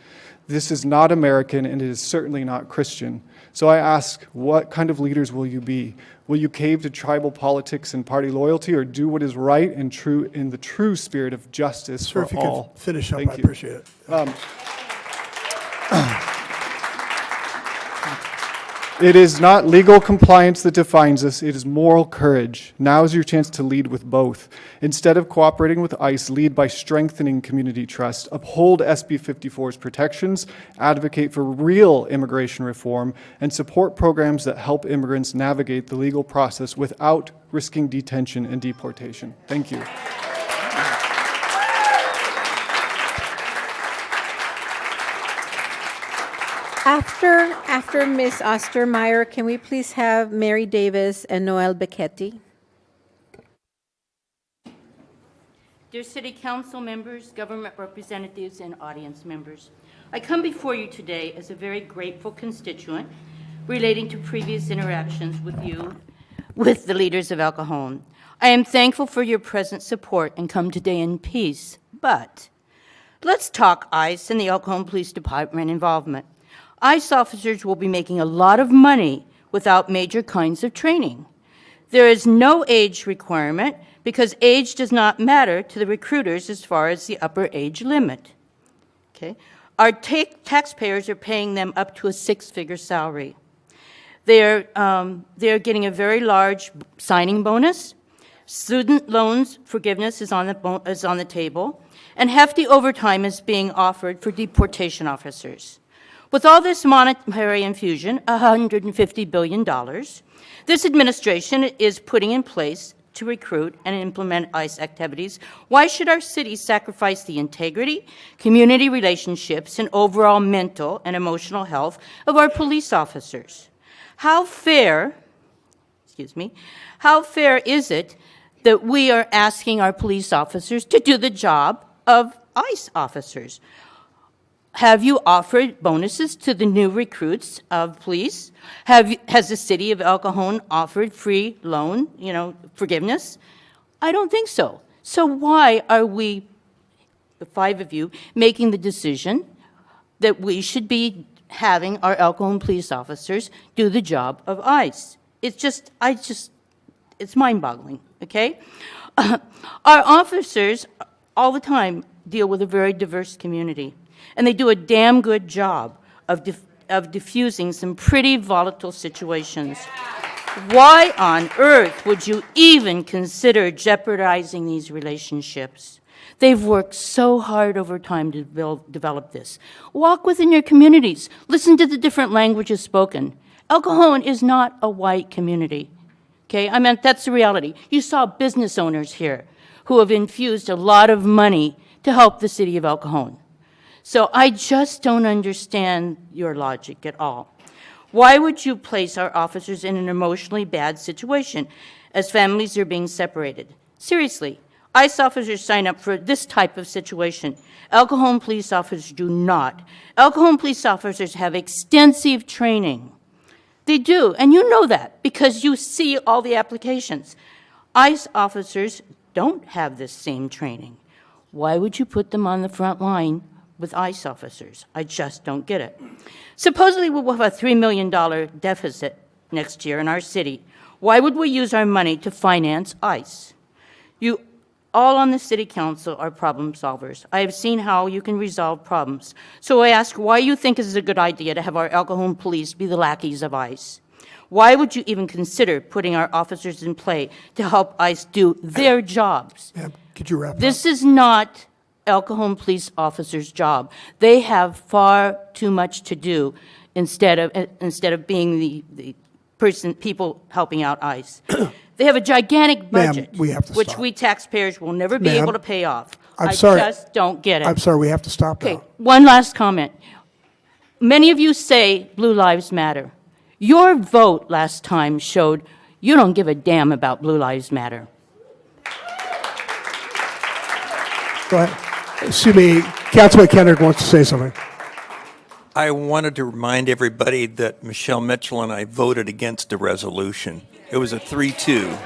This is not American, and it is certainly not Christian. So I ask, what kind of leaders will you be? Will you cave to tribal politics and party loyalty, or do what is right and true in the true spirit of justice for all? Sir, if you could finish up, Thank I you. appreciate it. It is not legal compliance that defines us, it is moral courage. Now is your chance to lead with both. Instead of cooperating with ICE, lead by strengthening community trust, uphold SB 54's protections, advocate for real immigration reform, and support programs that help immigrants navigate the legal process without risking detention and deportation. Thank you. After Ms. Ostermeyer, can we please have Mary Davis and Noel Becchetti? Dear City Council members, government representatives, and audience members, I come before you today as a very grateful constituent relating to previous interactions with you, with the leaders of El Cajon. I am thankful for your present support and come today in peace, but let's talk ICE and the El Cajon Police Department involvement. ICE officers will be making a lot of money without major kinds of training. There is no age requirement because age does not matter to the recruiters as far as the upper age limit. Okay? Our taxpayers are paying them up to a six-figure salary. They're getting a very large signing bonus. Student loans forgiveness is on the table, and hefty overtime is being offered for deportation officers. With all this monetary infusion, $150 billion, this administration is putting in place to recruit and implement ICE activities. Why should our city sacrifice the integrity, community relationships, and overall mental and emotional health of our police officers? How fair is it that we are asking our police officers to do the job of ICE officers? Have you offered bonuses to the new recruits of police? Has the city of El Cajon offered free loan, forgiveness? I don't think so. So why are we, the five of you, making the decision that we should be having our El Cajon police officers do the job of ICE? It's mind-boggling, okay? Our officers all the time deal with a very diverse community. And they do a damn good job of diffusing some pretty volatile situations. Why on earth would you even consider jeopardizing these relationships? They've worked so hard over time to develop this. Walk within your communities. Listen to the different languages spoken. El Cajon is not a white community. Okay, that's the reality. You saw business owners here who have infused a lot of money to help the city of El Cajon. So I just don't understand your logic at all. Why would you place our officers in an emotionally bad situation as families are being separated? Seriously, ICE officers sign up for this type of situation. El Cajon police officers do not. El Cajon police officers have extensive training. They do, and you know that because you see all the applications. ICE officers don't have this same training. Why would you put them on the front line with ICE officers? I just don't get it. Supposedly we'll have a $3 million deficit next year in our city. Why would we use our money to finance ICE? You all on the city council are problem solvers. I have seen how you can resolve problems. So I ask why you think it is a good idea to have our El Cajon police be the lackeys of ICE. Why would you even consider putting our officers in play to help ICE do their jobs? Ma'am, could you wrap up? This is not El Cajon police officers' job. They have far too much to do instead of being the people helping out ICE. They have a gigantic budget, we have to which stop. we taxpayers will never be Ma'am, able to pay off. I'm I sorry. just don't get it. I'm sorry, we have to stop Okay, now. one last comment. Many of you say Blue Lives Matter. Your vote last time showed you don't give a damn about Blue Lives Matter. Go ahead. Excuse me, Councilman Kendrick wants to say something. I wanted to remind everybody that Michelle Mitchell and I voted against the resolution. It was a 3-2.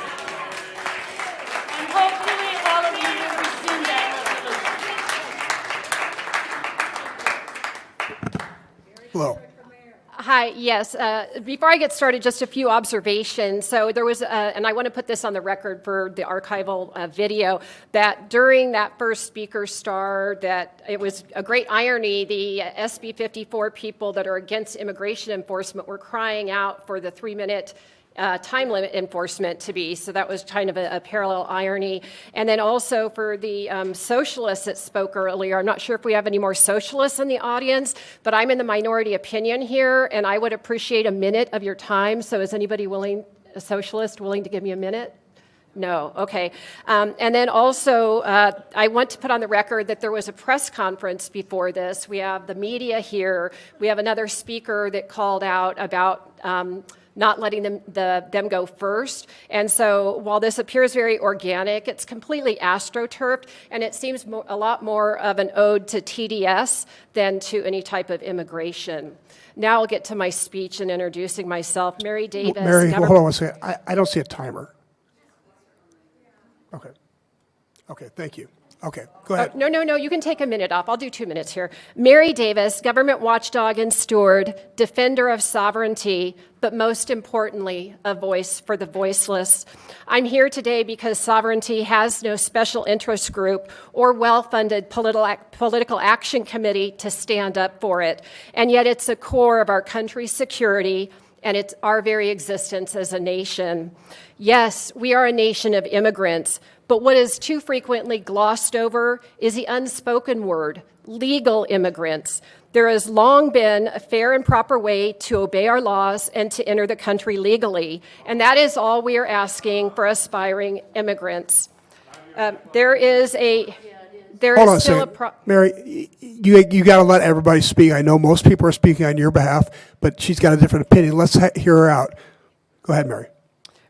Hello. Hi, yes. Before I get started, just a few observations. So there was, and I want to put this on the record for the archival video, that during that first speaker star, that it was a great irony, the SB 54 people that are against immigration enforcement were crying out for the 3-minute time limit enforcement to be. So that was kind of a parallel irony. And then also for the socialists that spoke earlier, I'm not sure if we have any more socialists in the audience, but I'm in the minority opinion here, and I would appreciate a minute of your time. So is anybody willing, a socialist, willing to give me a minute? No, okay. And then also, I want to put on the record that there was a press conference before this. We have the media here. We have another speaker that called out about not letting them go first. And so while this appears very organic, it's completely astroturfed, and it seems a lot more of an ode to TDS than to any type of immigration. Now I'll get to my speech and introducing myself. Mary Davis. Mary, hold on one second. I don't see a timer. Okay. Okay, thank you. Okay, go ahead. No, you can take a minute off. I'll do 2 minutes here. Mary Davis, government watchdog and steward, defender of sovereignty, but most importantly, a voice for the voiceless. I'm here today because sovereignty has no special interest group or well-funded political action committee to stand up for it. And yet it's a core of our country's security, and it's our very existence as a nation. Yes, we are a nation of immigrants, but what is too frequently glossed over is the unspoken word, legal immigrants. There has long been a fair and proper way to obey our laws and to enter the country legally, and that is all we are asking for aspiring immigrants. There is Hold on a second. Mary, you got to let everybody speak. I know most people are speaking on your behalf, but she's got a different opinion. Let's hear her out. Go ahead, Mary.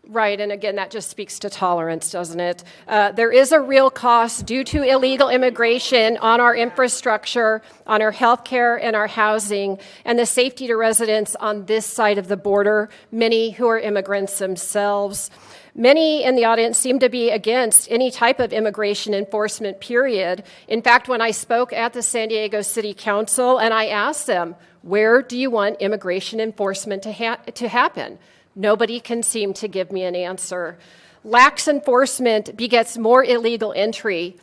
Right, and again, that just speaks to tolerance, doesn't it? There is a real cost due to illegal immigration on our infrastructure, on our health care and our housing, and the safety to residents on this side of the border, many who are immigrants themselves. Many in the audience seem to be against any type of immigration enforcement, period. In fact, when I spoke at the San Diego City Council and I asked them, where do you want immigration enforcement to happen? Nobody can seem to give me an answer. Lax enforcement begets more illegal entry.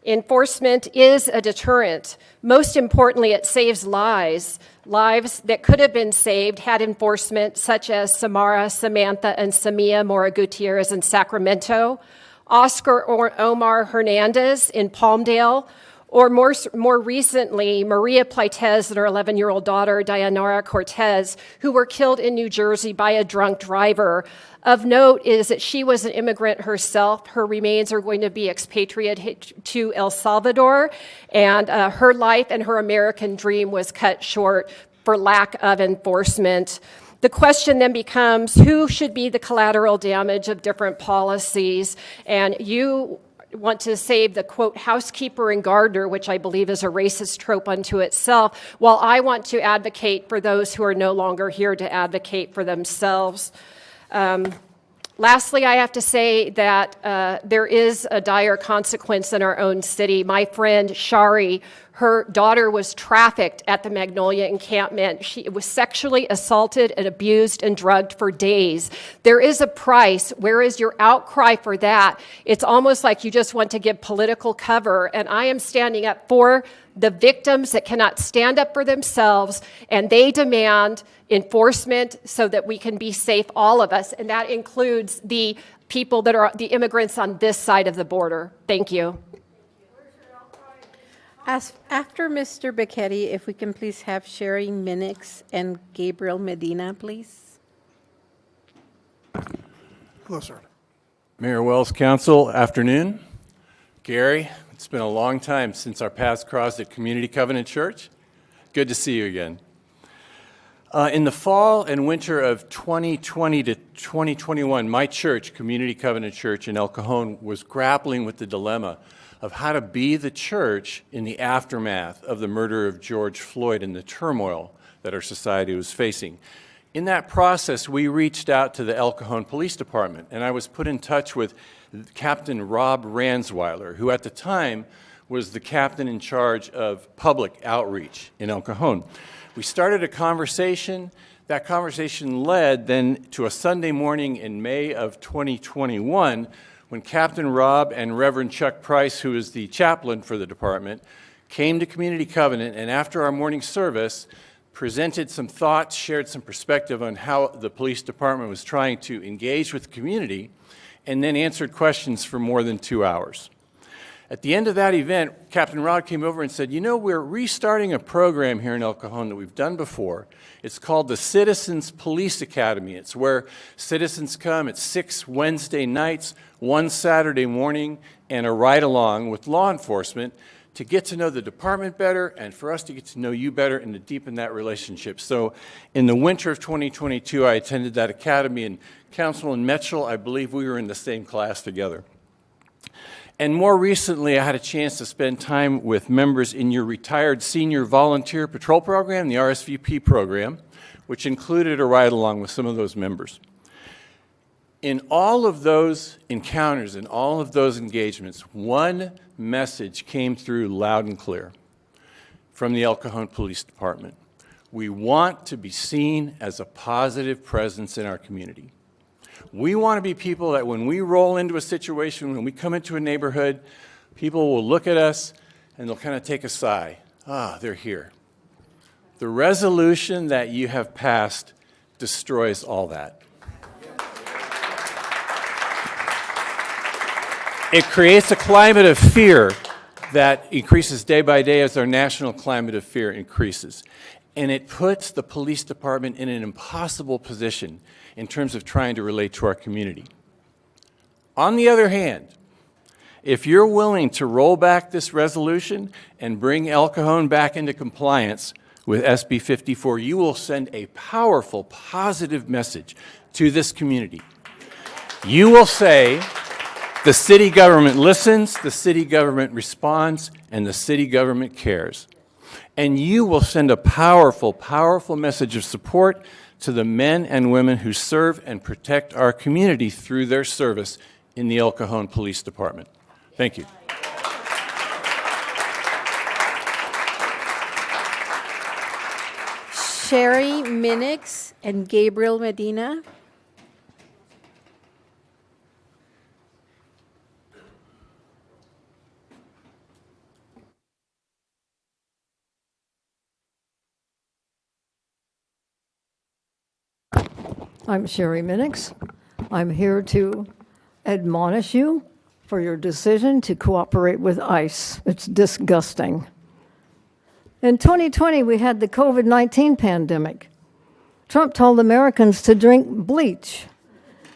Enforcement is a deterrent. Most importantly, it saves lives that could have been saved had enforcement such as Samara, Samantha, and Samia Mora Gutierrez in Sacramento, Oscar or Omar Hernandez in Palmdale, or more recently, Maria Pleitez and her 11-year-old daughter, Dayanara Cortez, who were killed in New Jersey by a drunk driver. Of note is that she was an immigrant herself. Her remains are going to be expatriated to El Salvador, and her life and her American dream was cut short for lack of enforcement. The question then becomes, who should be the collateral damage of different policies? And you want to save the, quote, housekeeper and gardener, which I believe is a racist trope unto itself, while I want to advocate for those who are no longer here to advocate for themselves. Lastly, I have to say that there is a dire consequence in our own city. My friend Shari, her daughter was trafficked at the Magnolia encampment. She was sexually assaulted and abused and drugged for days. There is a price. Where is your outcry for that? It's almost like you just want to give political cover, and I am standing up for the victims that cannot stand up for themselves, and they demand enforcement so that we can be safe, all of us, and that includes the people that are the immigrants on this side of the border. Thank you. After Mr. Becchetti, if we can please have Sherry Minix and Gabriel Medina, please. Hello, sir. Mayor Wells, Council, afternoon. Gary, it's been a long time since our paths crossed at Community Covenant Church. Good to see you again. In the fall and winter of 2020 to 2021, my church, Community Covenant Church in El Cajon, was grappling with the dilemma of how to be the church in the aftermath of the murder of George Floyd and the turmoil that our society was facing. In that process, we reached out to the El Cajon Police Department, and I was put in touch with Captain Rob Ransweiler, who at the time was the captain in charge of public outreach in El Cajon. We started a conversation. That conversation led then to a Sunday morning in May of 2021 when Captain Rob and Reverend Chuck Price, who is the chaplain for the department, came to Community Covenant, and after our morning service, presented some thoughts, shared some perspective on how the police department was trying to engage with the community, and then answered questions for more than 2 hours. At the end of that event, Captain Rob came over and said, you know, we're restarting a program here in El Cajon that we've done before. It's called the Citizens Police Academy. It's where citizens come at 6 Wednesday nights, 1 Saturday morning, and a ride-along with law enforcement to get to know the department better and for us to get to know you better and to deepen that relationship. So in the winter of 2022, I attended that academy, and Councilman Mitchell, I believe we were in the same class together. And more recently, I had a chance to spend time with members in your retired senior volunteer patrol program, the RSVP program, which included a ride-along with some of those members. In all of those encounters, in all of those engagements, one message came through loud and clear from the El Cajon Police Department. We want to be seen as a positive presence in our community. We want to be people that when we roll into a situation, when we come into a neighborhood, people will look at us and they'll kind of take a sigh. Ah, they're here. The resolution that you have passed destroys all that. It creates a climate of fear that increases day by day as our national climate of fear increases. And it puts the police department in an impossible position in terms of trying to relate to our community. On the other hand, if you're willing to roll back this resolution and bring El Cajon back into compliance with SB 54, you will send a powerful, positive message to this community. You will say, the city government listens, the city government responds, and the city government cares. And you will send a powerful, powerful message of support to the men and women who serve and protect our community through their service in the El Cajon Police Department. Thank you. Sherry Minix and Gabriel Medina. I'm Sherry Minix. I'm here to admonish you for your decision to cooperate with ICE. It's disgusting. In 2020, we had the COVID-19 pandemic. Trump told Americans to drink bleach.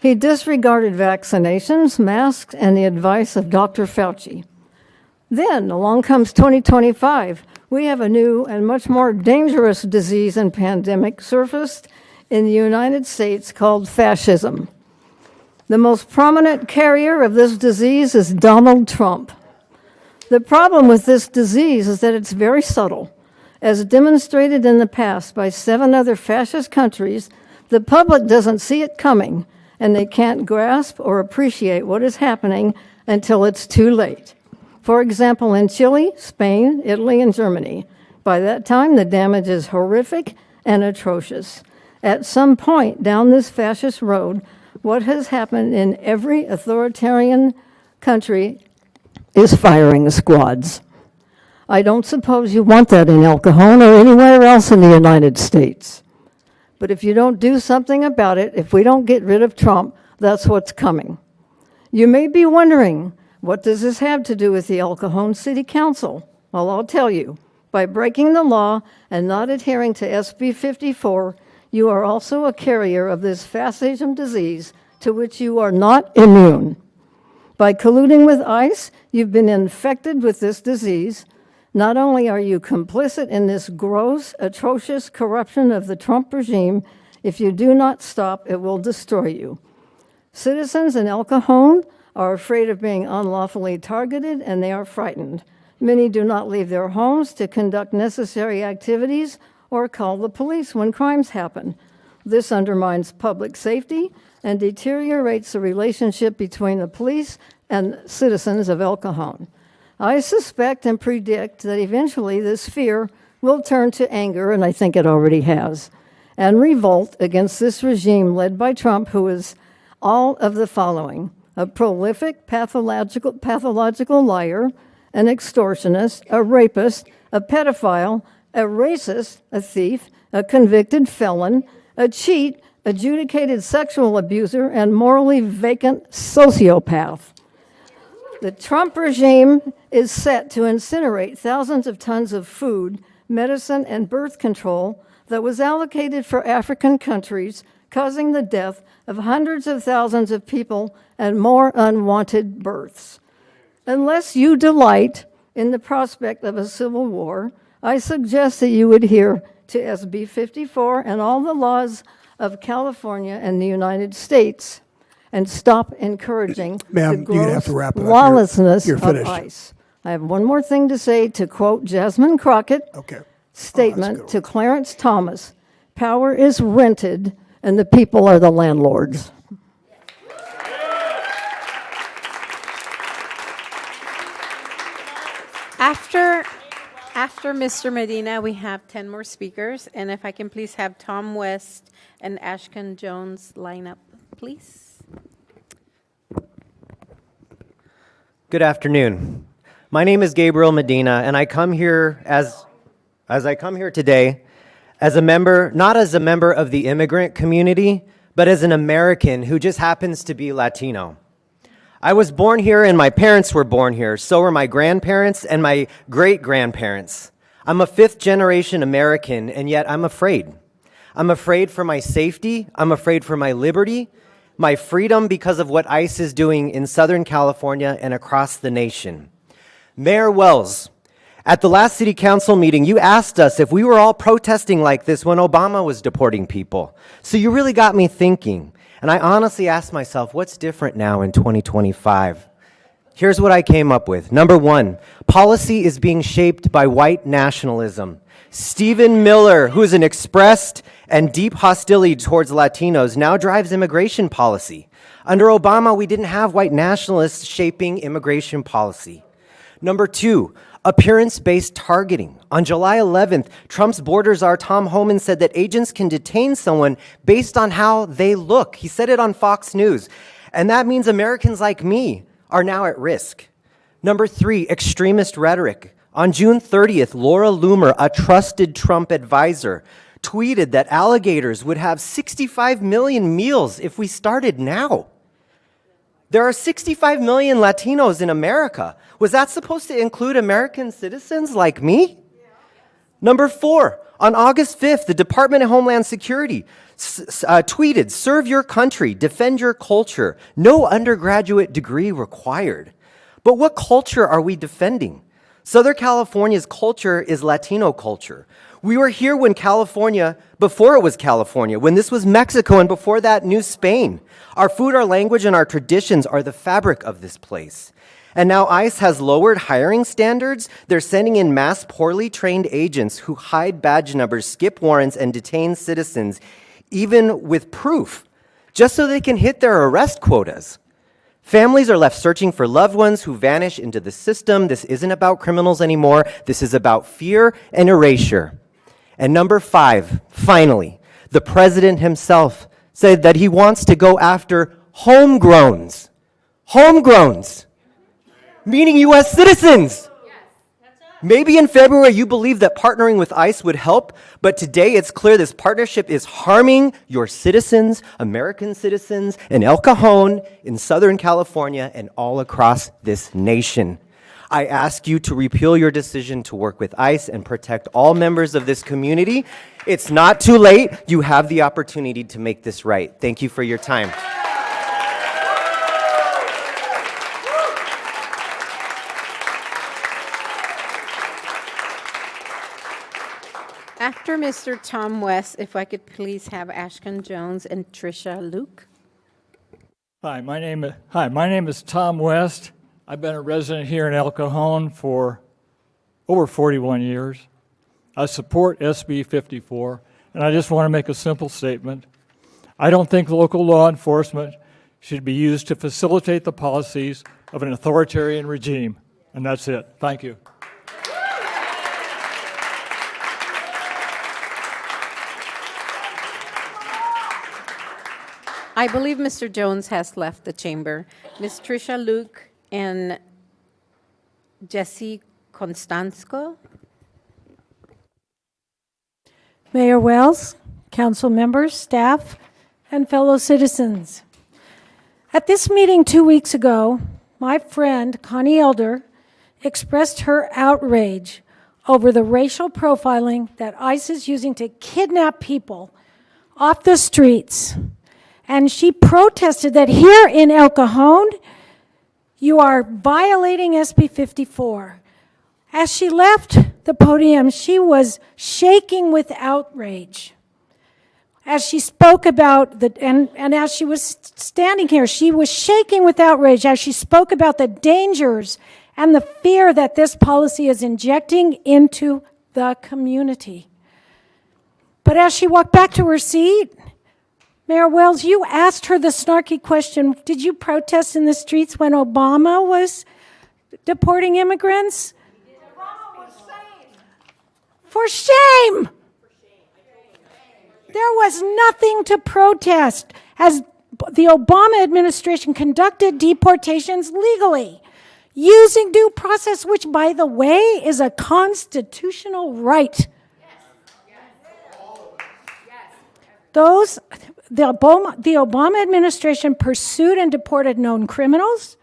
He disregarded vaccinations, masks, and the advice of Dr. Fauci. Then along comes 2025. We have a new and much more dangerous disease and pandemic surfaced in the United States called fascism. The most prominent carrier of this disease is Donald Trump. The problem with this disease is that it's very subtle. As demonstrated in the past by 7 other fascist countries, the public doesn't see it coming, and they can't grasp or appreciate what is happening until it's too late. For example, in Chile, Spain, Italy, and Germany, by that time the damage is horrific and atrocious. At some point down this fascist road, what has happened in every authoritarian country is firing squads. I don't suppose you want that in El Cajon or anywhere else in the United States. But if you don't do something about it, if we don't get rid of Trump, that's what's coming. You may be wondering, what does this have to do with the El Cajon City Council? Well, I'll tell you. By breaking the law and not adhering to SB 54, you are also a carrier of this fascism disease to which you are not immune. By colluding with ICE, you've been infected with this disease. Not only are you complicit in this gross, atrocious corruption of the Trump regime, if you do not stop, it will destroy you. Citizens in El Cajon are afraid of being unlawfully targeted, and they are frightened. Many do not leave their homes to conduct necessary activities or call the police when crimes happen. This undermines public safety and deteriorates the relationship between the police and citizens of El Cajon. I suspect and predict that eventually this fear will turn to anger, and I think it already has, and revolt against this regime led by Trump, who is all of the following: a prolific pathological liar, an extortionist, a rapist, a pedophile, a racist, a thief, a convicted felon, a cheat, adjudicated sexual abuser, and morally vacant sociopath. The Trump regime is set to incinerate thousands of tons of food, medicine, and birth control that was allocated for African countries, causing the death of hundreds of thousands of people and more unwanted births. Unless you delight in the prospect of a civil war, I suggest that you adhere to SB 54 and all the laws of California and the United States, and stop encouraging the gross lawlessness of ICE. I have one more thing to say, to quote Jasmine Crockett's statement to Clarence Thomas: power is rented and the people are the landlords. After Mr. Medina, we have 10 more speakers, and if I can please have Tom West and Ashkan Jones line up, please. Good afternoon. My name is Gabriel Medina, and I come here as I come here today as a member, not as a member of the immigrant community, but as an American who just happens to be Latino. I was born here and my parents were born here. So were my grandparents and my great-grandparents. I'm a 5th-generation American, and yet I'm afraid. I'm afraid for my safety. I'm afraid for my liberty, my freedom because of what ICE is doing in Southern California and across the nation. Mayor Wells, at the last city council meeting, you asked us if we were all protesting like this when Obama was deporting people. So you really got me thinking. And I honestly asked myself, what's different now in 2025? Here's what I came up with. Number 1, policy is being shaped by white nationalism. Stephen Miller, who is an expressed and deep hostility towards Latinos, now drives immigration policy. Under Obama, we didn't have white nationalists shaping immigration policy. Number 2, appearance-based targeting. On July 11th, Trump's border czar Tom Homan said that agents can detain someone based on how they look. He said it on Fox News. And that means Americans like me are now at risk. Number 3, extremist rhetoric. On June 30th, Laura Loomer, a trusted Trump advisor, tweeted that alligators would have 65 million meals if we started now. There are 65 million Latinos in America. Was that supposed to include American citizens like me? Number 4, on August 5th, the Department of Homeland Security tweeted, "Serve your country, defend your culture, no undergraduate degree required." But what culture are we defending? Southern California's culture is Latino culture. We were here when California, before it was California, when this was Mexico, and before that, New Spain. Our food, our language, and our traditions are the fabric of this place. And now ICE has lowered hiring standards. They're sending in mass poorly trained agents who hide badge numbers, skip warrants, and detain citizens, even with proof, just so they can hit their arrest quotas. Families are left searching for loved ones who vanish into the system. This isn't about criminals anymore. This is about fear and erasure. And number 5, finally, the president himself said that he wants to go after homegrowns. Homegrowns, meaning U.S. citizens. Maybe in February you believed that partnering with ICE would help, but today it's clear this partnership is harming your citizens, American citizens, in El Cajon, in Southern California, and all across this nation. I ask you to repeal your decision to work with ICE and protect all members of this community. It's not too late. You have the opportunity to make this right. Thank you for your time. After Mr. Tom West, if I could please have Ashton Jones and Tricia Luke. Hi, my name is Tom West. I've been a resident here in El Cajon for over 41 years. I support SB 54, and I just want to make a simple statement. I don't think local law enforcement should be used to facilitate the policies of an authoritarian regime, and that's it. Thank you. I believe Mr. Jones has left the chamber. Ms. Tricia Luke and Jesse Constansko. Mayor Wells, council members, staff, and fellow citizens. At this meeting 2 weeks ago, my friend Connie Elder expressed her outrage over the racial profiling that ICE is using to kidnap people off the streets. And she protested that here in El Cajon, you are violating SB 54. As she left the podium, she was shaking with outrage. As she spoke about and as she was standing here, she was shaking with outrage as she spoke about the dangers and the fear that this policy is injecting into the community. But as she walked back to her seat, Mayor Wells, you asked her the snarky question, did you protest in the streets when Obama was deporting immigrants? For shame! There was nothing to protest as the Obama administration conducted deportations legally, using due process, which, by the way, is a constitutional right. The Obama administration pursued and deported known criminals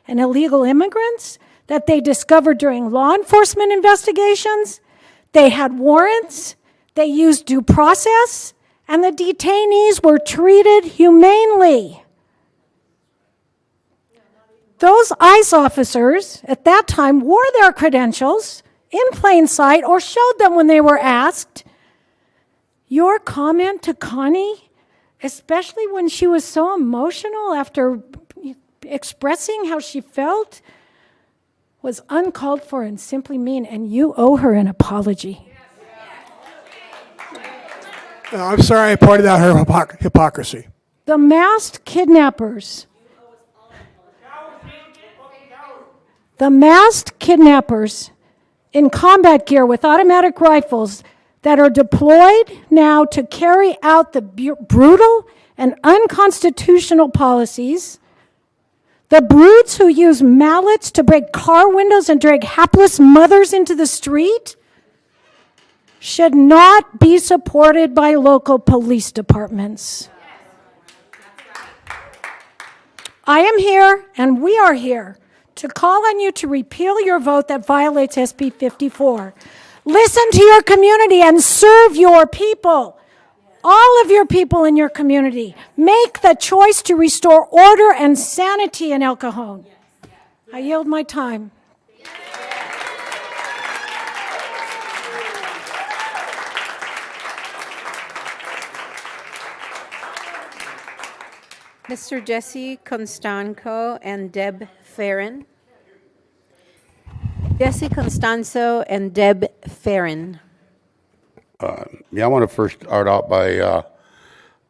and illegal immigrants that they discovered during law enforcement investigations. They had warrants, they used due process, and the detainees were treated humanely. Those ICE officers at that time wore their credentials in plain sight or showed them when they were asked. Your comment to Connie, especially when she was so emotional after expressing how she felt, was uncalled for and simply mean, and you owe her an apology. I'm sorry I pointed out her hypocrisy. The masked kidnappers. The masked kidnappers in combat gear with automatic rifles that are deployed now to carry out the brutal and unconstitutional policies, the brutes who use mallets to break car windows and drag hapless mothers into the street, should not be supported by local police departments. I am here, and we are here, to call on you to repeal your vote that violates SB 54. Listen to your community and serve your people, all of your people in your community. Make the choice to restore order and sanity in El Cajon. I yield my time. Mr. Jesse Constanco and Deb Farron. Jesse Constanzo and Deb Farron. Yeah, I want to first start out by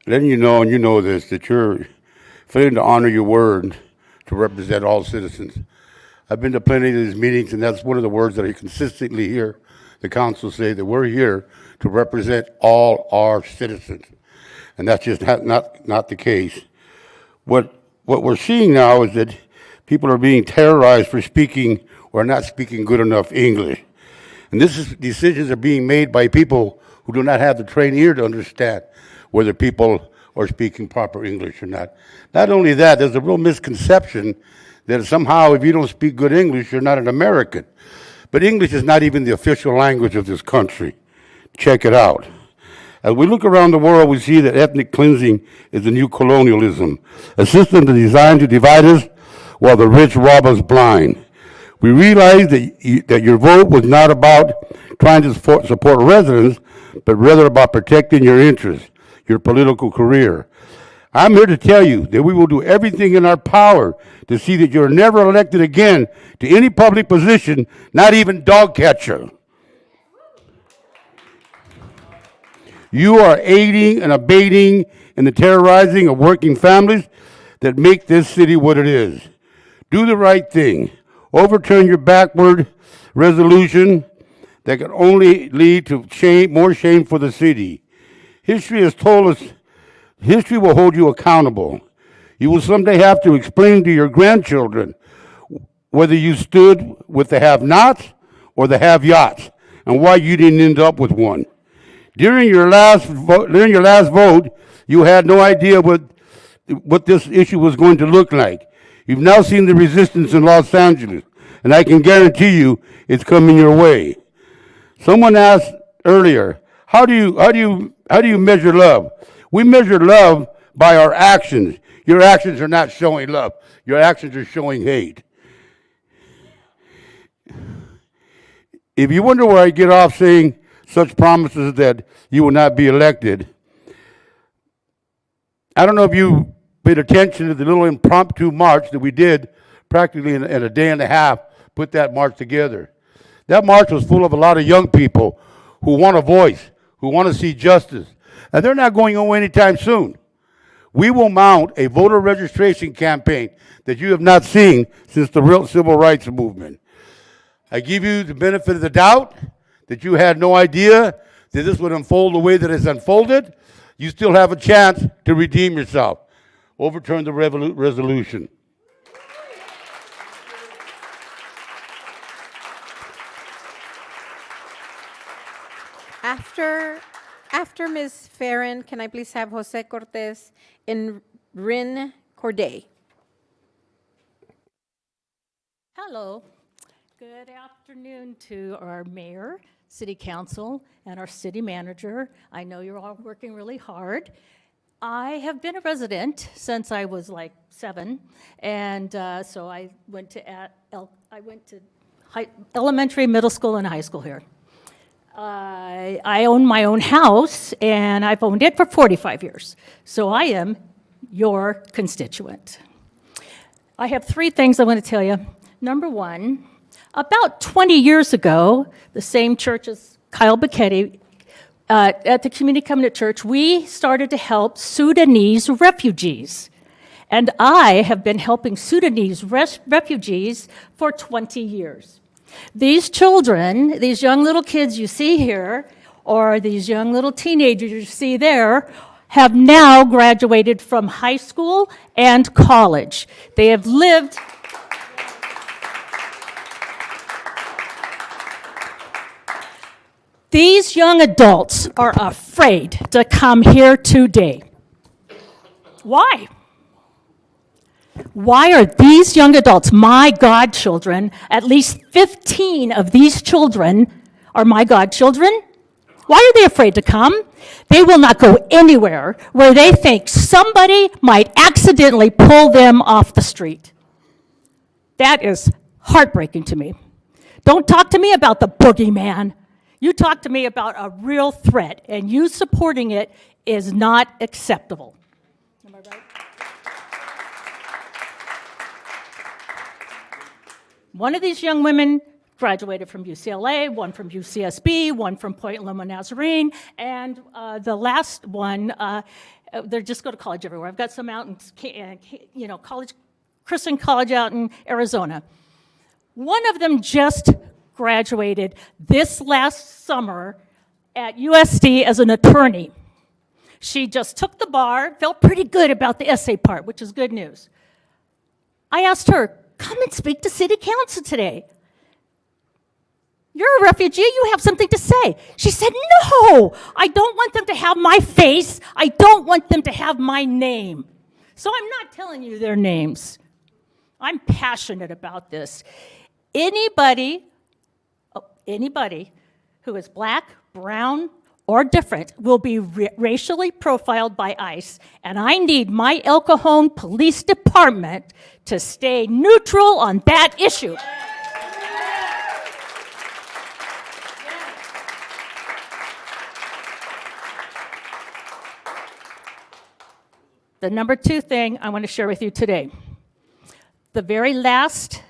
letting you know, and you know this, that you're failing to honor your word to represent all citizens. I've been to plenty of these meetings, and that's one of the words that I consistently hear the council say, that we're here to represent all our citizens. And that's just not the case. What we're seeing now is that people are being terrorized for speaking or not speaking good enough English. And decisions are being made by people who do not have the trained ear to understand whether people are speaking proper English or not. Not only that, there's a real misconception that somehow if you don't speak good English, you're not an American. But English is not even the official language of this country. Check it out. As we look around the world, we see that ethnic cleansing is the new colonialism, a system designed to divide us while the rich rob us blind. We realize that your vote was not about trying to support residents, but rather about protecting your interests, your political career. I'm here to tell you that we will do everything in our power to see that you're never elected again to any public position, not even dog catcher. You are aiding and abetting in the terrorizing of working families that make this city what it is. Do the right thing. Overturn your backward resolution that can only lead to more shame for the city. History has told us, history will hold you accountable. You will someday have to explain to your grandchildren whether you stood with the have-nots or the have-yots and why you didn't end up with one. During your last vote, you had no idea what this issue was going to look like. You've now seen the resistance in Los Angeles, and I can guarantee you it's coming your way. Someone asked earlier, how do you measure love? We measure love by our actions. Your actions are not showing love. Your actions are showing hate. If you wonder where I get off saying such promises that you will not be elected, I don't know if you paid attention to the little impromptu march that we did practically in a day and a half, put that march together. That march was full of a lot of young people who want a voice, who want to see justice. And they're not going away anytime soon. We will mount a voter registration campaign that you have not seen since the real civil rights movement. I give you the benefit of the doubt that you had no idea that this would unfold the way that it's unfolded. You still have a chance to redeem yourself. Overturn the resolution. After Ms. Farron, can I please have Jose Cortez and Rin Corday? Hello. Good afternoon to our mayor, city council, and our city manager. I know you're all working really hard. I have been a resident since I was like 7, and so I went to elementary, middle school, and high school here. I own my own house, and I've owned it for 45 years. So I am your constituent. I have 3 things I want to tell you. Number 1, about 20 years ago, the same church as Kyle Bacchetti, at the Community Covenant Church, we started to help Sudanese refugees. And I have been helping Sudanese refugees for 20 years. These children, these young little kids you see here, or these young little teenagers you see there, have now graduated from high school and college. They have lived... These young adults are afraid to come here today. Why? Why are these young adults, my godchildren, at least 15 of these children are my godchildren? Why are they afraid to come? They will not go anywhere where they think somebody might accidentally pull them off the street. That is heartbreaking to me. Don't talk to me about the boogeyman. You talk to me about a real threat, and you supporting it is not acceptable. Am I right? One of these young women graduated from UCLA, one from UCSB, one from Point Loma Nazarene, and the last one, they just go to college everywhere. I've got some out in, college, Christian College out in Arizona. One of them just graduated this last summer at USD as an attorney. She just took the bar, felt pretty good about the essay part, which is good news. I asked her, come and speak to city council today. You're a refugee, you have something to say. She said, no, I don't want them to have my face. I don't want them to have my name. So I'm not telling you their names. I'm passionate about this. Anybody who is black, brown, or different will be racially profiled by ICE, and I need my El Cajon Police Department to stay neutral on that issue. The number 2 thing I want to share with you today. The very last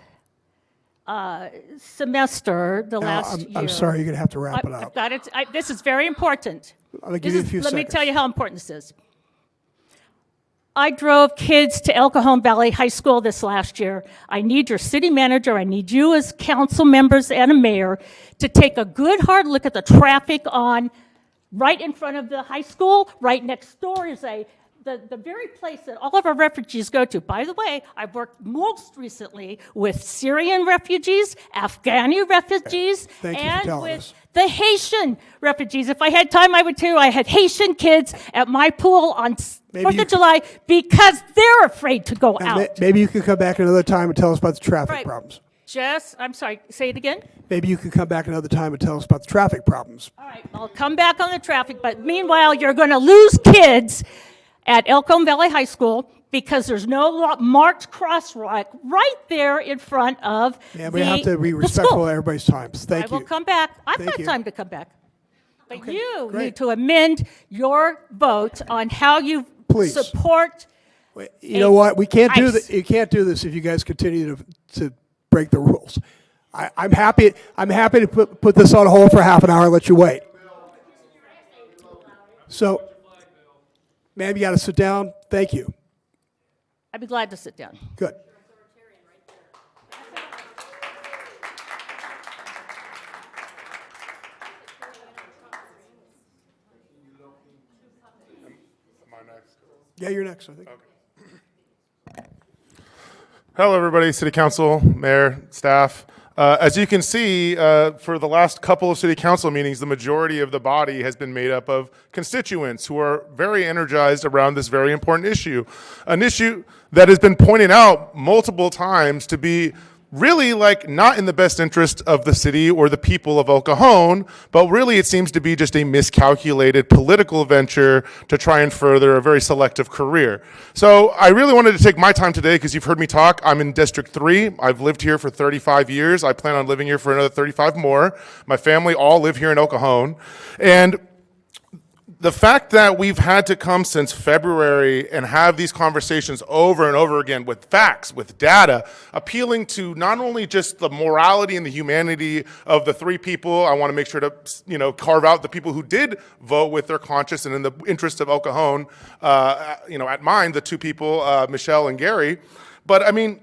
semester, the last year. I'm sorry, you're going to have to wrap it up. I've got it. This is very important. I'll give you a few Let me seconds. tell you how important this is. I drove kids to El Cajon Valley High School this last year. I need your city manager, I need you as council members and a mayor to take a good hard look at the traffic on right in front of the high school. Right next door is the very place that all of our refugees go to. By the way, I've worked most recently with Syrian refugees, Afghani refugees, and with the Haitian refugees. If I had time, I would too. I had Haitian kids at my pool on 4th of July because they're afraid to go out. Maybe you could come back another time and tell us about the traffic problems. I'm sorry, say it again? Maybe you could come back another time and tell us about the traffic problems. All right, I'll come back on the traffic, but meanwhile, you're going to lose kids at El Cajon Valley High School because there's no marked crosswalk right there in front of we have to be respectful of everybody's time. Thank you. I will come back. I've got time to come back. But you need to amend your vote on how you support. You know what? We can't do that. You can't do this if you guys continue to break the rules. I'm happy to put this on hold for half an hour and let you wait. So, ma'am, you got to sit down. Thank you. I'd be glad to sit down. Good. Yeah, you're next, I think. Okay. Hello, everybody, City Council, Mayor, staff. As you can see, for the last couple of City Council meetings, the majority of the body has been made up of constituents who are very energized around this very important issue. An issue that has been pointed out multiple times to be really not in the best interest of the city or the people of El Cajon, but really it seems to be just a miscalculated political venture to try and further a very selective career. So I really wanted to take my time today because you've heard me talk. I'm in District 3. I've lived here for 35 years. I plan on living here for another 35 more. My family all live here in El Cajon. And the fact that we've had to come since February and have these conversations over and over again with facts, with data, appealing to not only just the morality and the humanity of the 3 people, I want to make sure to carve out the people who did vote with their conscience and in the interest of El Cajon, at mine, the 2 people, Michelle and Gary. But I mean,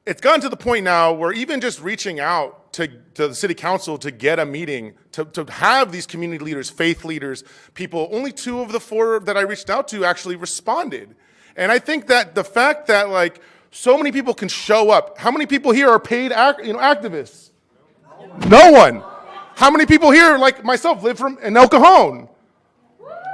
it's gotten to the point now where even just reaching out to the city council to get a meeting, to have these community leaders, faith leaders, people, only 2 of the 4 that I reached out to actually responded. And I think that the fact that so many people can show up, how many people here are paid activists? No one. How many people here, like myself, live in El Cajon?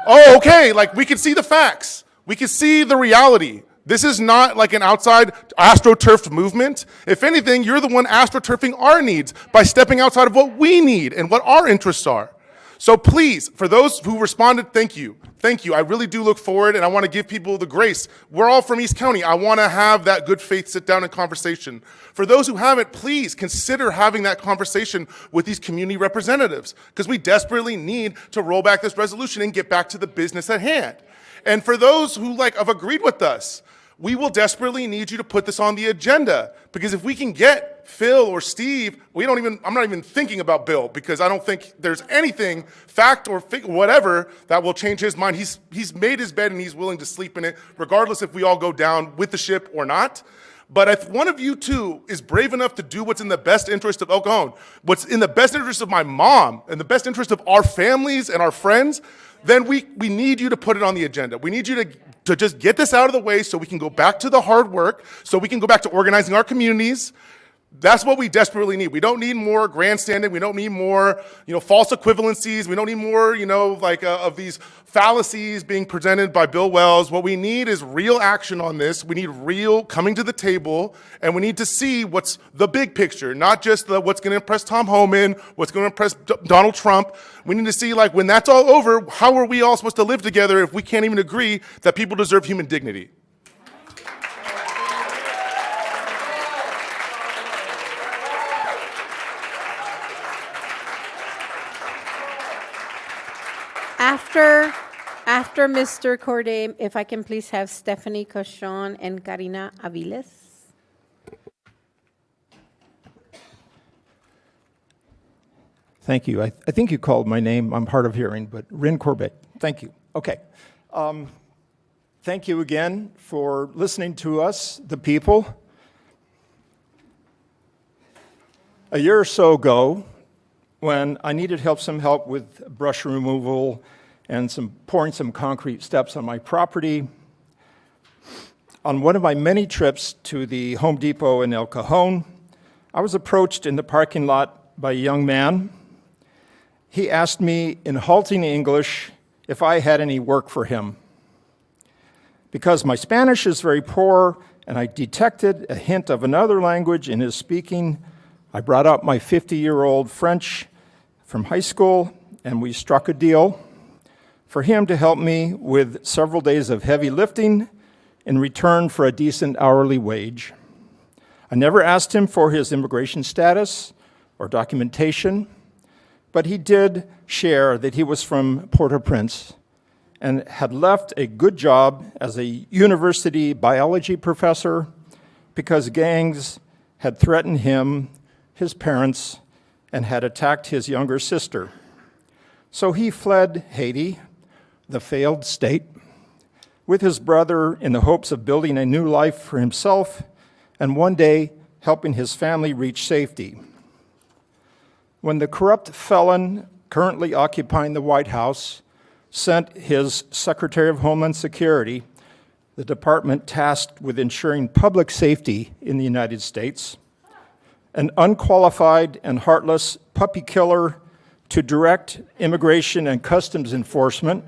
Oh, okay, we can see the facts. We can see the reality. This is not like an outside astroturfed movement. If anything, you're the one astroturfing our needs by stepping outside of what we need and what our interests are. So please, for those who responded, thank you. Thank you. I really do look forward, and I want to give people the grace. We're all from East County. I want to have that good faith sit down and conversation. For those who haven't, please consider having that conversation with these community representatives, because we desperately need to roll back this resolution and get back to the business at hand. And for those who have agreed with us, we will desperately need you to put this on the agenda, because if we can get Phil or Steve, I'm not even thinking about Bill because I don't think there's anything, fact or whatever, that will change his mind. He's made his bed and he's willing to sleep in it, regardless if we all go down with the ship or not. But if one of you two is brave enough to do what's in the best interest of El Cajon, what's in the best interest of my mom, and the best interest of our families and our friends, then we need you to put it on the agenda. We need you to just get this out of the way so we can go back to the hard work, so we can go back to organizing our communities. That's what we desperately need. We don't need more grandstanding. We don't need more, false equivalencies. We don't need more, of these fallacies being presented by Bill Wells. What we need is real action on this. We need real coming to the table, and we need to see what's the big picture, not just what's going to impress Tom Homan, what's going to impress Donald Trump. We need to see, when that's all over, how are we all supposed to live together if we can't even agree that people deserve human dignity? After Mr. Corday, if I can please have Stephanie Cajon and Karina Aviles. Thank you. I think you called my name. I'm hard of hearing, but Rin Corbett. Thank you. Okay. Thank you again for listening to us, the people. A year or so ago, when I needed some help with brush removal and pouring some concrete steps on my property, on one of my many trips to the Home Depot in El Cajon, I was approached in the parking lot by a young man. He asked me in halting English if I had any work for him. Because my Spanish is very poor and I detected a hint of another language in his speaking, I brought out my 50-year-old French from high school, and we struck a deal for him to help me with several days of heavy lifting in return for a decent hourly wage. I never asked him for his immigration status or documentation, but he did share that he was from Port-au-Prince and had left a good job as a university biology professor because gangs had threatened him, his parents, and had attacked his younger sister. So he fled Haiti, the failed state, with his brother in the hopes of building a new life for himself and one day helping his family reach safety. When the corrupt felon currently occupying the White House sent his Secretary of Homeland Security, the department tasked with ensuring public safety in the United States, an unqualified and heartless puppy killer to direct immigration and customs enforcement,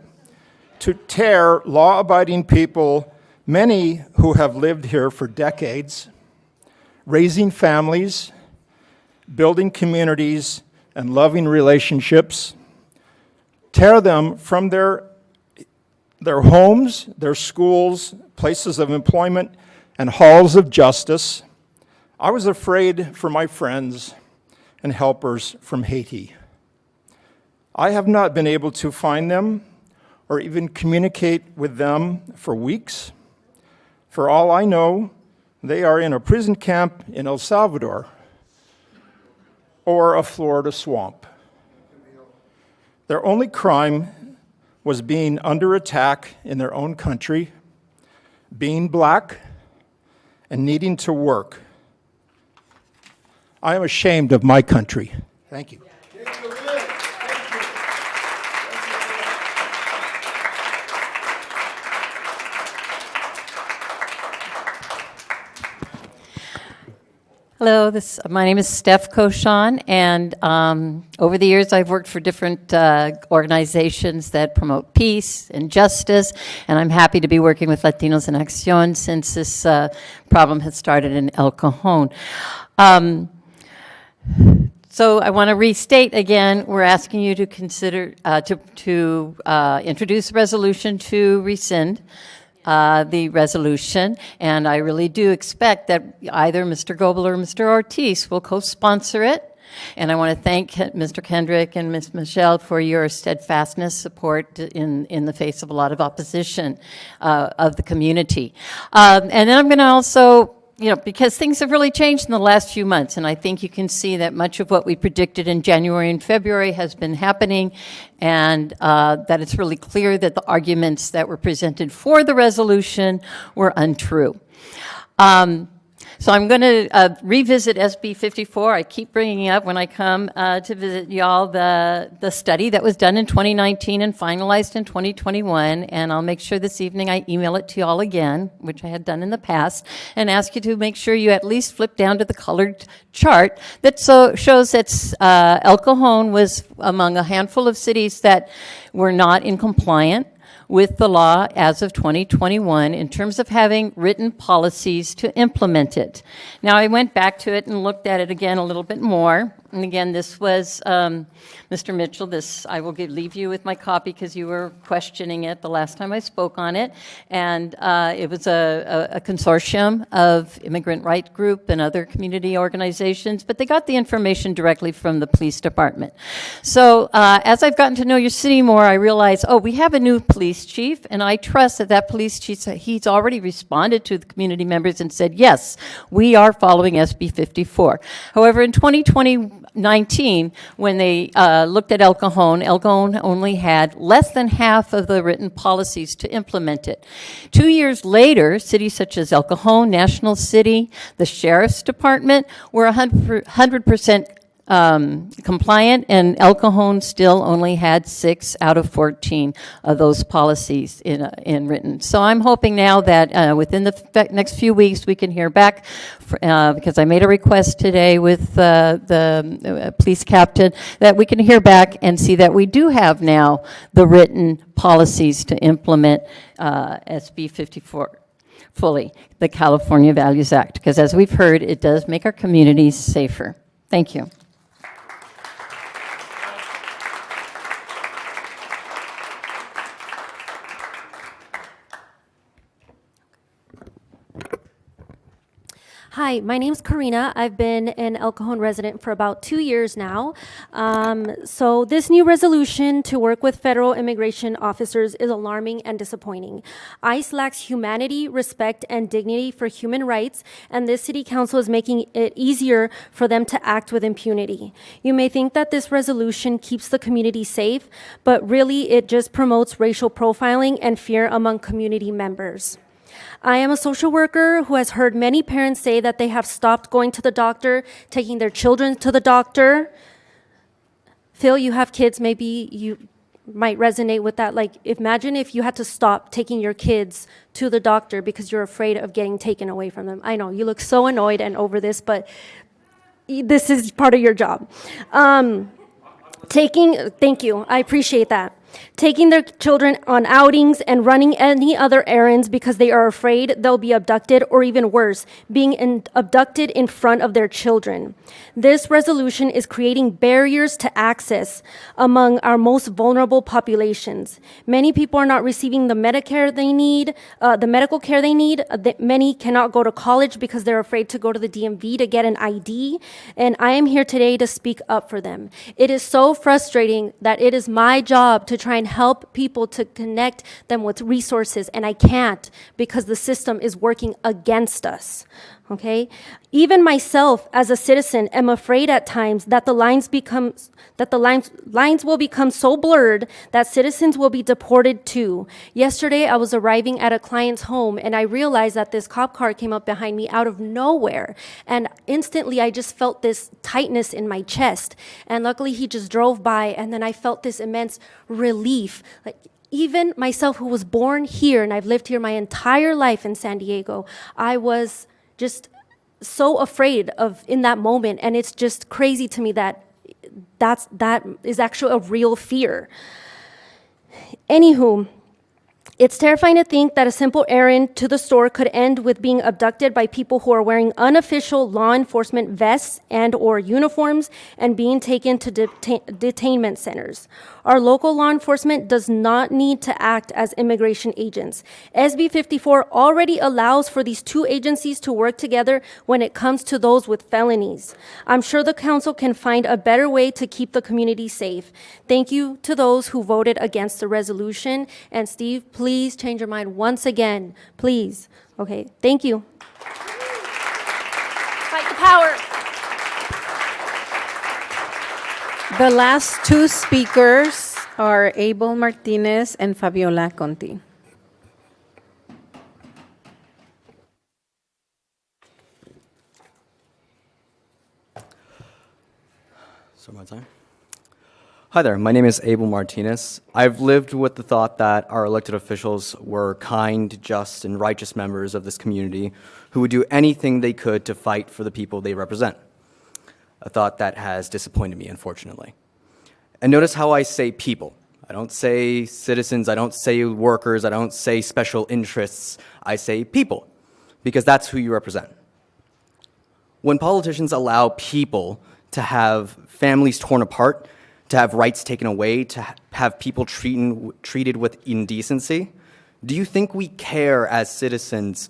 to tear law-abiding people, many who have lived here for decades, raising families, building communities, and loving relationships, tear them from their homes, their schools, places of employment, and halls of justice. I was afraid for my friends and helpers from Haiti. I have not been able to find them or even communicate with them for weeks. For all I know, they are in a prison camp in El Salvador or a Florida swamp. Their only crime was being under attack in their own country, being black, and needing to work. I am ashamed of my country. Thank you. Hello, my name is Steph Cajon, and over the years I've worked for different organizations that promote peace and justice, and I'm happy to be working with Latinos en Acción since this problem has started in El Cajon. So I want to restate again, we're asking you to consider, to introduce a resolution to rescind the resolution, and I really do expect that either Mr. Goebel or Mr. Ortiz will co-sponsor it. And I want to thank Mr. Kendrick and Ms. Michelle for your steadfastness, support in the face of a lot of opposition of the community. And then I'm going to also because things have really changed in the last few months, and I think you can see that much of what we predicted in January and February has been happening, and that it's really clear that the arguments that were presented for the resolution were untrue. So I'm going to revisit SB 54. I keep bringing it up when I come to visit y'all the study that was done in 2019 and finalized in 2021, and I'll make sure this evening I email it to y'all again, which I had done in the past, and ask you to make sure you at least flip down to the colored chart that shows that El Cajon was among a handful of cities that were not in compliance with the law as of 2021 in terms of having written policies to implement it. Now, I went back to it and looked at it again a little bit more. And again, this was, Mr. Mitchell, I will leave you with my copy because you were questioning it the last time I spoke on it. And it was a consortium of immigrant rights group and other community organizations, but they got the information directly from the police department. So as I've gotten to know your city more, I realized, we have a new police chief, and I trust that police chief, he's already responded to the community members and said, yes, we are following SB 54. However, in 2019, when they looked at El Cajon only had less than half of the written policies to implement it. 2 years later, cities such as El Cajon, National City, the Sheriff's Department were 100% compliant, and El Cajon still only had 6 out of 14 of those policies in written. So I'm hoping now that within the next few weeks we can hear back, because I made a request today with the police captain, that we can hear back and see that we do have now the written policies to implement SB 54 fully, the California Values Act, because as we've heard, it does make our communities safer. Thank you. Hi, my name's Karina. I've been an El Cajon resident for about 2 years now. So this new resolution to work with federal immigration officers is alarming and disappointing. ICE lacks humanity, respect, and dignity for human rights, and this city council is making it easier for them to act with impunity. You may think that this resolution keeps the community safe, but really it just promotes racial profiling and fear among community members. I am a social worker who has heard many parents say that they have stopped going to the doctor, taking their children to the doctor. Phil, you have kids, maybe you might resonate with that. Like, imagine if you had to stop taking your kids to the doctor because you're afraid of getting taken away from them. I know, you look so annoyed and over this, but this is part of your job. Thank you, I appreciate that. Taking their children on outings and running any other errands because they are afraid they'll be abducted, or even worse, being abducted in front of their children. This resolution is creating barriers to access among our most vulnerable populations. Many people are not receiving the Medicare they need, the medical care they need. Many cannot go to college because they're afraid to go to the DMV to get an ID, and I am here today to speak up for them. It is so frustrating that it is my job to try and help people, to connect them with resources, and I can't because the system is working against us. Okay? Even myself as a citizen am afraid at times that the lines will become so blurred that citizens will be deported too. Yesterday I was arriving at a client's home and I realized that this cop car came up behind me out of nowhere, and instantly I just felt this tightness in my chest, and luckily he just drove by, and then I felt this immense relief. Like, even myself, who was born here and I've lived here my entire life in San Diego, I was just so afraid of in that moment, and it's just crazy to me that that is actually a real fear. Anywho, it's terrifying to think that a simple errand to the store could end with being abducted by people who are wearing unofficial law enforcement vests and or uniforms and being taken to detainment centers. Our local law enforcement does not need to act as immigration agents. SB 54 already allows for these two agencies to work together when it comes to those with felonies. I'm sure the council can find a better way to keep the community safe. Thank you to those who voted against the resolution. And Steve, please change your mind once again, please. Okay, thank you. power. The last two speakers are Abel Martinez and Fabiola Conti. So my time. Hi there, my name is Abel Martinez. I've lived with the thought that our elected officials were kind, just, and righteous members of this community who would do anything they could to fight for the people they represent. A thought that has disappointed me, unfortunately. And notice how I say people. I don't say citizens, I don't say workers, I don't say special interests, I say people, because that's who you represent. When politicians allow people to have families torn apart, to have rights taken away, to have people treated with indecency, do you think we care as citizens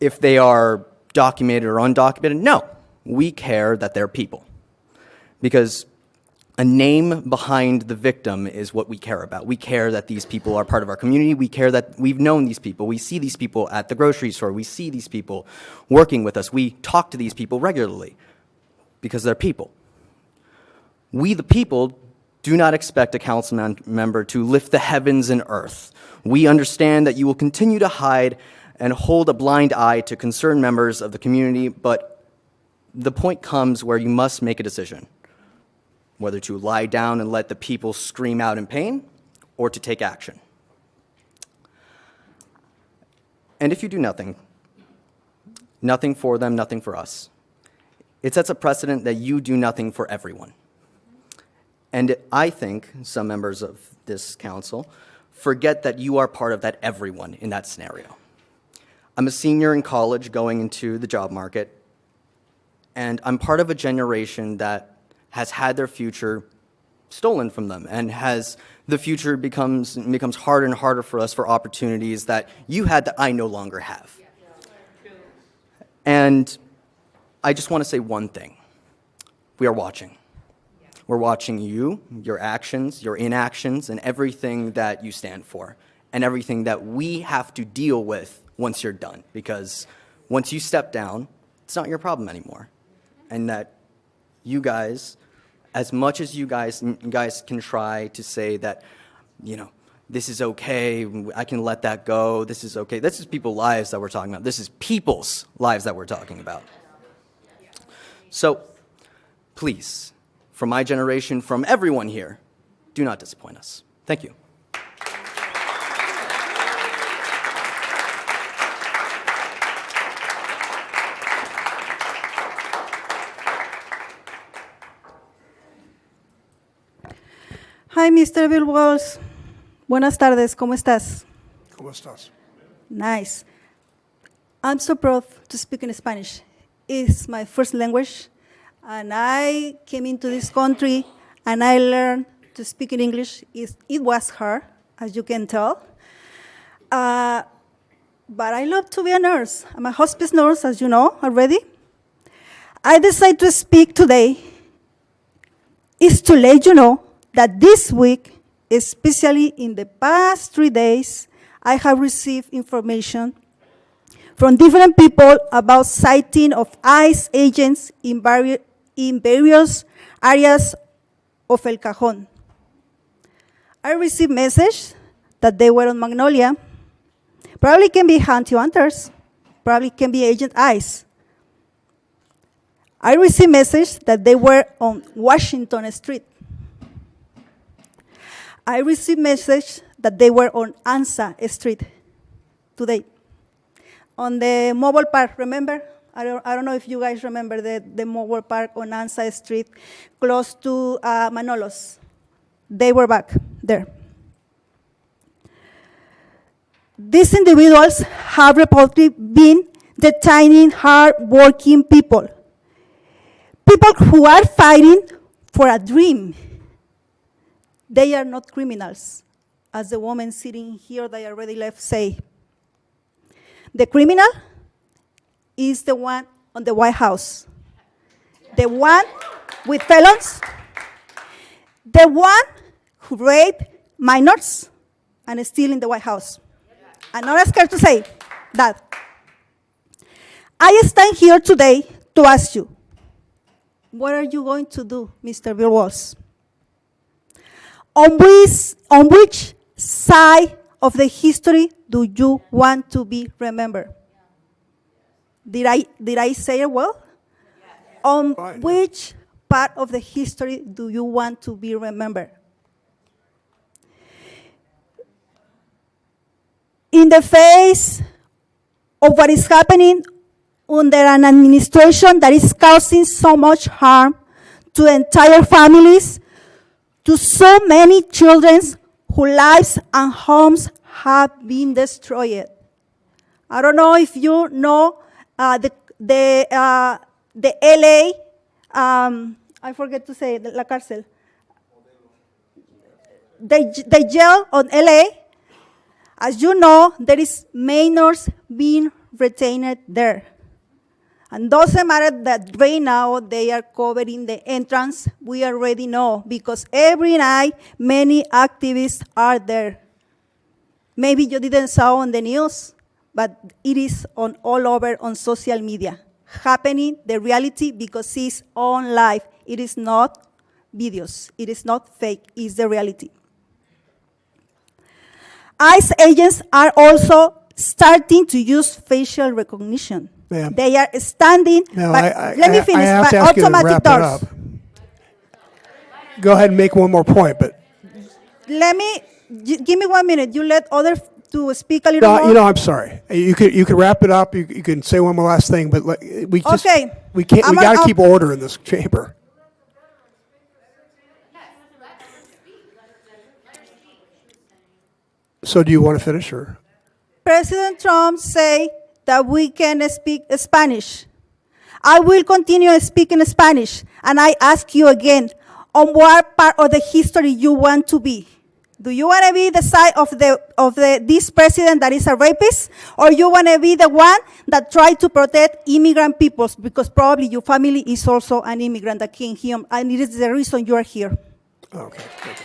if they are documented or undocumented? No, we care that they're people. Because a name behind the victim is what we care about. We care that these people are part of our community. We care that we've known these people. We see these people at the grocery store. We see these people working with us. We talk to these people regularly because they're people. We, the people, do not expect a council member to lift the heavens and earth. We understand that you will continue to hide and hold a blind eye to concerned members of the community, but the point comes where you must make a decision, whether to lie down and let the people scream out in pain or to take action. And if you do nothing, nothing for them, nothing for us, it sets a precedent that you do nothing for everyone. And I think some members of this council forget that you are part of that everyone in that scenario. I'm a senior in college going into the job market, and I'm part of a generation that has had their future stolen from them, and the future becomes harder and harder for us for opportunities that you had that I no longer have. And I just want to say one thing. We are watching. We're watching you, your actions, your inactions, and everything that you stand for, and everything that we have to deal with once you're done. Because once you step down, it's not your problem anymore. And that you guys, as much as you guys can try to say that, this is okay, I can let that go, this is okay. This is people's lives that we're talking about. This is people's lives that we're talking about. So, please, from my generation, from everyone here, do not disappoint us. Thank you. Hi, Mr. Bill Walls. Buenas tardes, ¿cómo estás? ¿Cómo estás? Nice. I'm so proud to speak in Spanish. It's my first language, and I came into this country and I learned to speak in English. It was hard, as you can tell. But I love to be a nurse. I'm a hospice nurse, as you know already. I decided to speak today is to let you know that this week, especially in the past 3 days, I have received information from different people about sighting of ICE agents in various areas of El Cajon. I received message that they were on Magnolia. Probably can be hunters, probably can be Agent ICE. I received message that they were on Washington Street. I received message that they were on Anza Street today. On the mobile park, remember? I don't know if you guys remember the mobile park on Anza Street, close to Manolos. They were back there. These individuals have reportedly been detaining hard-working people. People who are fighting for a dream. They are not criminals, as the woman sitting here that I already left say. The criminal is the one on the White House. The one with felons. The one who raped minors and is still in the White House. I'm not scared to say that. I stand here today to ask you, what are you going to do, Mr. Bill Walls? On which side of the history do you want to be remembered? Did I say it well? On which part of the history do you want to be remembered? In the face of what is happening under an administration that is causing so much harm to entire families, to so many children whose lives and homes have been destroyed. I don't know if you know the LA, I forget to say, la cárcel. The jail on LA. As you know, there is minors being retained there. And doesn't matter that right now they are covering the entrance, we already know, because every night many activists are there. Maybe you didn't saw on the news, but it is on all over on social media, happening, the reality, because it's on live. It is not videos. It is not fake. It's the reality. ICE agents are also starting to use facial recognition. Ma'am. They are standing. No, Let me finish. I have to ask you to wrap it up. Go ahead and make one more point, but Give me 1 minute. You let others to speak a little more. you know, I'm sorry. You could wrap it up. You can say one more last thing, but we just we can't. We got to keep order in this chamber. So, do you want to finish, or? President Trump say that we can speak Spanish. I will continue speaking Spanish, and I ask you again, on what part of the history you want to be? Do you want to be the side of this president that is a rapist, or you want to be the one that try to protect immigrant peoples, because probably your family is also an immigrant that came here, and it is the reason you are here. Okay. Thank you.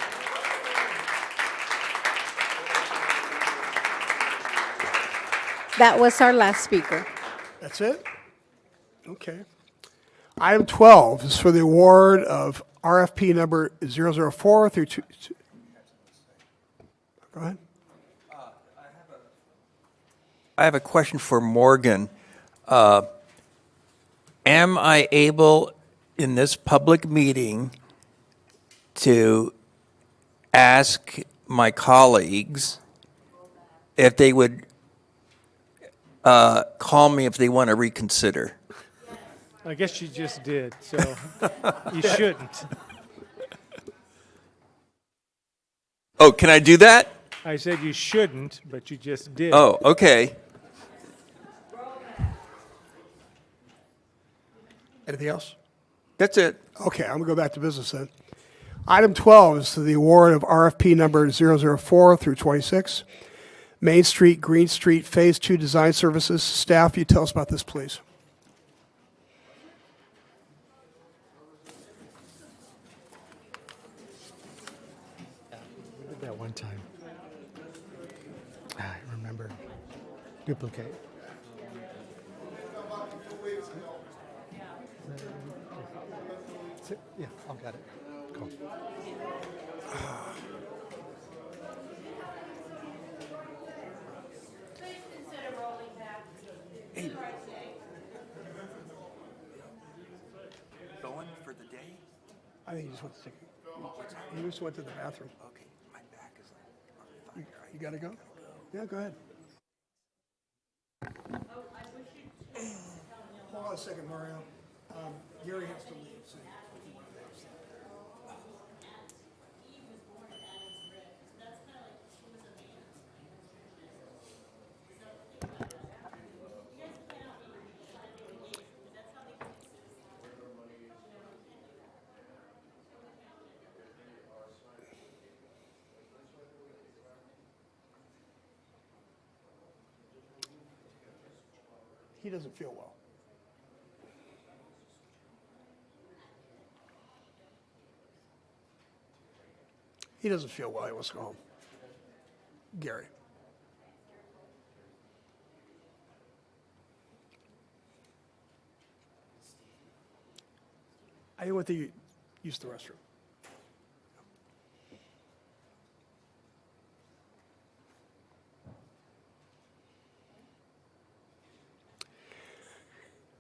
That was our last speaker. That's it? Okay. Item 12 is for the award of RFP number 004 through 2. Go ahead. I have a question for Morgan. Am I able, in this public meeting, to ask my colleagues if they would call me if they want to reconsider? I guess you just did, so you shouldn't. Oh, can I do that? I said you shouldn't, but you just did. Oh, okay. Anything else? That's it. Okay, I'm going to go back to business then. Item 12 is the award of RFP number 004 through 26. Main Street, Green Street, Phase 2 Design Services. Staff, you tell us about this, please. We did that one time. I remember. Duplicate. Yeah, I've got it. Cool. Going for the day? I think he just went to take he just went to the bathroom. Okay, my back is like on fire. You got to go? Yeah, go ahead. Hold on a second, Mario. Gary has to leave. So. He doesn't feel well. He doesn't feel well. He wants to go home. Gary. I went to use the restroom.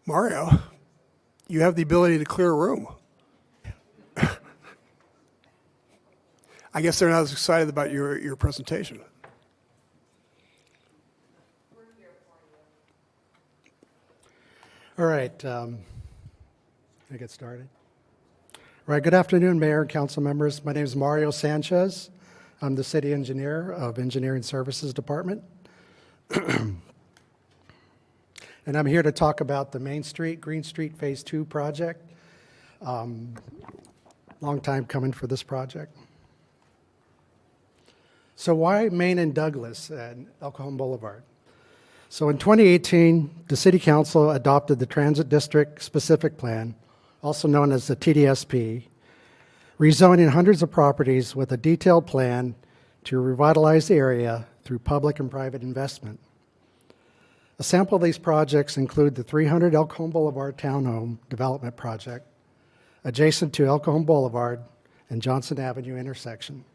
Mario, you have the ability to clear a room. I guess they're not as excited about your presentation. All right. I get started? All right. Good afternoon, Mayor and council members. My name is Mario Sanchez. I'm the city engineer of Engineering Services Department. And I'm here to talk about the Main Street, Green Street Phase 2 project. Long time coming for this project. So why Main and Douglas and El Cajon Boulevard? So in 2018, the City Council adopted the Transit District Specific Plan, also known as the TDSP, rezoning hundreds of properties with a detailed plan to revitalize the area through public and private investment. A sample of these projects include the 300 El Cajon Boulevard Townhome Development Project, adjacent to El Cajon Boulevard and Johnson Avenue intersection.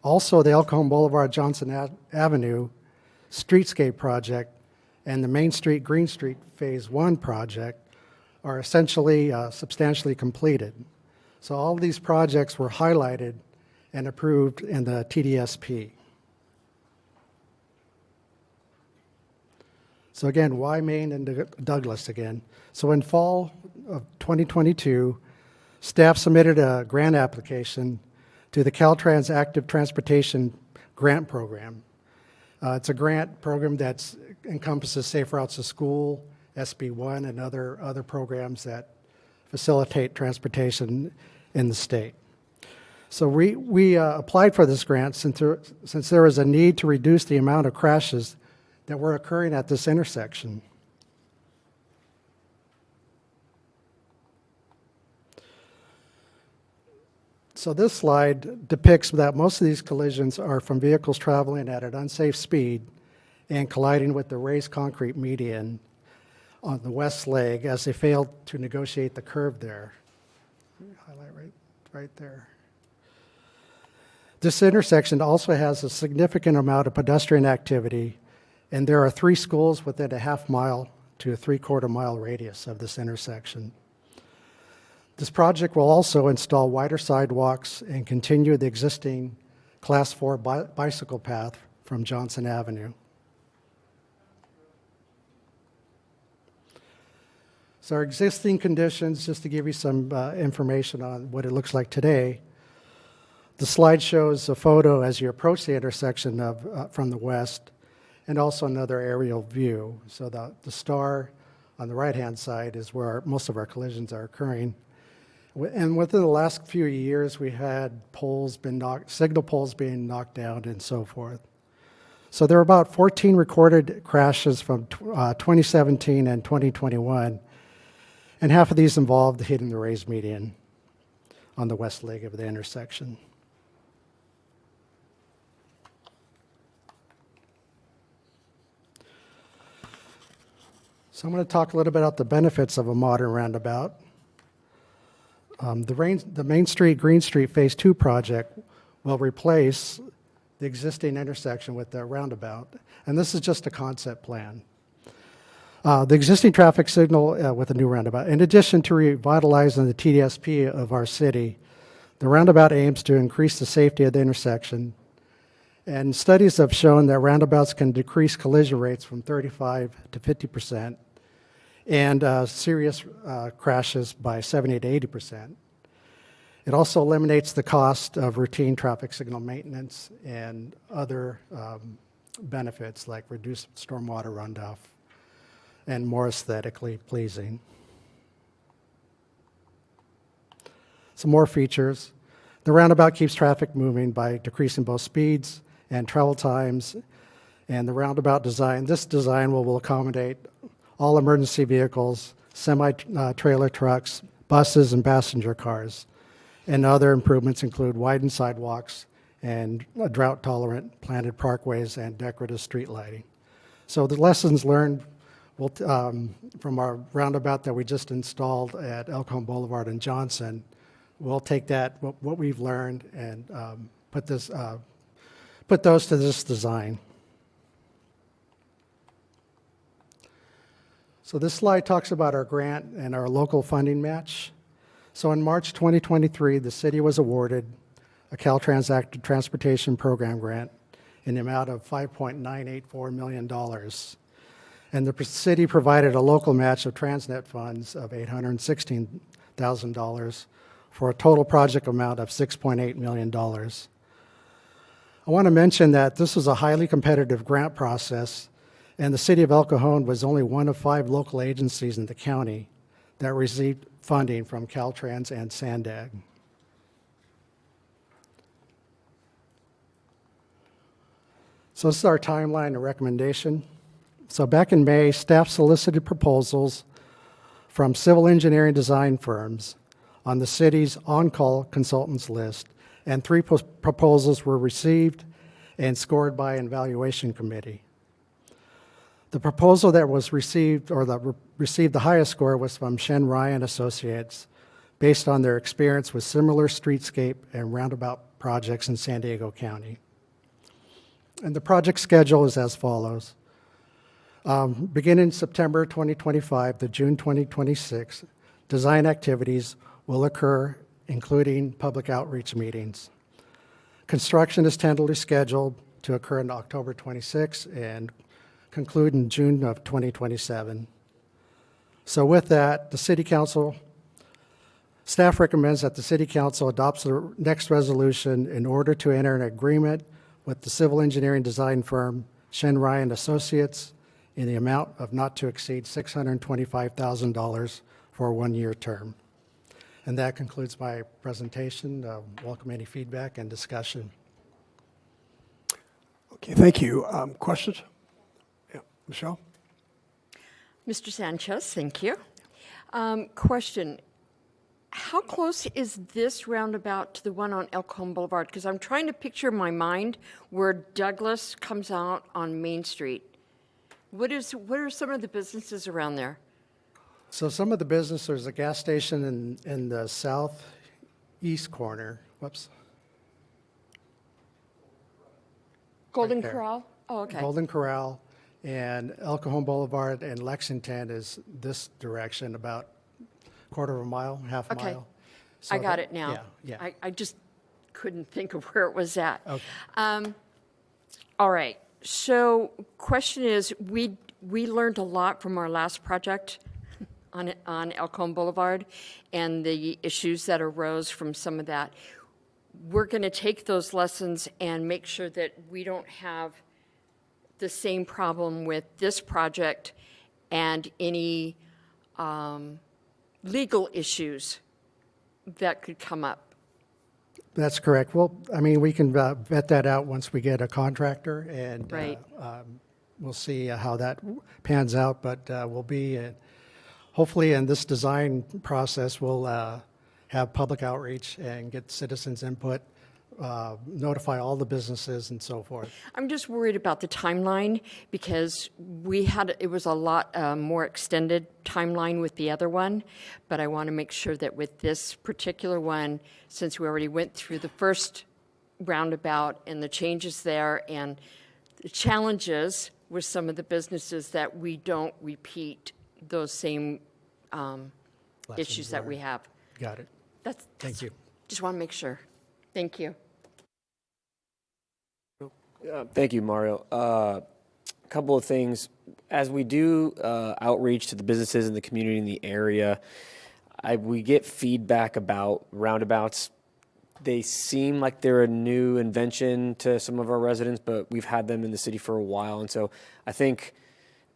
Also, the El Cajon Boulevard Johnson Avenue Streetscape Project and the Main Street Green Street Phase 1 project are essentially substantially completed. So all of these projects were highlighted and approved in the TDSP. So again, why Main and Douglas again? So in fall of 2022, staff submitted a grant application to the Caltrans Active Transportation Grant Program. It's a grant program that encompasses Safe Routes to School, SB1, and other programs that facilitate transportation in the state. So we applied for this grant since there was a need to reduce the amount of crashes that were occurring at this intersection. So this slide depicts that most of these collisions are from vehicles traveling at an unsafe speed and colliding with the raised concrete median on the west leg as they failed to negotiate the curve there. Highlight right there. This intersection also has a significant amount of pedestrian activity, and there are 3 schools within a half-mile to a 3/4-mile radius of this intersection. This project will also install wider sidewalks and continue the existing Class 4 bicycle path from Johnson Avenue. So our existing conditions, just to give you some information on what it looks like today, the slide shows a photo as you approach the intersection from the west, and also another aerial view. So the star on the right-hand side is where most of our collisions are occurring. And within the last few years, we had signal poles being knocked down and so forth. So there are about 14 recorded crashes from 2017 and 2021, and half of these involved hitting the raised median on the west leg of the intersection. So I'm going to talk a little bit about the benefits of a modern roundabout. The Main Street, Green Street Phase 2 project will replace the existing intersection with the roundabout, and this is just a concept plan. The existing traffic signal with a new roundabout. In addition to revitalizing the TDSP of our city, the roundabout aims to increase the safety of the intersection, and studies have shown that roundabouts can decrease collision rates from 35 to 50%, and serious crashes by 70 to 80%. It also eliminates the cost of routine traffic signal maintenance and other benefits like reduced stormwater runoff and more aesthetically pleasing. Some more features. The roundabout keeps traffic moving by decreasing both speeds and travel times, and the roundabout design, this design will accommodate all emergency vehicles, semi-trailer trucks, buses, and passenger cars. And other improvements include widened sidewalks and drought-tolerant planted parkways and decorative street lighting. So the lessons learned from our roundabout that we just installed at El Cajon Boulevard and Johnson, we'll take that, what we've learned, and put those to this design. So this slide talks about our grant and our local funding match. So in March 2023, the city was awarded a Caltrans Active Transportation Program grant in the amount of $5.984 million. And the city provided a local match of Transnet funds of $816,000 for a total project amount of $6.8 million. I want to mention that this was a highly competitive grant process, and the city of El Cajon was only one of 5 local agencies in the county that received funding from Caltrans and Sandag. So this is our timeline and recommendation. So back in May, staff solicited proposals from civil engineering design firms on the city's on-call consultants list, and 3 proposals were received and scored by an evaluation committee. The proposal that was received, or that received the highest score, was from Shen Ryan Associates, based on their experience with similar streetscape and roundabout projects in San Diego County. And the project schedule is as follows. Beginning September 2025 to June 2026, design activities will occur, including public outreach meetings. Construction is tentatively scheduled to occur in October 26 and conclude in June of 2027. So with that, the City Council, staff recommends that the City Council adopts the next resolution in order to enter an agreement with the civil engineering design firm Shen Ryan Associates in the amount of not to exceed $625,000 for a 1-year term. And that concludes my presentation. Welcome any feedback and discussion. Okay, thank you. Questions? Yeah, Michelle? Mr. Sanchez, thank you. Question, how close is this roundabout to the one on El Cajon Boulevard? Because I'm trying to picture in my mind where Douglas comes out on Main Street. What are some of the businesses around there? So some of the business, there's a gas station in the southeast corner. Whoops. Golden Right there. Corral? Oh, okay. Golden Corral, and El Cajon Boulevard and Lexington is this direction, about quarter of a mile, half a Okay. mile. I got it now. Yeah. I just couldn't think of where it was at. Okay. All right. So question is, we learned a lot from our last project on El Cajon Boulevard and the issues that arose from some of that. We're going to take those lessons and make sure that we don't have the same problem with this project and any legal issues that could come up. That's correct. Well, I mean, we can vet that out once we get a contractor, and Right. We'll see how that pans out. But we'll be, hopefully in this design process, we'll have public outreach and get citizens' input, notify all the businesses and so forth. I'm just worried about the timeline because it was a lot more extended timeline with the other one, but I want to make sure that with this particular one, since we already went through the first roundabout and the changes there and the challenges with some of the businesses, that we don't repeat those same issues that we have. Got it. Thank you. Just want to make sure. Thank you. Thank you, Mario. A couple of things. As we do outreach to the businesses in the community in the area, we get feedback about roundabouts. They seem like they're a new invention to some of our residents, but we've had them in the city for a while. And so I think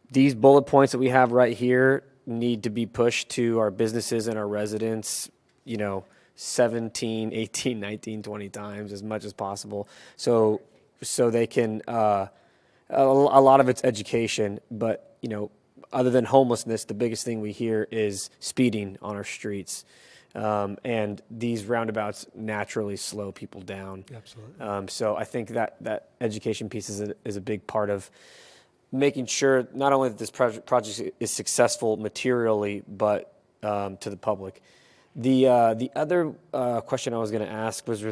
these bullet points that we have right here need to be pushed to our businesses and our residents, 17, 18, 19, 20 times as much as possible. So they can, a lot of it's education, but, other than homelessness, the biggest thing we hear is speeding on our streets. And these roundabouts naturally slow people down. Absolutely. So I think that education piece is a big part of making sure not only that this project is successful materially, but to the public. The other question I was going to ask was,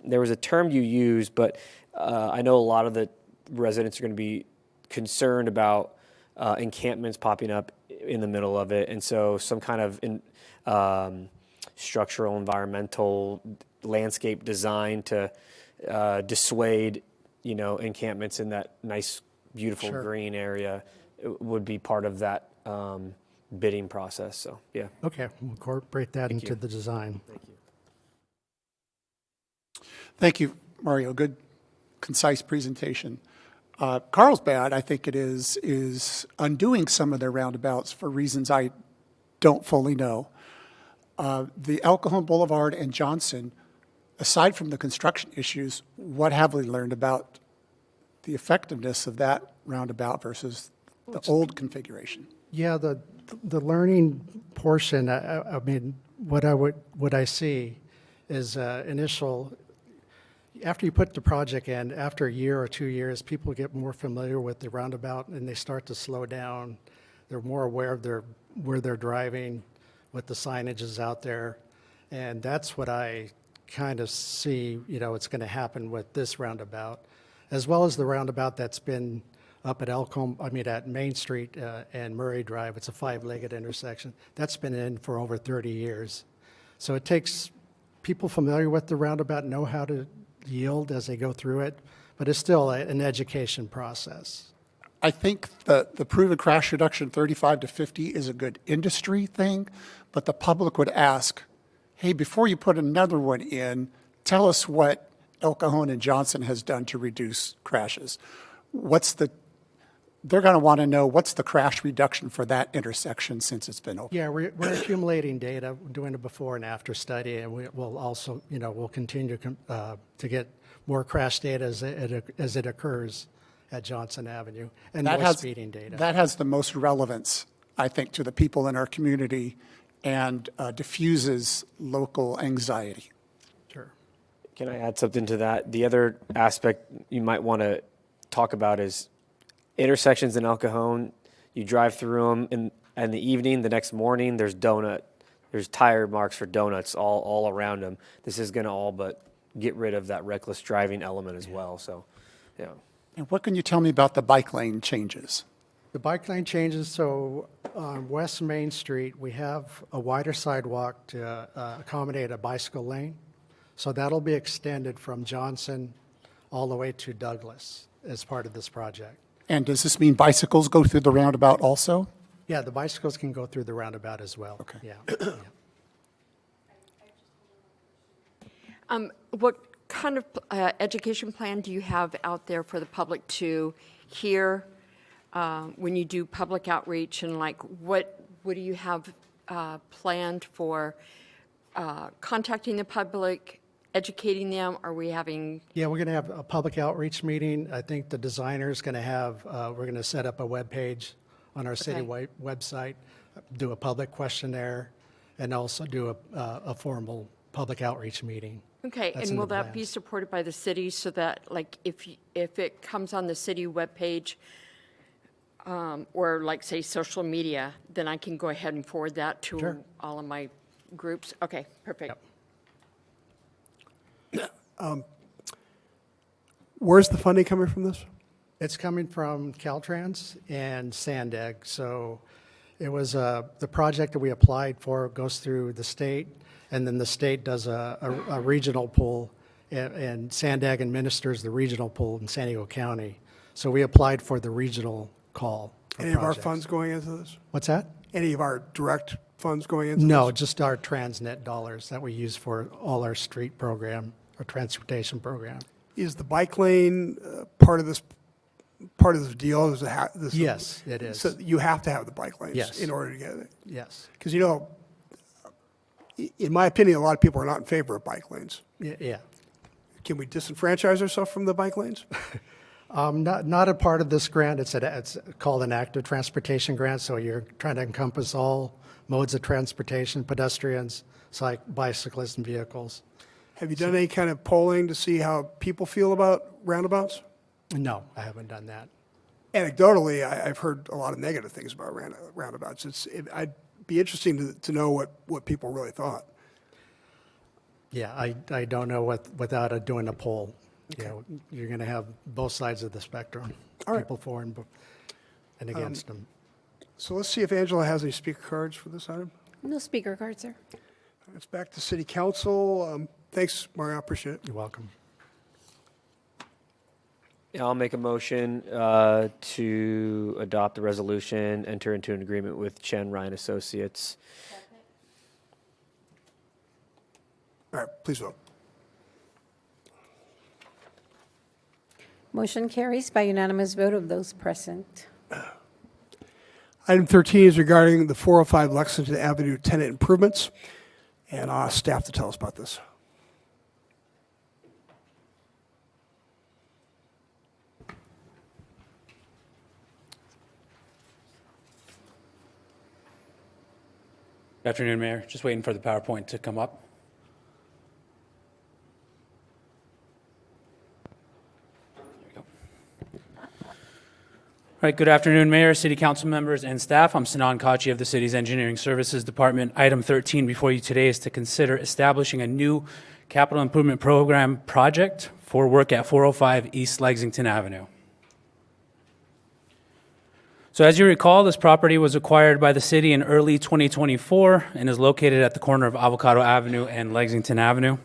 there was a term you used, but I know a lot of the residents are going to be concerned about encampments popping up in the middle of it, and so some kind of structural, environmental, landscape design to dissuade, encampments in that nice, beautiful Sure. green area would be part of that bidding process. So, yeah. Okay, we'll incorporate that Thank into you. the design. Thank you, Mario. Good, concise presentation. Carlsbad, I think it is undoing some of their roundabouts for reasons I don't fully know. The El Cajon Boulevard and Johnson, aside from the construction issues, what have we learned about the effectiveness of that roundabout versus the old configuration? Yeah, the learning portion, I mean, what I see is initial, after you put the project in, after a year or 2 years, people get more familiar with the roundabout and they start to slow down. They're more aware of where they're driving, what the signage is out there. And that's what I kind of see, it's going to happen with this roundabout, as well as the roundabout that's been up at at Main Street and Murray Drive. It's a 5-legged intersection. That's been in for over 30 years. So it takes people familiar with the roundabout, know how to yield as they go through it, but it's still an education process. I think the proven crash reduction 35 to 50 is a good industry thing, but the public would ask, hey, before you put another one in, tell us what El Cajon and Johnson has done to reduce crashes. They're going to want to know what's the crash reduction for that intersection since it's been open. Yeah, we're accumulating data, doing a before and after study, and we'll also, we'll continue to get more crash data as it occurs at Johnson Avenue, and more speeding data. That has the most relevance, I think, to the people in our community and diffuses local anxiety. Sure. Can I add something to that? The other aspect you might want to talk about is intersections in El Cajon. You drive through them in the evening, the next morning, there's tire marks for donuts all around them. This is going to all but get rid of that reckless driving element as well. So, yeah. And what can you tell me about the bike lane changes? The bike lane changes, so on West Main Street, we have a wider sidewalk to accommodate a bicycle lane. So that'll be extended from Johnson all the way to Douglas as part of this project. And does this mean bicycles go through the roundabout also? Yeah, the bicycles can go through the roundabout as well. Okay. Yeah. What kind of education plan do you have out there for the public to hear when you do public outreach, and what do you have planned for contacting the public, educating them? Are we having? Yeah, we're going to have a public outreach meeting. I think the designer's going to have, we're going to set up a web page on our city website, do a public questionnaire, and also do a formal public outreach meeting. Okay, That's and in will the that be plans. supported by the city so that, if it comes on the city webpage, or say social media, then I can go ahead and forward that to Sure. all of my groups? Okay, perfect. Where's the funding coming from this? It's coming from Caltrans and Sandag. So it was the project that we applied for goes through the state, and then the state does a regional pool, and Sandag administers the regional pool in San Diego County. So we applied for the regional call. Any of our funds going into this? What's that? Any of our direct funds going into No, this? just our Transnet dollars that we use for all our street program, our transportation program. Is the bike lane part of this deal? Yes, it is. So you have to have the bike lanes Yes. in order to get it? Yes. Because, in my opinion, a lot of people are not in favor of bike lanes. Yeah. Can we disenfranchise ourselves from the bike lanes? Not a part of this grant. It's called an active transportation grant, so you're trying to encompass all modes of transportation, pedestrians, bicyclists, and vehicles. Have you done any kind of polling to see how people feel about roundabouts? No, I haven't done that. anecdotally, I've heard a lot of negative things about roundabouts. I'd be interesting to know what people really thought. Yeah, I don't know without doing a poll. Okay. You know, you're going to have both sides of the spectrum, All right. people for and against them. So let's see if Angela has any speaker cards for this item. No speaker cards, sir. It's back to City Council. Thanks, Mario. I appreciate it. You're welcome. Yeah, I'll make a motion to adopt the resolution, enter into an agreement with Chen Ryan Associates. All right, please vote. Motion carries by unanimous vote of those present. Item 13 is regarding the 405 Lexington Avenue tenant improvements, and I'll ask staff to tell us about this. Good afternoon, Mayor. Just waiting for the PowerPoint to come up. All right, good afternoon, Mayor, City Council members, and staff. I'm Sinan Kachi of the City's Engineering Services Department. Item 13 before you today is to consider establishing a new capital improvement program project for work at 405 East Lexington Avenue. So as you recall, this property was acquired by the city in early 2024 and is located at the corner of Avocado Avenue and Lexington Avenue.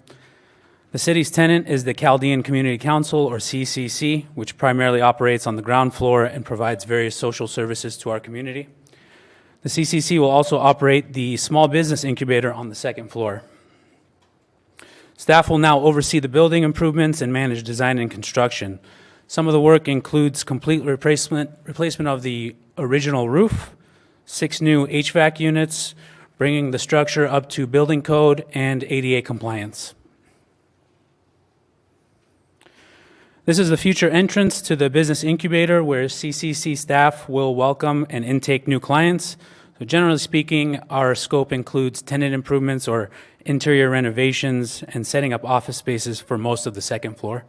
The city's tenant is the Chaldean Community Council, or CCC, which primarily operates on the ground floor and provides various social services to our community. The CCC will also operate the small business incubator on the second floor. Staff will now oversee the building improvements and manage design and construction. Some of the work includes complete replacement of the original roof, 6 new HVAC units, bringing the structure up to building code and ADA compliance. This is the future entrance to the business incubator where CCC staff will welcome and intake new clients. So generally speaking, our scope includes tenant improvements or interior renovations and setting up office spaces for most of the second floor.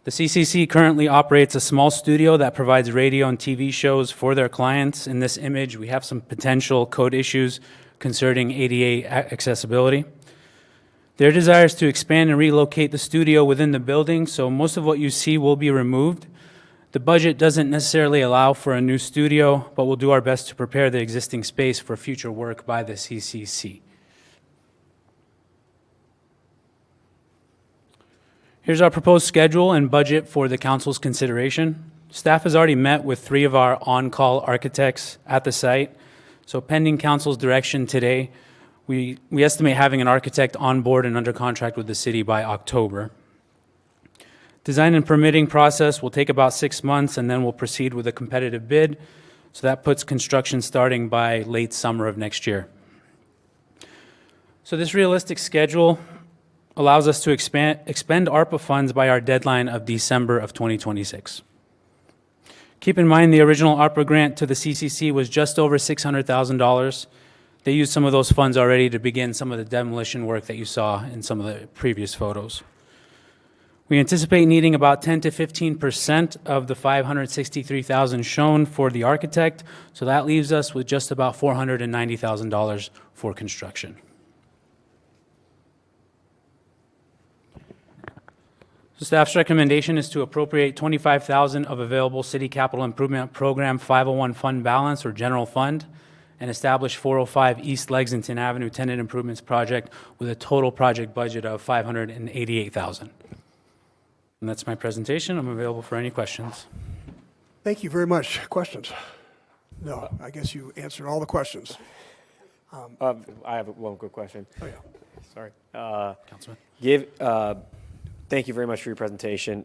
The CCC currently operates a small studio that provides radio and TV shows for their clients. In this image, we have some potential code issues concerning ADA accessibility. Their desire is to expand and relocate the studio within the building, so most of what you see will be removed. The budget doesn't necessarily allow for a new studio, but we'll do our best to prepare the existing space for future work by the CCC. Here's our proposed schedule and budget for the council's consideration. Staff has already met with 3 of our on-call architects at the site, so pending council's direction today, we estimate having an architect on board and under contract with the city by October. Design and permitting process will take about 6 months, and then we'll proceed with a competitive bid. So that puts construction starting by late summer of next year. So this realistic schedule allows us to expend ARPA funds by our deadline of December of 2026. Keep in mind the original ARPA grant to the CCC was just over $600,000. They used some of those funds already to begin some of the demolition work that you saw in some of the previous photos. We anticipate needing about 10 to 15% of the $563,000 shown for the architect, so that leaves us with just about $490,000 for construction. So staff's recommendation is to appropriate $25,000 of available City Capital Improvement Program 501 fund balance or general fund, and establish 405 East Lexington Avenue tenant improvements project with a total project budget of $588,000. And that's my presentation. I'm available for any questions. Thank you very much. Questions? No, I guess you answered all the questions. I have one quick question. Oh, yeah. Sorry. Councilman. Thank you very much for your presentation.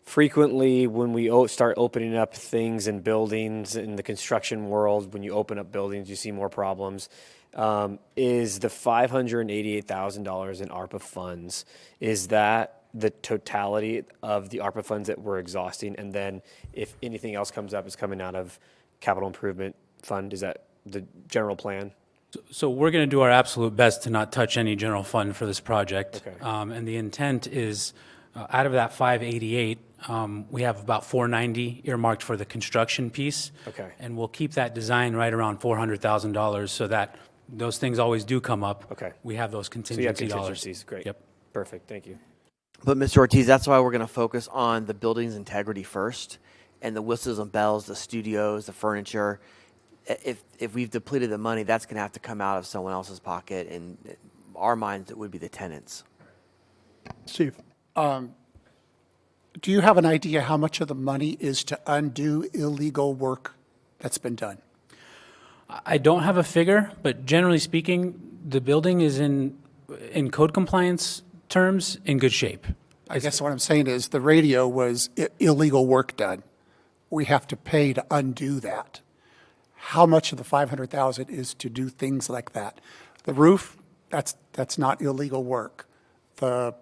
Frequently, when we start opening up things in buildings in the construction world, when you open up buildings, you see more problems. Is the $588,000 in ARPA funds, is that the totality of the ARPA funds that we're exhausting? And then if anything else comes up, is coming out of capital improvement fund? Is that the general plan? So we're going to do our absolute best to not touch any general fund for this project. Okay. And the intent is, out of that 588, we have about 490 earmarked for the construction piece. Okay. And we'll keep that design right around $400,000 so that those things always do come up. Okay. We have those So you have contingency dollars. contingencies, great. Yep. Perfect, thank you. But Mr. Ortiz, that's why we're going to focus on the building's integrity first, and the whistles and bells, the studios, the furniture. If we've depleted the money, that's going to have to come out of someone else's pocket. In our minds, it would be the tenants. Steve? Do you have an idea how much of the money is to undo illegal work that's been done? I don't have a figure, but generally speaking, the building is in code compliance terms in good shape. I guess what I'm saying is the radio was illegal work done. We have to pay to undo that. How much of the 500,000 is to do things like that? The roof, that's not illegal work. The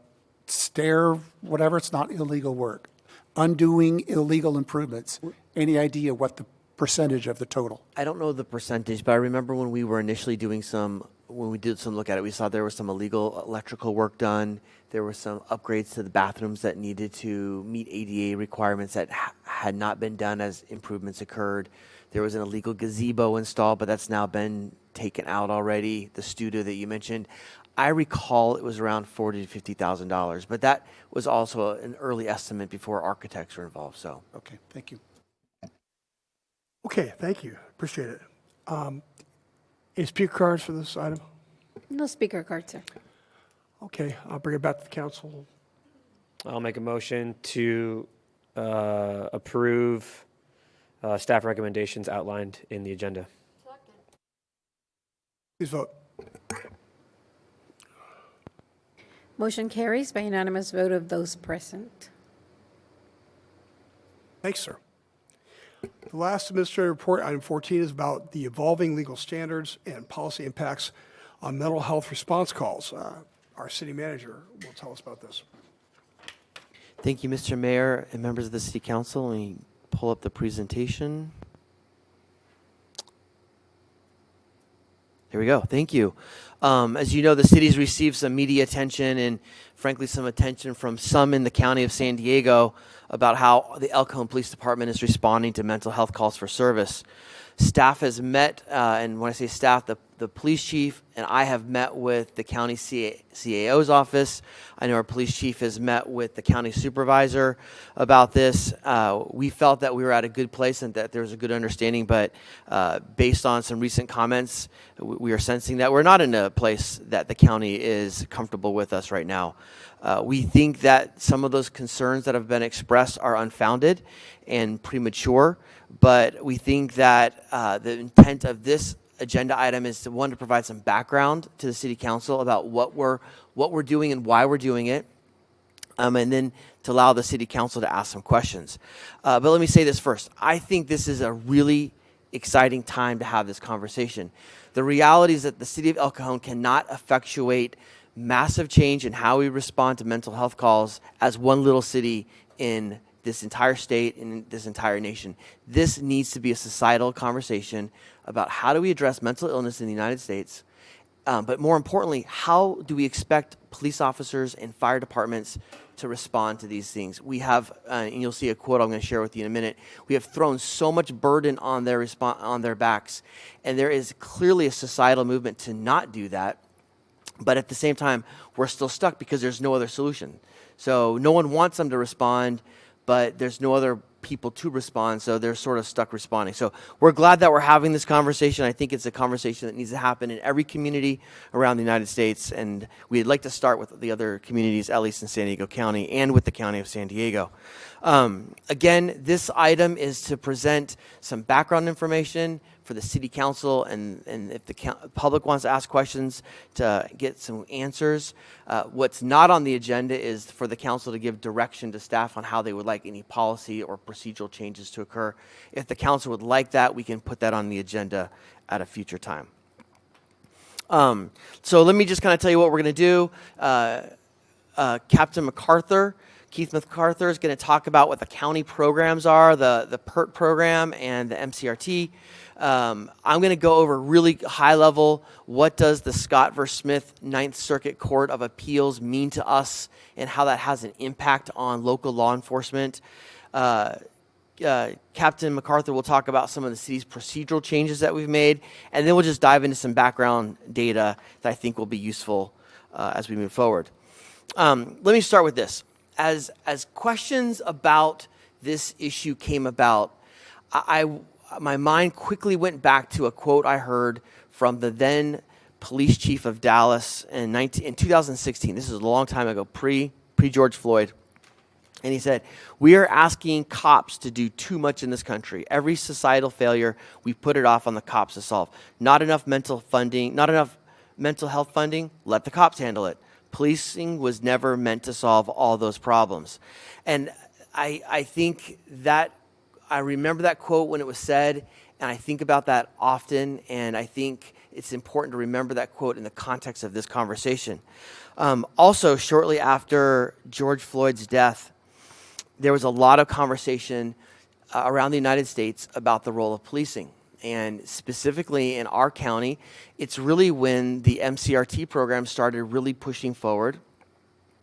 stair, whatever, it's not illegal work. Undoing illegal improvements. Any idea what the percentage of the total? I don't know the percentage, but I remember when we were initially doing when we did some look at it, we saw there was some illegal electrical work done. There were some upgrades to the bathrooms that needed to meet ADA requirements that had not been done as improvements occurred. There was an illegal gazebo installed, but that's now been taken out already. The studio that you mentioned, I recall it was around $40,000 to $50,000, but that was also an early estimate before architects were involved. So, okay, thank you. Okay, thank you. Appreciate it. Any speaker cards for this item? No speaker card, sir. Okay, I'll bring it back to the council. I'll make a motion to approve staff recommendations outlined in the agenda. Please vote. Motion carries by unanimous vote of those present. Thanks, sir. The last administrative report, item 14, is about the evolving legal standards and policy impacts on mental health response calls. Our city manager will tell us about this. thank you, Mr. Mayor and members of the City Council. Let me pull up the presentation. There we go. Thank you. As you know, the city's received some media attention and, frankly, some attention from some in the county of San Diego about how the El Cajon Police Department is responding to mental health calls for service. Staff has met, and when I say staff, the police chief and I have met with the county CAO's office. I know our police chief has met with the county supervisor about this. We felt that we were at a good place and that there was a good understanding, but based on some recent comments, we are sensing that we're not in a place that the county is comfortable with us right now. We think that some of those concerns that have been expressed are unfounded and premature, but we think that the intent of this agenda item is to provide some background to the City Council about what we're doing and why we're doing it, and then to allow the City Council to ask some questions. But let me say this first. I think this is a really exciting time to have this conversation. The reality is that the City of El Cajon cannot effectuate massive change in how we respond to mental health calls as one little city in this entire state and in this entire nation. This needs to be a societal conversation about how do we address mental illness in the United States, but more importantly, how do we expect police officers and fire departments to respond to these things? We have, and you'll see a quote I'm going to share with you in a minute, we have thrown so much burden on their backs, and there is clearly a societal movement to not do that. But at the same time, we're still stuck because there's no other solution. So no one wants them to respond, but there's no other people to respond, so they're sort of stuck responding. So we're glad that we're having this conversation. I think it's a conversation that needs to happen in every community around the United States, and we'd like to start with the other communities, at least in San Diego County, and with the County of San Diego. Again, this item is to present some background information for the City Council, and if the public wants to ask questions, to get some answers. What's not on the agenda is for the council to give direction to staff on how they would like any policy or procedural changes to occur. If the council would like that, we can put that on the agenda at a future time. So let me just kind of tell you what we're going to do. Captain MacArthur Keith MacArthur is going to talk about what the county programs are, the PERT program and the MCRT. I'm going to go over really high level, what does the Scott v. Smith Ninth Circuit Court of Appeals mean to us and how that has an impact on local law enforcement. Captain MacArthur will talk about some of the city's procedural changes that we've made, and then we'll just dive into some background data that I think will be useful as we move forward. Let me start with this. As questions about this issue came about, my mind quickly went back to a quote I heard from the then police chief of Dallas in 2016. This is a long time ago, pre-George Floyd. And he said, "We are asking cops to do too much in this country. Every societal failure, we put it off on the cops to solve. Not enough mental health funding, let the cops handle it. Policing was never meant to solve all those problems." And I think that I remember that quote when it was said, and I think about that often, and I think it's important to remember that quote in the context of this conversation. Also, shortly after George Floyd's death, there was a lot of conversation around the United States about the role of policing. And specifically in our county, it's really when the MCRT program started really pushing forward.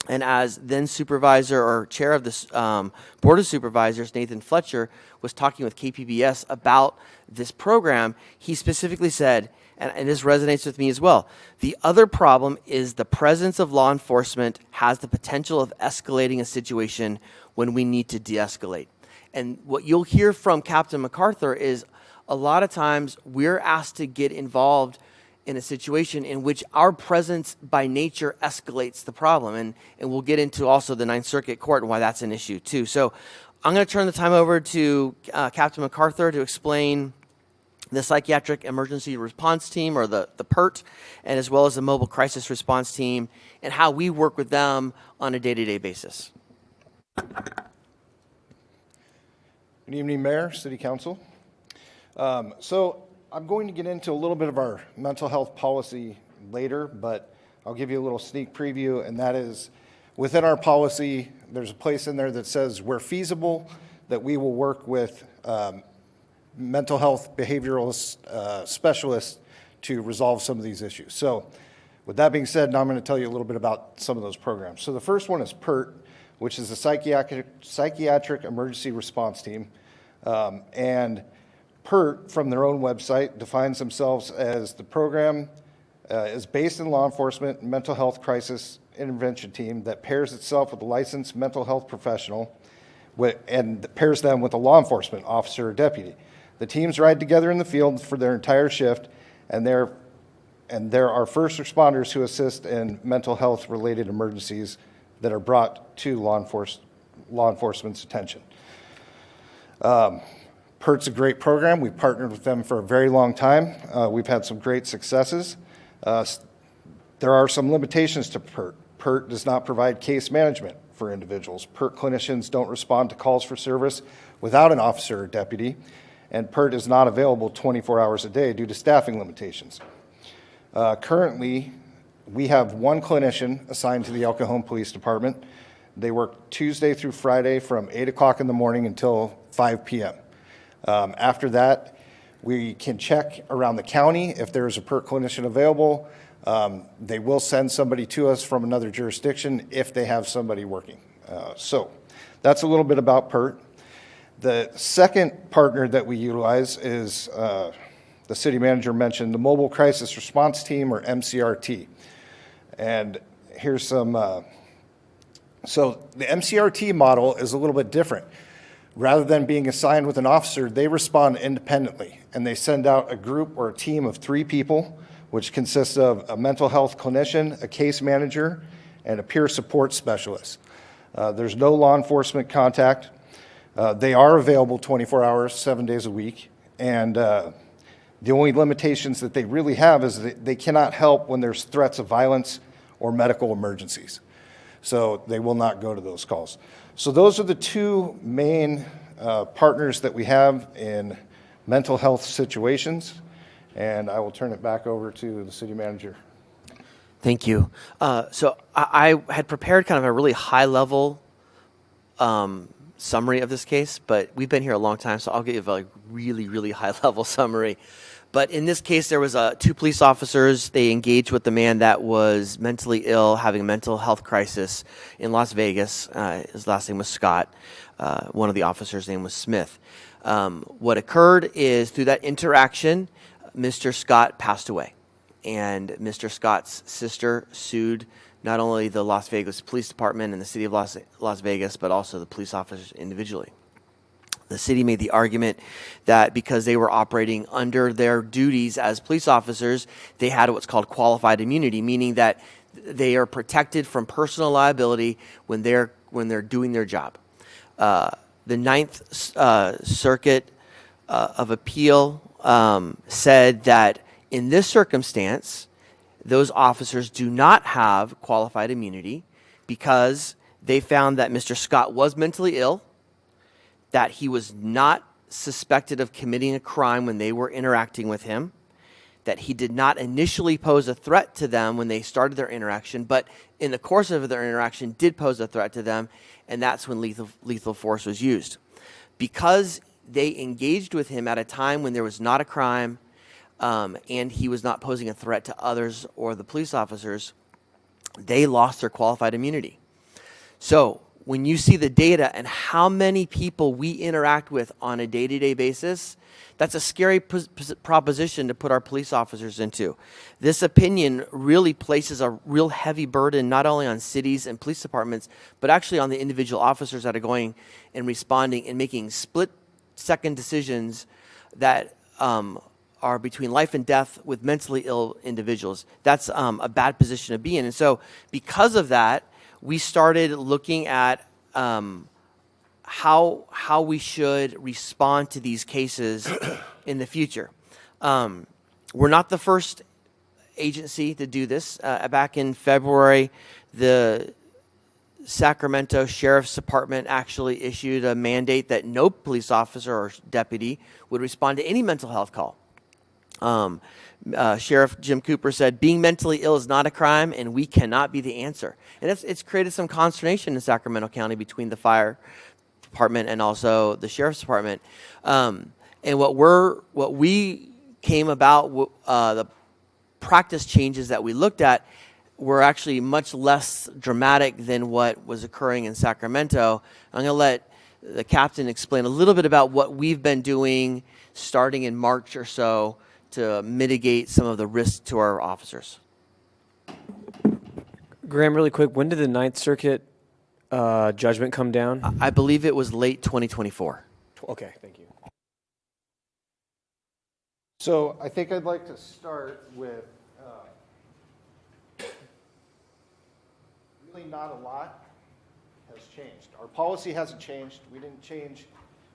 And as then supervisor or chair of the Board of Supervisors, Nathan Fletcher, was talking with KPBS about this program, he specifically said, and this resonates with me as well, the other problem is the presence of law enforcement has the potential of escalating a situation when we need to de-escalate. And what you'll hear from Captain MacArthur is a lot of times we're asked to get involved in a situation in which our presence by nature escalates the problem. And we'll get into also the Ninth Circuit Court and why that's an issue too. So I'm going to turn the time over to Captain MacArthur to explain the Psychiatric Emergency Response Team, or the PERT, and as well as the Mobile Crisis Response Team, and how we work with them on a day-to-day basis. Good evening, Mayor, City Council. So I'm going to get into a little bit of our mental health policy later, but I'll give you a little sneak preview, and that is within our policy, there's a place in there that says where feasible that we will work with mental health behavioral specialists to resolve some of these issues. So with that being said, now I'm going to tell you a little bit about some of those programs. So the first one is PERT, which is the Psychiatric Emergency Response Team. And PERT, from their own website, defines themselves as the program is based in law enforcement and mental health crisis intervention team that pairs itself with a licensed mental health professional and pairs them with a law enforcement officer or deputy. The teams ride together in the field for their entire shift, and there are first responders who assist in mental health related emergencies that are brought to law enforcement's attention. PERT's a great program. We've partnered with them for a very long time. We've had some great successes. There are some limitations to PERT. PERT does not provide case management for individuals. PERT clinicians don't respond to calls for service without an officer or deputy, and PERT is not available 24 hours a day due to staffing limitations. Currently, we have one clinician assigned to the El Cajon Police Department. They work Tuesday through Friday from 8 o'clock in the morning until 5 p.m. After that, we can check around the county if there's a PERT clinician available. They will send somebody to us from another jurisdiction if they have somebody working. So that's a little bit about PERT. The second partner that we utilize is, the city manager mentioned, the Mobile Crisis Response Team, or MCRT. And here's some, so the MCRT model is a little bit different. Rather than being assigned with an officer, they respond independently, and they send out a group or a team of 3 people, which consists of a mental health clinician, a case manager, and a peer support specialist. There's no law enforcement contact. They are available 24 hours, 7 days a week, and the only limitations that they really have is that they cannot help when there's threats of violence or medical emergencies. So they will not go to those calls. So those are the 2 main partners that we have in mental health situations, and I will turn it back over to the city manager. Thank you. So I had prepared kind of a really high-level summary of this case, but we've been here a long time, so I'll give a really, really high-level summary. But in this case, there was two police officers. They engaged with the man that was mentally ill, having a mental health crisis in Las Vegas. His last name was Scott. One of the officers' name was Smith. What occurred is through that interaction, Mr. Scott passed away. And Mr. Scott's sister sued not only the Las Vegas Police Department and the city of Las Vegas, but also the police officers individually. The city made the argument that because they were operating under their duties as police officers, they had what's called qualified immunity, meaning that they are protected from personal liability when they're doing their job. The Ninth Circuit of Appeal said that in this circumstance, those officers do not have qualified immunity because they found that Mr. Scott was mentally ill, that he was not suspected of committing a crime when they were interacting with him, that he did not initially pose a threat to them when they started their interaction, but in the course of their interaction did pose a threat to them, and that's when lethal force was used. Because they engaged with him at a time when there was not a crime, and he was not posing a threat to others or the police officers, they lost their qualified immunity. So when you see the data and how many people we interact with on a day-to-day basis, that's a scary proposition to put our police officers into. This opinion really places a real heavy burden not only on cities and police departments, but actually on the individual officers that are going and responding and making split-second decisions that are between life and death with mentally ill individuals. That's a bad position to be in. And so because of that, we started looking at how we should respond to these cases in the future. We're not the first agency to do this. Back in February, the Sacramento Sheriff's Department actually issued a mandate that no police officer or deputy would respond to any mental health call. Sheriff Jim Cooper said, being mentally ill is not a crime, and we cannot be the answer. And it's created some consternation in Sacramento County between the fire department and also the sheriff's department. And what we came about, the practice changes that we looked at were actually much less dramatic than what was occurring in Sacramento. I'm going to let the captain explain a little bit about what we've been doing starting in March or so to mitigate some of the risks to our officers. Graham, really quick, when did the Ninth Circuit judgment come down? I believe it was late 2024. Okay, thank you. So I think I'd like to start with really not a lot has changed. Our policy hasn't changed. We didn't change.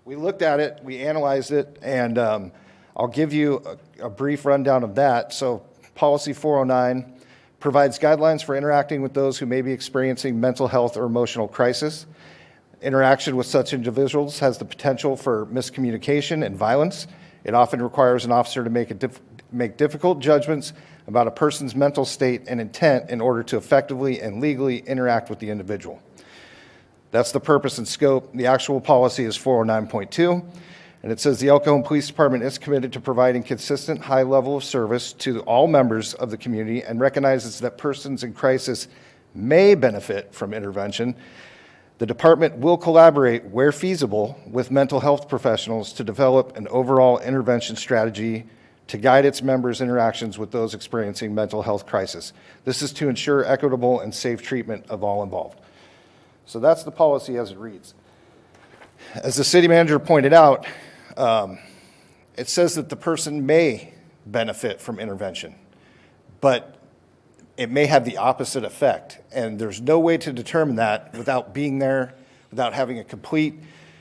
We looked at it, we analyzed it, and I'll give you a brief rundown of that. So Policy 409 provides guidelines for interacting with those who may be experiencing mental health or emotional crisis. Interaction with such individuals has the potential for miscommunication and violence. It often requires an officer to make difficult judgments about a person's mental state and intent in order to effectively and legally interact with the individual. That's the purpose and scope. The actual policy is 409.2. And it says the El Cajon Police Department is committed to providing consistent high level of service to all members of the community and recognizes that persons in crisis may benefit from intervention. The department will collaborate where feasible with mental health professionals to develop an overall intervention strategy to guide its members' interactions with those experiencing mental health crisis. This is to ensure equitable and safe treatment of all involved. So that's the policy as it reads. As the city manager pointed out, it says that the person may benefit from intervention, but it may have the opposite effect. And there's no way to determine that without being there, without having a complete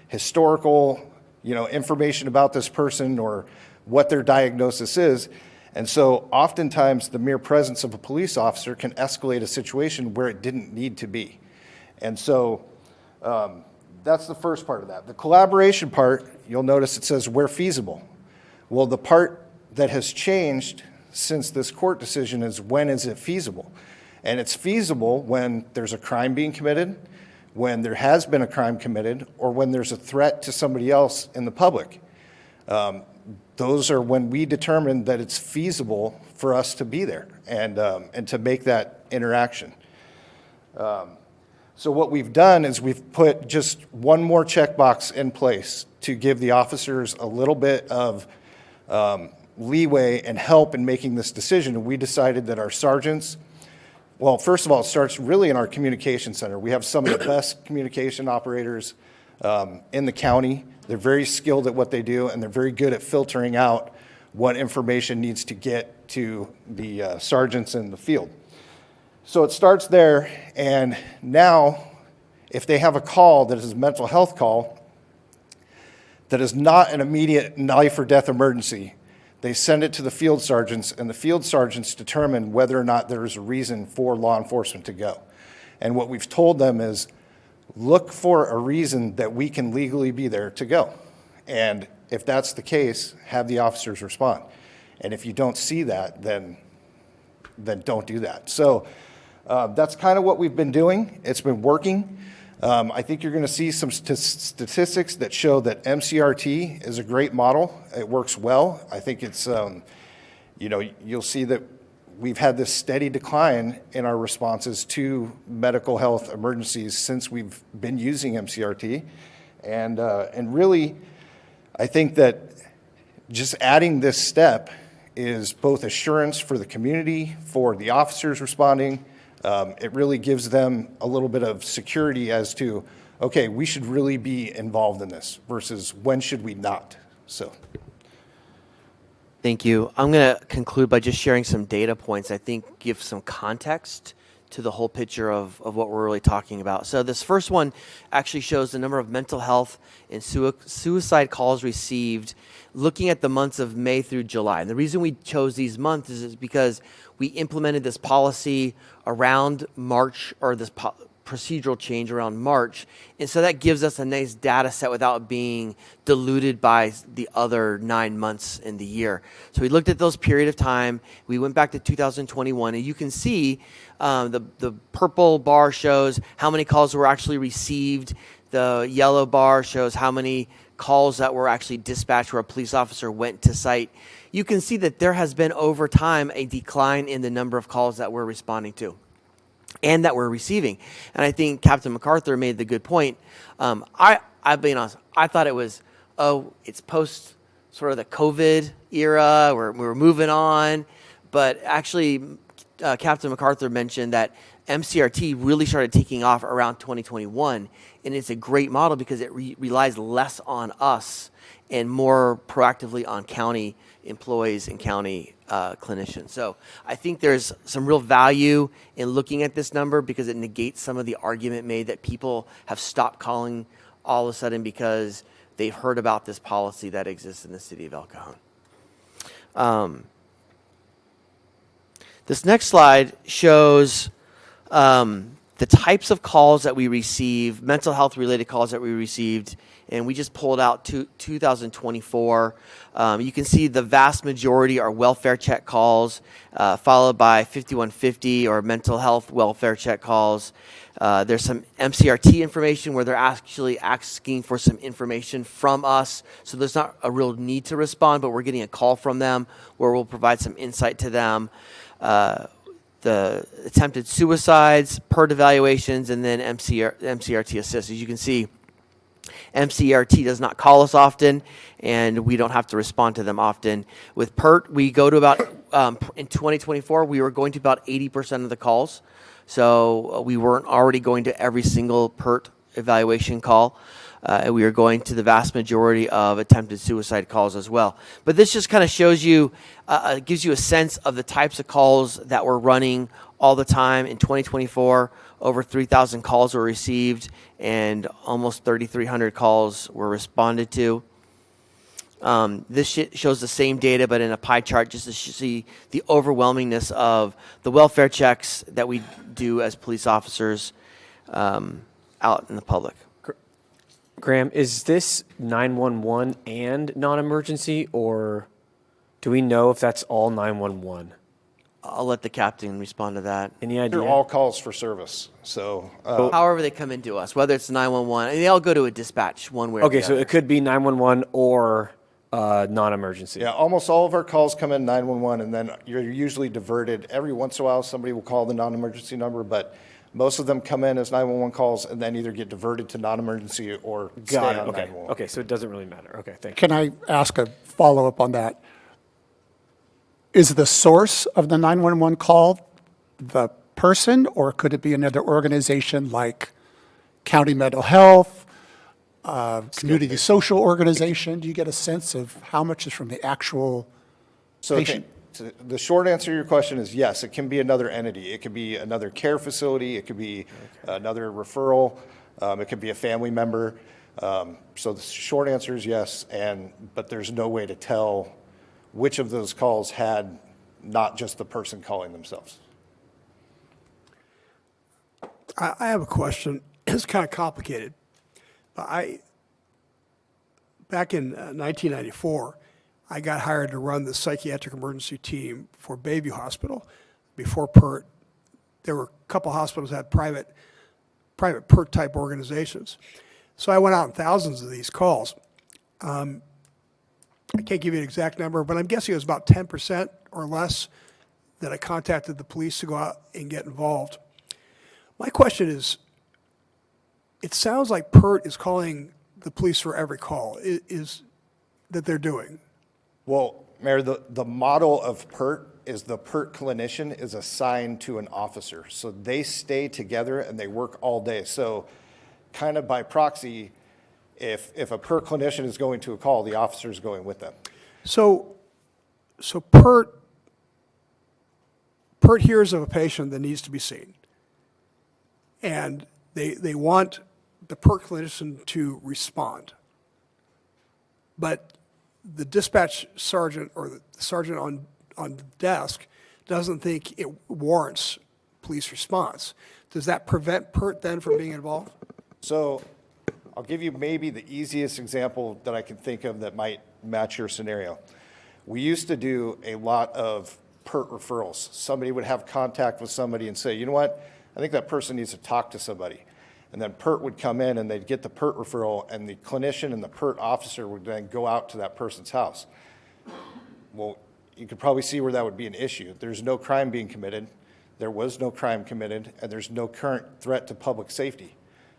historical, information about this person or what their diagnosis is. And so oftentimes the mere presence of a police officer can escalate a situation where it didn't need to be. And so that's the first part of that. The collaboration part, you'll notice it says where feasible. Well, the part that has changed since this court decision is when is it feasible? And it's feasible when there's a crime being committed, when there has been a crime committed or when there's a threat to somebody else in the public. Those are when we determine that it's feasible for us to be there and to make that interaction. So what we've done is we've put just one more checkbox in place to give the officers a little bit of leeway and help in making this decision. And we decided that our sergeants, well, first of all, it starts really in our communication center. We have some of the best communication operators in the county. They're very skilled at what they do, and they're very good at filtering out what information needs to get to the sergeants in the field. So it starts there, and now if they have a call that is a mental health call that is not an immediate life or death emergency, they send it to the field sergeants, and the field sergeants determine whether or not there is a reason for law enforcement to go. And what we've told them is, look for a reason that we can legally be there to go. And if that's the case, have the officers respond. And if you don't see that, then don't do that. So that's kind of what we've been doing. It's been working. I think you're going to see some statistics that show that MCRT is a great model. It works well. I think it's, you'll see that we've had this steady decline in our responses to medical health emergencies since we've been using MCRT. And really, I think that just adding this step is both assurance for the community, for the officers responding. It really gives them a little bit of security as to, okay, we should really be involved in this versus when should we not. So. Thank you. I'm going to conclude by just sharing some data points I think give some context to the whole picture of what we're really talking about. So this first one actually shows the number of mental health and suicide calls received looking at the months of May through July. And the reason we chose these months is because we implemented this policy around March, or this procedural change around March. And so that gives us a nice data set without being diluted by the other 9 months in the year. So we looked at those period of time. We went back to 2021, and you can see the purple bar shows how many calls were actually received. The yellow bar shows how many calls that were actually dispatched where a police officer went to site. You can see that there has been over time a decline in the number of calls that we're responding to and that we're receiving. And I think Captain MacArthur made the good point. I'll be honest, I thought it was, it's post sort of the COVID era, we're moving on. But actually, Captain MacArthur mentioned that MCRT really started taking off around 2021. And it's a great model because it relies less on us and more proactively on county employees and county clinicians. So I think there's some real value in looking at this number because it negates some of the argument made that people have stopped calling all of a sudden because they've heard about this policy that exists in the city of El Cajon. This next slide shows the types of calls that we receive, mental health related calls that we received, and we just pulled out 2024. You can see the vast majority are welfare check calls, followed by 5150 or mental health welfare check calls. There's some MCRT information where they're actually asking for some information from us. So there's not a real need to respond, but we're getting a call from them where we'll provide some insight to them. The attempted suicides, PERT evaluations, and then MCRT assist. As you can see, MCRT does not call us often, and we don't have to respond to them often. With PERT, we go to about, in 2024, we were going to about 80% of the calls. So we weren't already going to every single PERT evaluation call. And we are going to the vast majority of attempted suicide calls as well. But this just kind of shows you, gives you a sense of the types of calls that we're running all the time. In 2024, over 3,000 calls were received and almost 3,300 calls were responded to. This shows the same data, but in a pie chart, just to see the overwhelmingness of the welfare checks that we do as police officers out in the public. Graham, is this 911 and non-emergency, or do we know if that's all 911? I'll let the captain respond to that. Any idea? They're all calls for service. So However they come into us, whether it's 911, they all go to a dispatch one way or Okay, the so other. it could be 911 or non-emergency. yeah, almost all of our calls come in 911, and then you're usually diverted. Every once in a while, somebody will call the non-emergency number, but most of them come in as 911 calls and then either get diverted to non-emergency or stay Got it. on Okay. 911. Okay, so it doesn't really matter. Okay, thank you. Can I ask a follow-up on that? Is the source of the 911 call the person, or could it be another organization like county mental health, community social organization? Do you get a sense of how much is from the actual patient? The short answer to your question is yes, it can be another entity. It could be another care facility. It could be another referral. It could be a family member. So the short answer is yes, but there's no way to tell which of those calls had not just the person calling themselves. I have a question. It's kind of complicated. Back in 1994, I got hired to run the psychiatric emergency team for Bayview Hospital. Before PERT, there were a couple hospitals that had private PERT-type organizations. So I went out on thousands of these calls. I can't give you an exact number, but I'm guessing it was about 10% or less that I contacted the police to go out and get involved. My question is, it sounds like PERT is calling the police for every call, is that they're doing. Well, Mayor, the model of PERT is the PERT clinician is assigned to an officer. So they stay together and they work all day. So kind of by proxy, if a PERT clinician is going to a call, the officer is going with them. So PERT hears of a patient that needs to be seen. And they want the PERT clinician to respond. But the dispatch sergeant or the sergeant on the desk doesn't think it warrants police response. Does that prevent PERT then from being involved? So I'll give you maybe the easiest example that I can think of that might match your scenario. We used to do a lot of PERT referrals. Somebody would have contact with somebody and say, you know what, I think that person needs to talk to somebody. And then PERT would come in and they'd get the PERT referral, and the clinician and the PERT officer would then go out to that person's house. Well, you could probably see where that would be an issue. There's no crime being committed. There was no crime committed, and there's no current threat to public safety.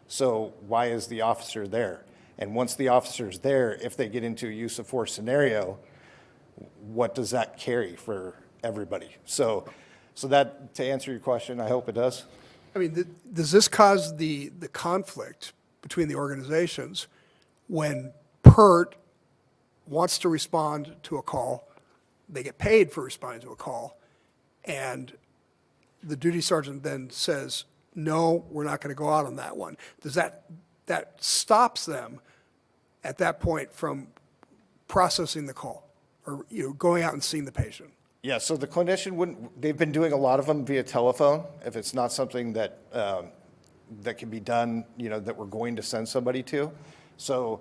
So why is the officer there? And once the officer's there, if they get into a use of force scenario, what does that carry for everybody? So that, to answer your question, I hope it does. I mean, does this cause the conflict between the organizations when PERT wants to respond to a call, they get paid for responding to a call, and the duty sergeant then says, no, we're not going to go out on that one? Does that stops them at that point from processing the call or going out and seeing the patient? Yeah, so the clinician wouldn't, they've been doing a lot of them via telephone. If it's not something that that can be done, that we're going to send somebody to. So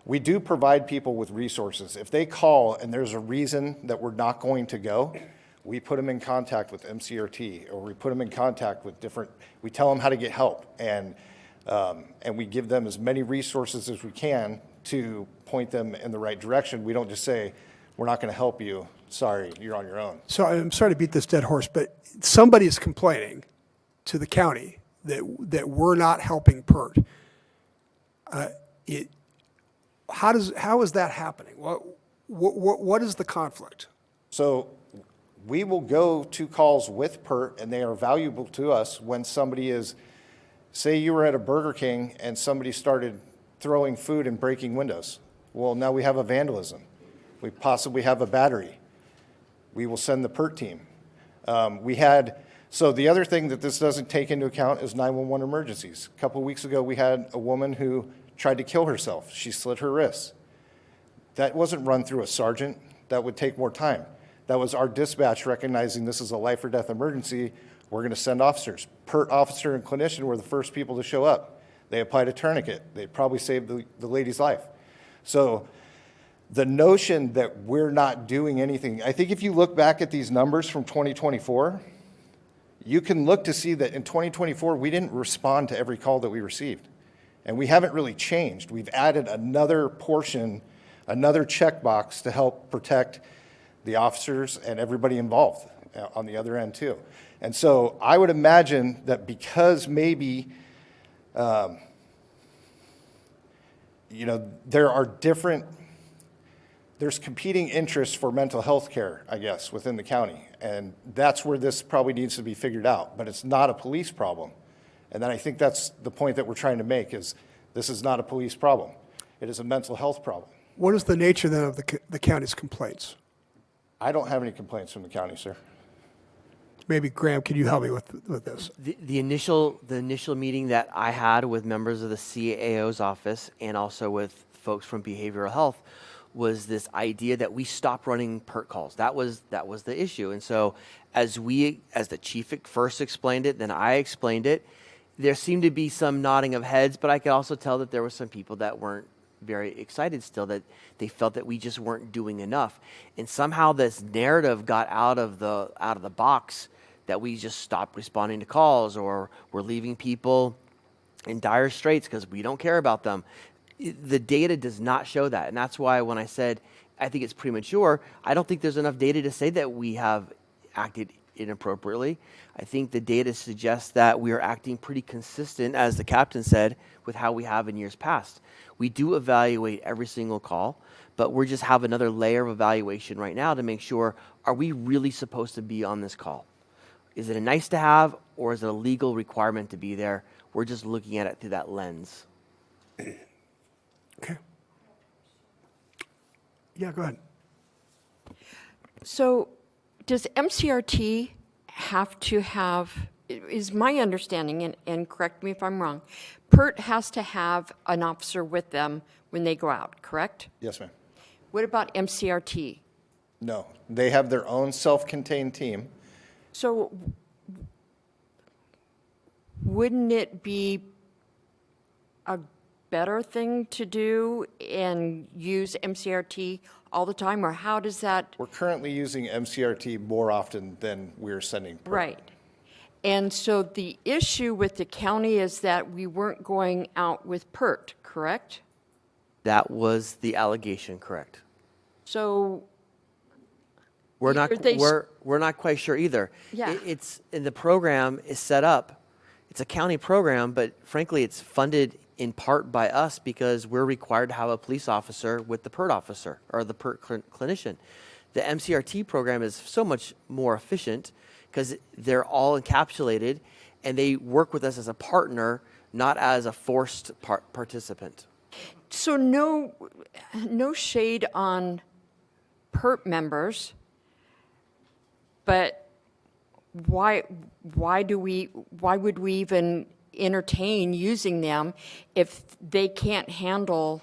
we do provide people with resources. If they call and there's a reason that we're not going to go, we put them in contact with MCRT, or we put them in contact with we tell them how to get help, and we give them as many resources as we can to point them in the right direction. We don't just say, we're not going to help you. Sorry, you're on your own. So I'm sorry to beat this dead horse, but somebody is complaining to the county that we're not helping PERT. How is that happening? What is the conflict? So we will go to calls with PERT, and they are valuable to us when somebody is, say you were at a Burger King and somebody started throwing food and breaking windows. Well, now we have a vandalism. We possibly have a battery. We will send the PERT team. So the other thing that this doesn't take into account is 911 emergencies. A couple of weeks ago, we had a woman who tried to kill herself. She slit her wrists. That wasn't run through a sergeant. That would take more time. That was our dispatch recognizing this is a life or death emergency. We're going to send officers. PERT officer and clinician were the first people to show up. They applied a tourniquet. They probably saved the lady's life. So The notion that we're not doing anything, I think if you look back at these numbers from 2024, you can look to see that in 2024, we didn't respond to every call that we received. And we haven't really changed. We've added another portion, another checkbox to help protect the officers and everybody involved on the other end too. And so I would imagine that because maybe, there are there's competing interests for mental health care, I guess, within the county. And that's where this probably needs to be figured out. But it's not a police problem. And then I think that's the point that we're trying to make is this is not a police problem. It is a mental health problem. What is the nature then of the county's complaints? I don't have any complaints from the county, sir. Maybe, Graham, can you help me with this? The initial meeting that I had with members of the CAO's office and also with folks from behavioral health was this idea that we stop running PERT calls. That was the issue. And so as the chief first explained it, then I explained it, there seemed to be some nodding of heads, but I could also tell that there were some people that weren't very excited still, that they felt that we just weren't doing enough. And somehow this narrative got out of the box that we just stopped responding to calls or we're leaving people in dire straits because we don't care about them. The data does not show that. And that's why when I said I think it's premature, I don't think there's enough data to say that we have acted inappropriately. I think the data suggests that we are acting pretty consistent, as the captain said, with how we have in years past. We do evaluate every single call, but we just have another layer of evaluation right now to make sure, are we really supposed to be on this call? Is it a nice to have, or is it a legal requirement to be there? We're just looking at it through that lens. Okay. Yeah, go ahead. So does MCRT have to have, is my understanding, and correct me if I'm wrong, PERT has to have an officer with them when they go out, correct? Yes, ma'am. What about MCRT? No, they have their own self-contained team. So wouldn't it be a better thing to do and use MCRT all the time, or how does that? We're currently using MCRT more often than we're sending PERT. Right. And so the issue with the county is that we weren't going out with PERT, correct? That was the allegation, correct? So we're not quite sure either. Yeah. It's in the program is set up. It's a county program, but frankly, it's funded in part by us because we're required to have a police officer with the PERT officer or the PERT clinician. The MCRT program is so much more efficient because they're all encapsulated and they work with us as a partner, not as a forced participant. So no shade on PERT members, but why would we even entertain using them if they can't handle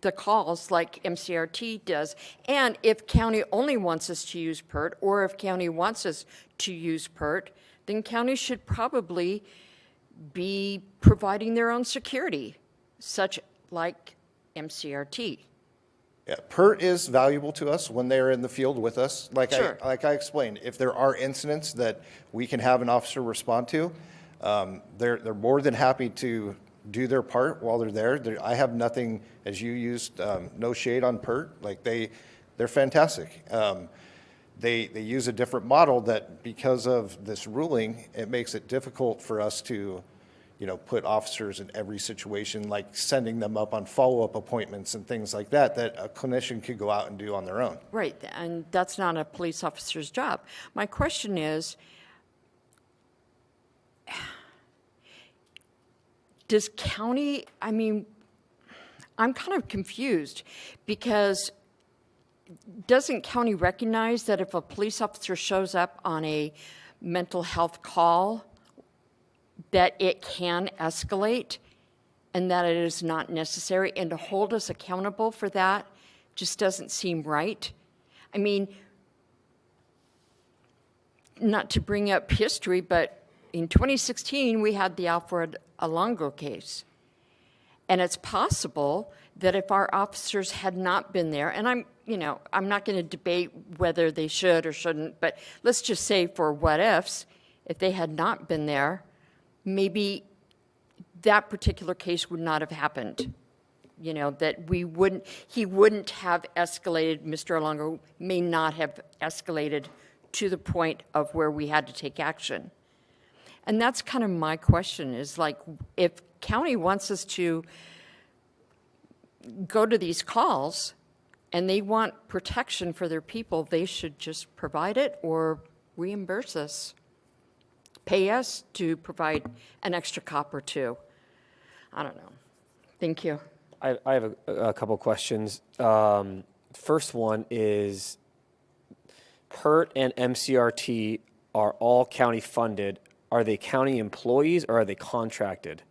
the calls like MCRT does? And if county only wants us to use PERT, or if county wants us to use PERT, then county should probably be providing their own security, such like MCRT. Yeah, PERT is valuable to us when they're in the field with us. Like Sure. I explained, if there are incidents that we can have an officer respond to, they're more than happy to do their part while they're there. I have nothing, as you used, no shade on PERT. Like they're fantastic. They use a different model that because of this ruling, it makes it difficult for us to, put officers in every situation, like sending them up on follow-up appointments and things like that, that a clinician could go out and do on their own. Right, and that's not a police officer's job. My question is, does county, I'm kind of confused because doesn't county recognize that if a police officer shows up on a mental health call, that it can escalate and that it is not necessary, and to hold us accountable for that just doesn't seem right? Not to bring up history, but in 2016, we had the Alfred Alongo case. And it's possible that if our officers had not been there, and I'm not going to debate whether they should or shouldn't, but let's just say for what ifs, if they had not been there, maybe that particular case would not have happened. That he wouldn't have escalated, Mr. Alongo may not have escalated to the point of where we had to take action. And that's kind of my question, is like, if county wants us to go to these calls and they want protection for their people, they should just provide it or reimburse us, pay us to provide an extra cop or two. I don't know. Thank you. I have a couple questions. First one is, PERT and MCRT are all county funded. Are they county employees or are they contracted?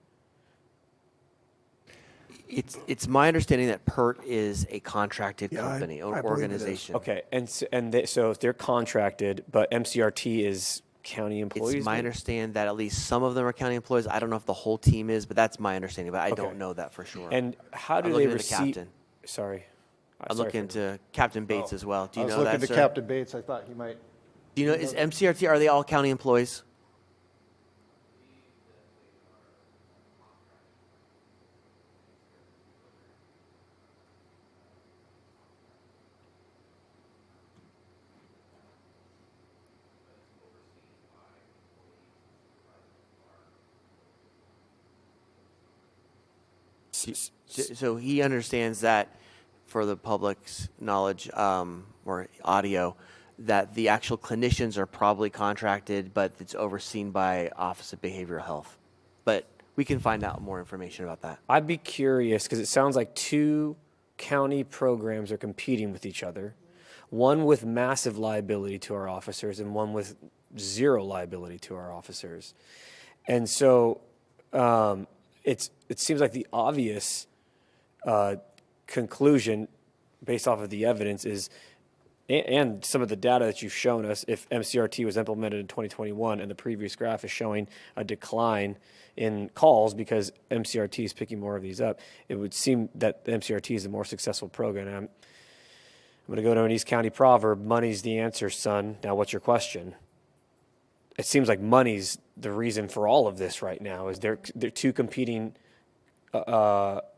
It's my understanding that PERT is a contracted company or I believe it is. organization. Okay, so if they're contracted, but MCRT is county employees? It's my understanding that at least some of them are county employees. I don't know if the whole team is, but that's my understanding. But I don't know that for sure. And how do I'm they looking receive? into Captain. Sorry. I'm looking to Captain Bates as well. Do you know I was that, looking to sir? Captain Bates. I thought he might. Do you know, is MCRT, are they all county employees? So he understands that, for the public's knowledge or audio, that the actual clinicians are probably contracted, but it's overseen by Office of Behavioral Health. But we can find out more information about that. I'd be curious because it sounds like two county programs are competing with each other. One with massive liability to our officers and one with zero liability to our officers. And so it seems like the obvious conclusion based off of the evidence is, and some of the data that you've shown us, if MCRT was implemented in 2021 and the previous graph is showing a decline in calls because MCRT is picking more of these up, it would seem that the MCRT is a more successful program. And I'm going to go to an East County proverb, money's the answer, son. Now, what's your question? It seems like money's the reason for all of this right now, is they're two competing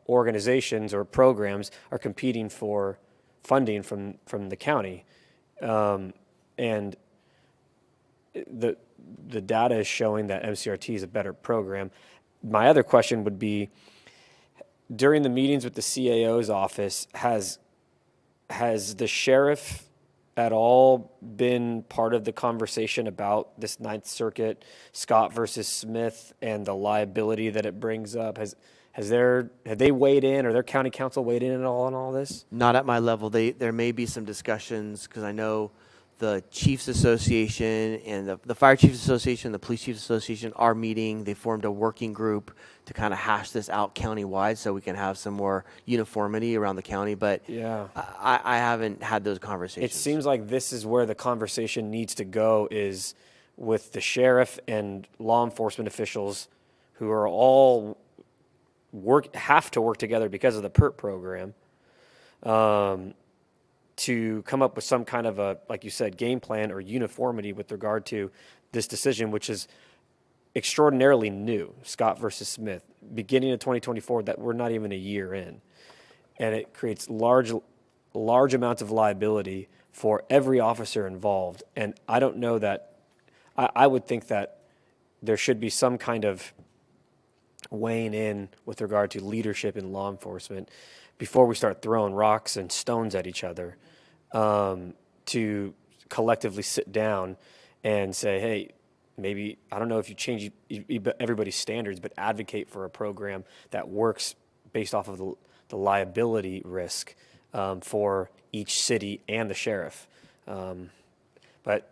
organizations or programs are competing for funding from the county. And the data is showing that MCRT is a better program. My other question would be, during the meetings with the CAO's office, has the sheriff at all been part of the conversation about this Ninth Circuit, Scott versus Smith, and the liability that it brings up? Have they weighed in, or their county council weighed in at all on all this? Not at my level. There may be some discussions, because I know the Chiefs Association and the Fire Chiefs Association, the Police Chiefs Association are meeting. They formed a working group to kind of hash this out countywide so we can have some more uniformity around the county. But yeah, I haven't had those conversations. It seems like this is where the conversation needs to go, is with the sheriff and law enforcement officials who are all have to work together because of the PERT program, to come up with some kind of a, like you said, game plan or uniformity with regard to this decision, which is extraordinarily new, Scott versus Smith, beginning of 2024, that we're not even a year in. And it creates large amounts of liability for every officer involved. And I don't know that, I would think that there should be some kind of weighing in with regard to leadership in law enforcement before we start throwing rocks and stones at each other, to collectively sit down and say, hey, maybe, I don't know if you change everybody's standards, but advocate for a program that works based off of the liability risk for each city and the sheriff. But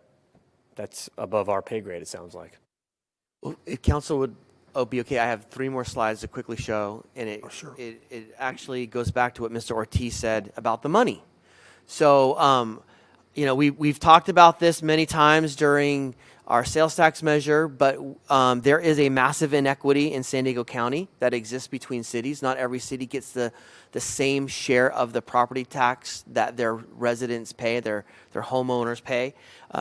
that's above our pay grade, it sounds like. Well, if council would be okay, I have 3 more slides to quickly show, and it actually goes back to what Mr. Ortiz said about the money. So we've talked about this many times during our sales tax measure, but there is a massive inequity in San Diego County that exists between cities. Not every city gets the same share of the property tax that their residents pay, their homeowners pay.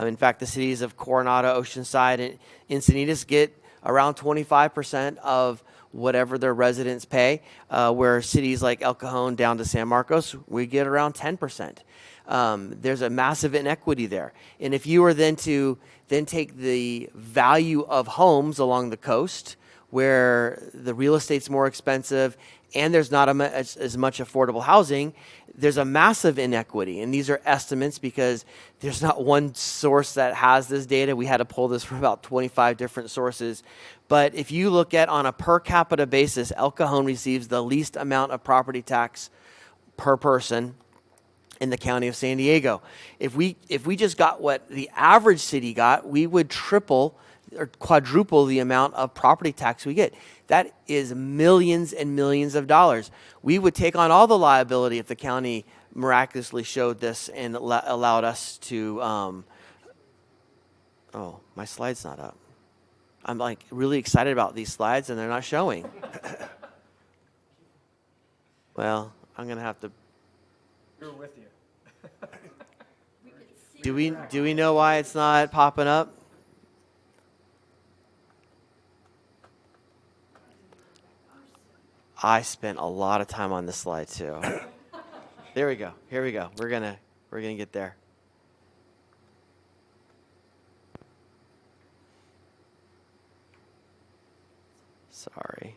In fact, the cities of Coronado, Oceanside, and Encinitas get around 25% of whatever their residents pay, where cities like El Cajon down to San Marcos, we get around 10%. There's a massive inequity there. And if you were then to take the value of homes along the coast, where the real estate's more expensive and there's not as much affordable housing, there's a massive inequity. And these are estimates because there's not one source that has this data. We had to pull this from about 25 different sources. But if you look at on a per capita basis, El Cajon receives the least amount of property tax per person in the county of San Diego. If we just got what the average city got, we would triple or quadruple the amount of property tax we get. That is millions and millions of dollars. We would take on all the liability if the county miraculously showed this and allowed us to, oh, my slide's not up. I'm like really excited about these slides and they're not showing. Well, I'm gonna have to. We're with you. Do we know why it's not popping up? I spent a lot of time on this slide too. There we go. Here we go. We're gonna get there. Sorry.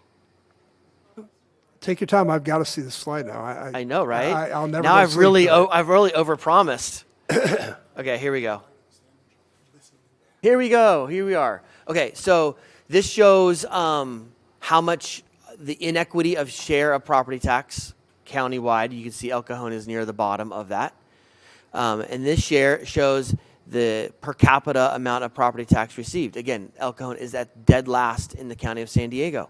Take your time. I've got to see the slide now. I know, right? I'll never. Now I've really overpromised. Okay, here we go. Here we go. Here we are. Okay, so this shows how much the inequity of share of property tax countywide. You can see El Cajon is near the bottom of that. And this share shows the per capita amount of property tax received. Again, El Cajon is at dead last in the county of San Diego.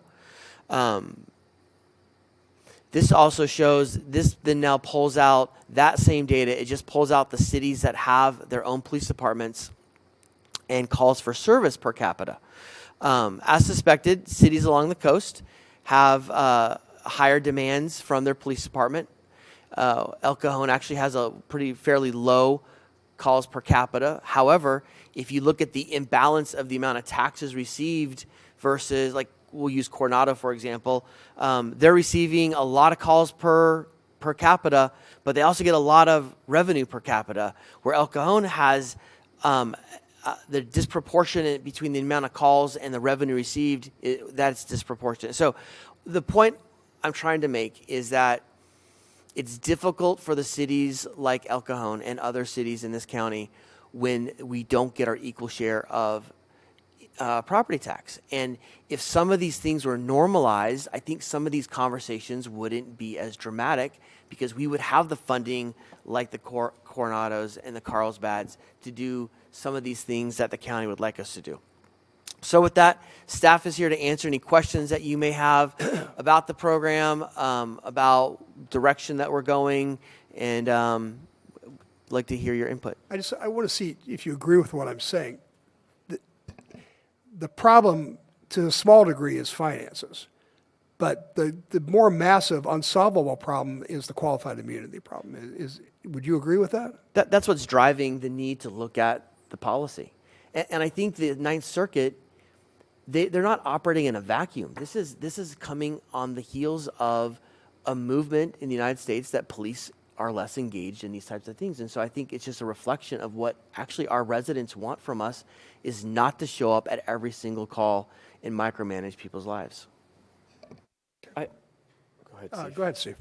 This also shows, this then now pulls out that same data. It just pulls out the cities that have their own police departments and calls for service per capita. As suspected, cities along the coast have higher demands from their police department. El Cajon actually has a fairly low calls per capita. However, if you look at the imbalance of the amount of taxes received versus, like, we'll use Coronado, for example, they're receiving a lot of calls per capita, but they also get a lot of revenue per capita, where El Cajon has the disproportionate between the amount of calls and the revenue received, that's disproportionate. So the point I'm trying to make is that it's difficult for the cities like El Cajon and other cities in this county when we don't get our equal share of property tax. And if some of these things were normalized, I think some of these conversations wouldn't be as dramatic because we would have the funding like the Coronados and the Carlsbads to do some of these things that the county would like us to do. So with that, staff is here to answer any questions that you may have about the program, about direction that we're going, and like to hear your input. I want to see if you agree with what I'm saying. The problem, to a small degree, is finances. But the more massive, unsolvable problem is the qualified immunity problem. Would you agree with that? That's what's driving the need to look at the policy. And I think the Ninth Circuit, they're not operating in a vacuum. This is coming on the heels of a movement in the United States that police are less engaged in these types of things. And so I think it's just a reflection of what actually our residents want from us is not to show up at every single call and micromanage people's lives. Go ahead, Steve. Go ahead, Steve.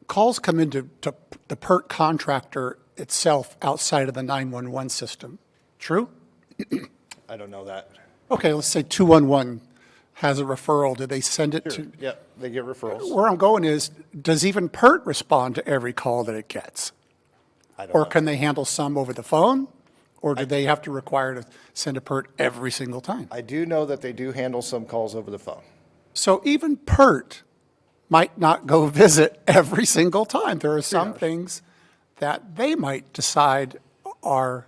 Calls come into the PERT contractor itself outside of the 911 system. True? I don't know that. Okay, let's say 211 has a referral. Do they send it to? Yeah, they get referrals. Where I'm going is, does even PERT respond to every call that it gets? I don't Or know. can they handle some over the phone? Or do they have to require to send a PERT every single time? I do know that they do handle some calls over the phone. So even PERT might not go visit every single time. There are some things that they might decide don't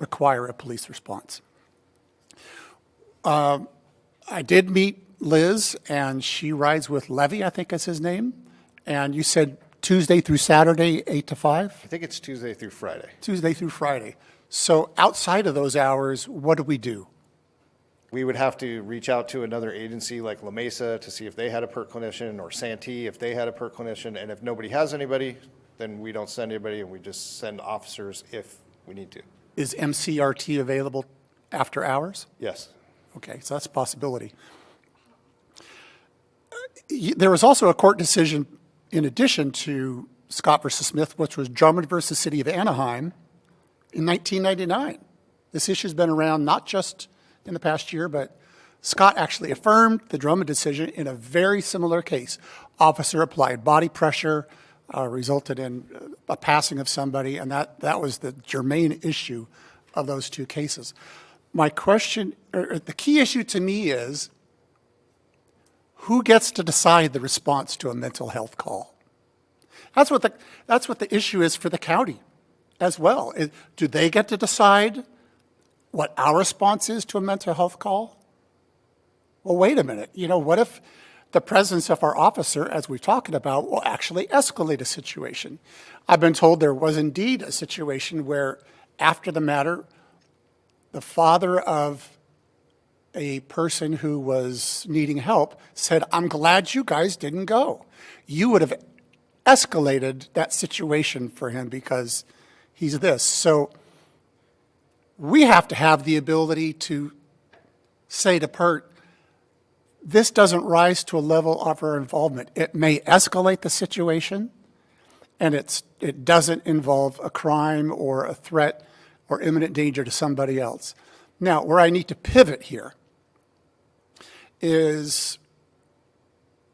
require a police response. I did meet Liz, and she rides with Levy, I think is his name. And you said Tuesday through Saturday, 8 to 5? I think it's Tuesday through Friday. Tuesday through Friday. So outside of those hours, what do we do? We would have to reach out to another agency like La Mesa to see if they had a PERT clinician, or Santee if they had a PERT clinician. And if nobody has anybody, then we don't send anybody, and we just send officers if we need to. Is MCRT available after hours? Yes. Okay, so that's a possibility. There was also a court decision in addition to Scott versus Smith, which was Drummond versus City of Anaheim in 1999. This issue's been around not just in the past year, but Scott actually affirmed the Drummond decision in a very similar case. Officer applied body pressure, resulted in a passing of somebody, and that was the germane issue of those two cases. My question, or the key issue to me is, who gets to decide the response to a mental health call? That's what the issue is for the county as well. Do they get to decide what our response is to a mental health call? Well, wait a minute. What if the presence of our officer, as we're talking about, will actually escalate a situation? I've been told there was indeed a situation where, after the matter, the father of a person who was needing help said, "I'm glad you guys didn't go. You would have escalated that situation for him because he's this." So we have to have the ability to say to PERT, this doesn't rise to a level of our involvement. It may escalate the situation, and it doesn't involve a crime or a threat or imminent danger to somebody else. Now, where I need to pivot here is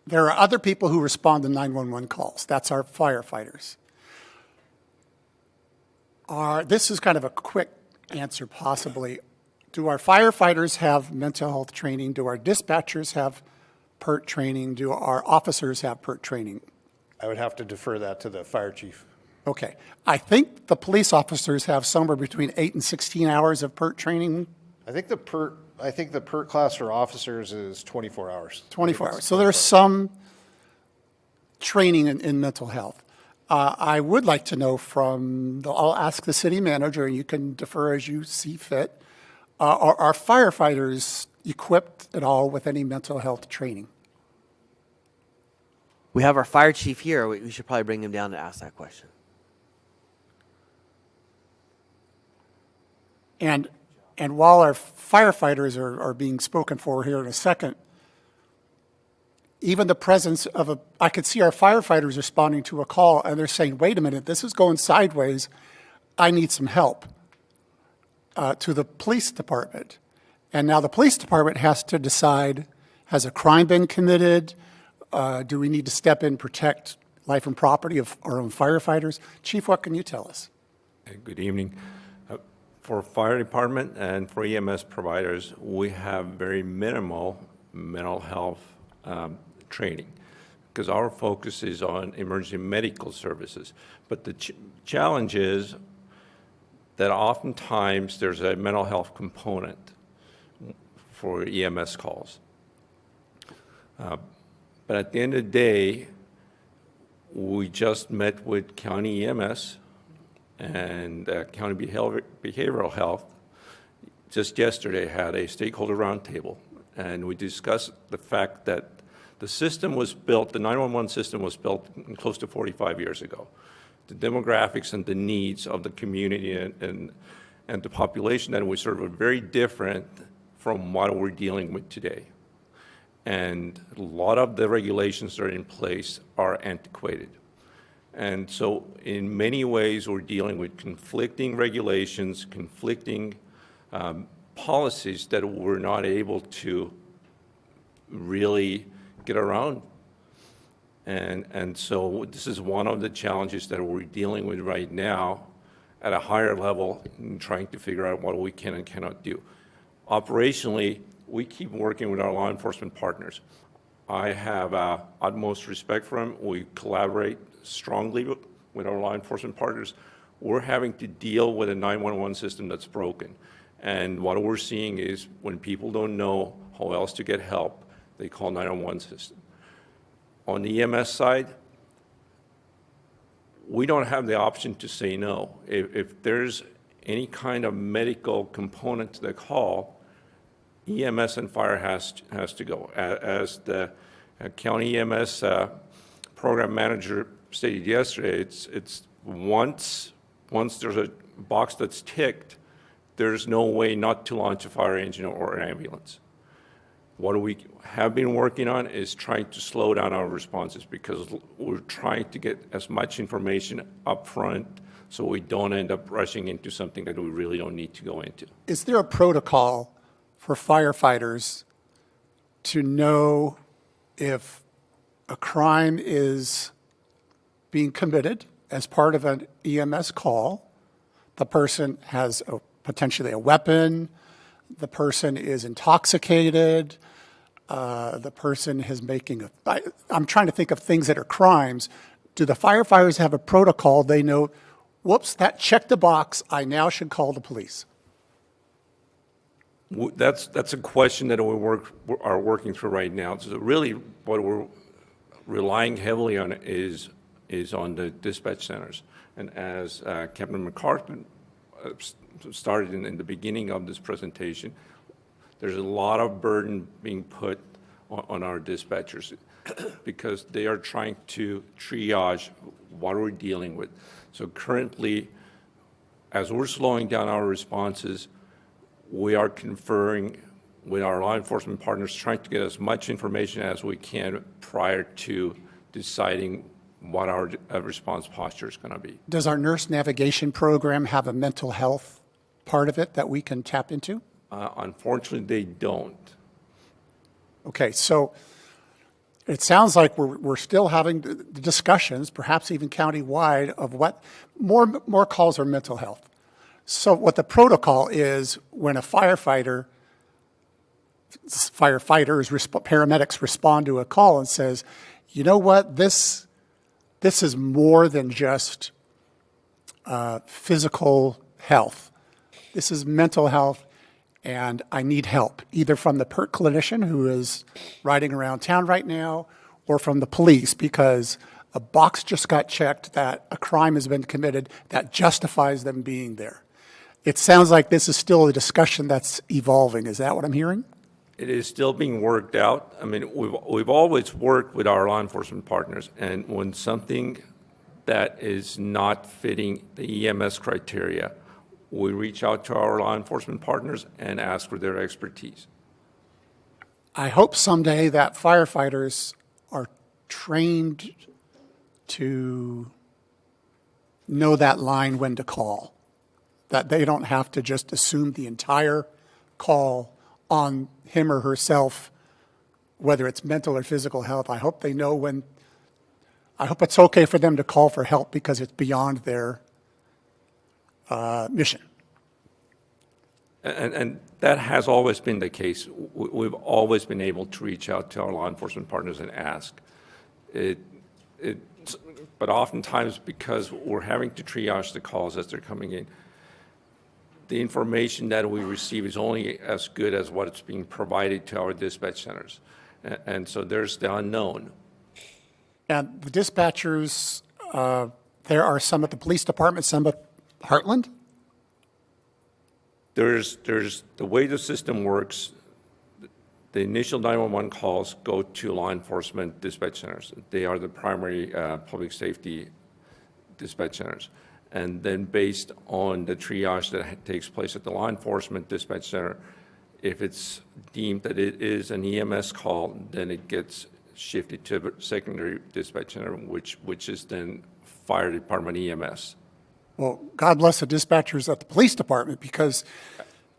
there are other people who respond to 911 calls. That's our firefighters. This is kind of a quick answer, possibly. Do our firefighters have mental health training? Do our dispatchers have PERT training? Do our officers have PERT training? I would have to defer that to the fire chief. Okay. I think the police officers have somewhere between 8 and 16 hours of PERT training. I think the PERT class for officers is 24 hours. 24 hours. So there's some training in mental health. I would like to know I'll ask the city manager, and you can defer as you see fit. Are our firefighters equipped at all with any mental health training? We have our fire chief here. We should probably bring him down to ask that question. And while our firefighters are being spoken for here in a second, even the presence of I could see our firefighters responding to a call, and they're saying, wait a minute, this is going sideways. I need some help, to the police department. And now the police department has to decide, has a crime been committed? Do we need to step in, protect life and property of our own firefighters? Chief, what can you tell us? Good evening. For fire department and for EMS providers, we have very minimal mental health training because our focus is on emergency medical services. But the challenge is that oftentimes there's a mental health component for EMS calls. But at the end of the day, we just met with county EMS and county behavioral health. Just yesterday had a stakeholder roundtable, and we discussed the fact that the system was built, the 911 system was built close to 45 years ago. The demographics and the needs of the community and the population that we serve are very different from what we're dealing with today. And a lot of the regulations that are in place are antiquated. And so in many ways, we're dealing with conflicting regulations, conflicting policies that we're not able to really get around. And so this is one of the challenges that we're dealing with right now at a higher level in trying to figure out what we can and cannot do. Operationally, we keep working with our law enforcement partners. I have utmost respect for him. We collaborate strongly with our law enforcement partners. We're having to deal with a 911 system that's broken. And what we're seeing is when people don't know how else to get help, they call 911 system. On the EMS side, we don't have the option to say no. If there's any kind of medical component to the call, EMS and fire has to go. As the county EMS program manager stated yesterday, it's once there's a box that's ticked, there's no way not to launch a fire engine or an ambulance. What we have been working on is trying to slow down our responses because we're trying to get as much information up front so we don't end up rushing into something that we really don't need to go into. Is there a protocol for firefighters to know if a crime is being committed as part of an EMS call? The person has potentially a weapon, the person is intoxicated, the person is making I'm trying to think of things that are crimes. Do the firefighters have a protocol? They know, whoops, that checked the box, I now should call the police. That's a question that we are working through right now. So really what we're relying heavily on is on the dispatch centers. And as Captain McCarthy started in the beginning of this presentation, there's a lot of burden being put on our dispatchers because they are trying to triage what we're dealing with. So currently, as we're slowing down our responses, we are conferring with our law enforcement partners, trying to get as much information as we can prior to deciding what our response posture is going to be. Does our nurse navigation program have a mental health part of it that we can tap into? Unfortunately, they don't. Okay, so it sounds like we're still having the discussions, perhaps even county-wide, of what more calls are mental health. So what the protocol is when a paramedics respond to a call and says, you know what, this is more than just physical health. This is mental health, and I need help, either from the PERT clinician who is riding around town right now, or from the police, because a box just got checked that a crime has been committed that justifies them being there. It sounds like this is still a discussion that's evolving. Is that what I'm hearing? It is still being worked out. I mean, we've always worked with our law enforcement partners, and when something that is not fitting the EMS criteria, we reach out to our law enforcement partners and ask for their expertise. I hope someday that firefighters are trained to know that line when to call, that they don't have to just assume the entire call on him or herself, whether it's mental or physical health. I hope they know when, I hope it's okay for them to call for help because it's beyond their mission. And that has always been the case. We've always been able to reach out to our law enforcement partners and ask. But oftentimes, because we're having to triage the calls as they're coming in, the information that we receive is only as good as what's being provided to our dispatch centers. And so there's the unknown. And the dispatchers, there are some at the police department, some at Heartland? There's the way the system works, the initial 911 calls go to law enforcement dispatch centers. They are the primary public safety dispatch centers. And then based on the triage that takes place at the law enforcement dispatch center, if it's deemed that it is an EMS call, then it gets shifted to a secondary dispatch center, which is then fire department EMS. Well, God bless the dispatchers at the police department, because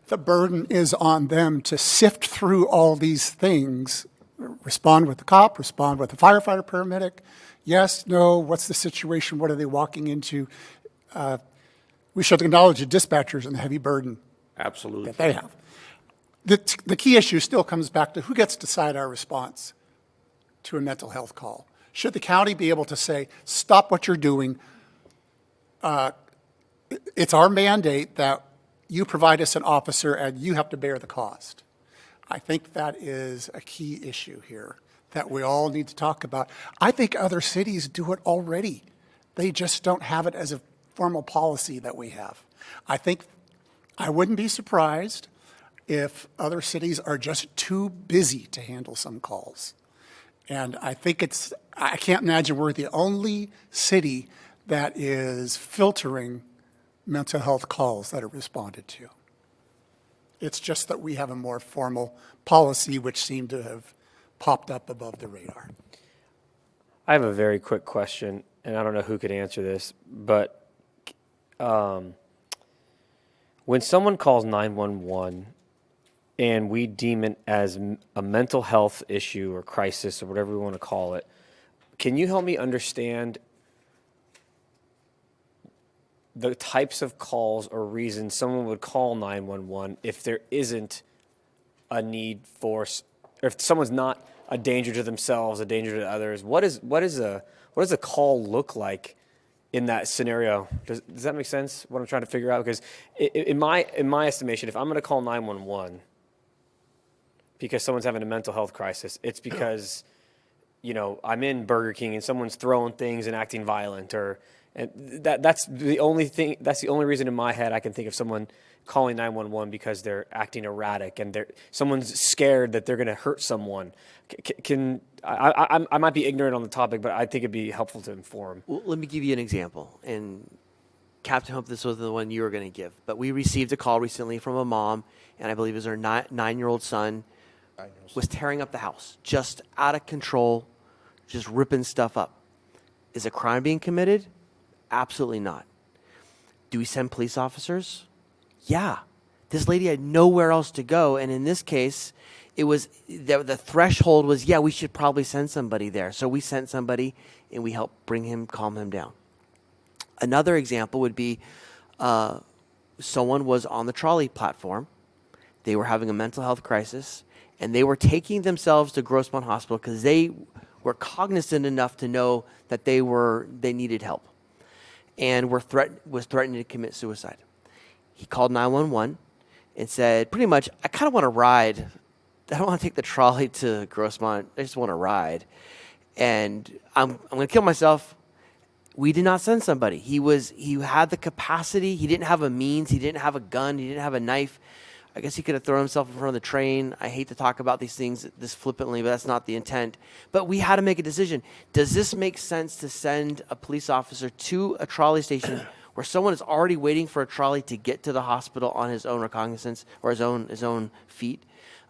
the burden is on them to sift through all these things, respond with the cop, respond with the firefighter, paramedic, yes, no, what's the situation, what are they walking into? We should acknowledge the dispatchers and the heavy burden Absolutely. that they have. The key issue still comes back to who gets to decide our response. to a mental health call? Should the county be able to say, stop what you're doing? It's our mandate that you provide us an officer and you have to bear the cost. I think that is a key issue here that we all need to talk about. I think other cities do it already. They just don't have it as a formal policy that we have. I wouldn't be surprised if other cities are just too busy to handle some calls. And I can't imagine we're the only city that is filtering mental health calls that are responded to. It's just that we have a more formal policy which seemed to have popped up above the radar. I have a very quick question, and I don't know who could answer this, but when someone calls 911 and we deem it as a mental health issue or crisis or whatever we want to call it, can you help me understand the types of calls or reasons someone would call 911 if there isn't a need for, or if someone's not a danger to themselves, a danger to others? What does a call look like in that scenario? Does that make sense? What I'm trying to figure out, because in my estimation, if I'm going to call 911 because someone's having a mental health crisis, it's because I'm in Burger King and someone's throwing things and acting violent, and that's the only thing. That's the only reason in my head I can think of someone calling 911 because they're acting erratic and someone's scared that they're going to hurt someone. I might be ignorant on the topic, but I think it'd be helpful to inform. Well, let me give you an example. And Captain, hope this was the one you were going to give. But we received a call recently from a mom, and I believe it was her 9-year-old son, was tearing up the house, just out of control, just ripping stuff up. Is a crime being committed? Absolutely not. Do we send police officers? Yeah. This lady had nowhere else to go, and in this case, it was the threshold was, we should probably send somebody there. So we sent somebody, and we helped calm him down. Another example would be someone was on the trolley platform. They were having a mental health crisis, and they were taking themselves to Grossmont Hospital because they were cognizant enough to know that they needed help, and was threatening to commit suicide. He called 911 and said, pretty much, I kind of want to ride. I don't want to take the trolley to Grossmont. I just want to ride. And I'm going to kill myself. We did not send somebody. He had the capacity. He didn't have a means. He didn't have a gun. He didn't have a knife. I guess he could have thrown himself in front of the train. I hate to talk about these things this flippantly, but that's not the intent. But we had to make a decision. Does this make sense to send a police officer to a trolley station where someone is already waiting for a trolley to get to the hospital on his own recognizance or his own feet?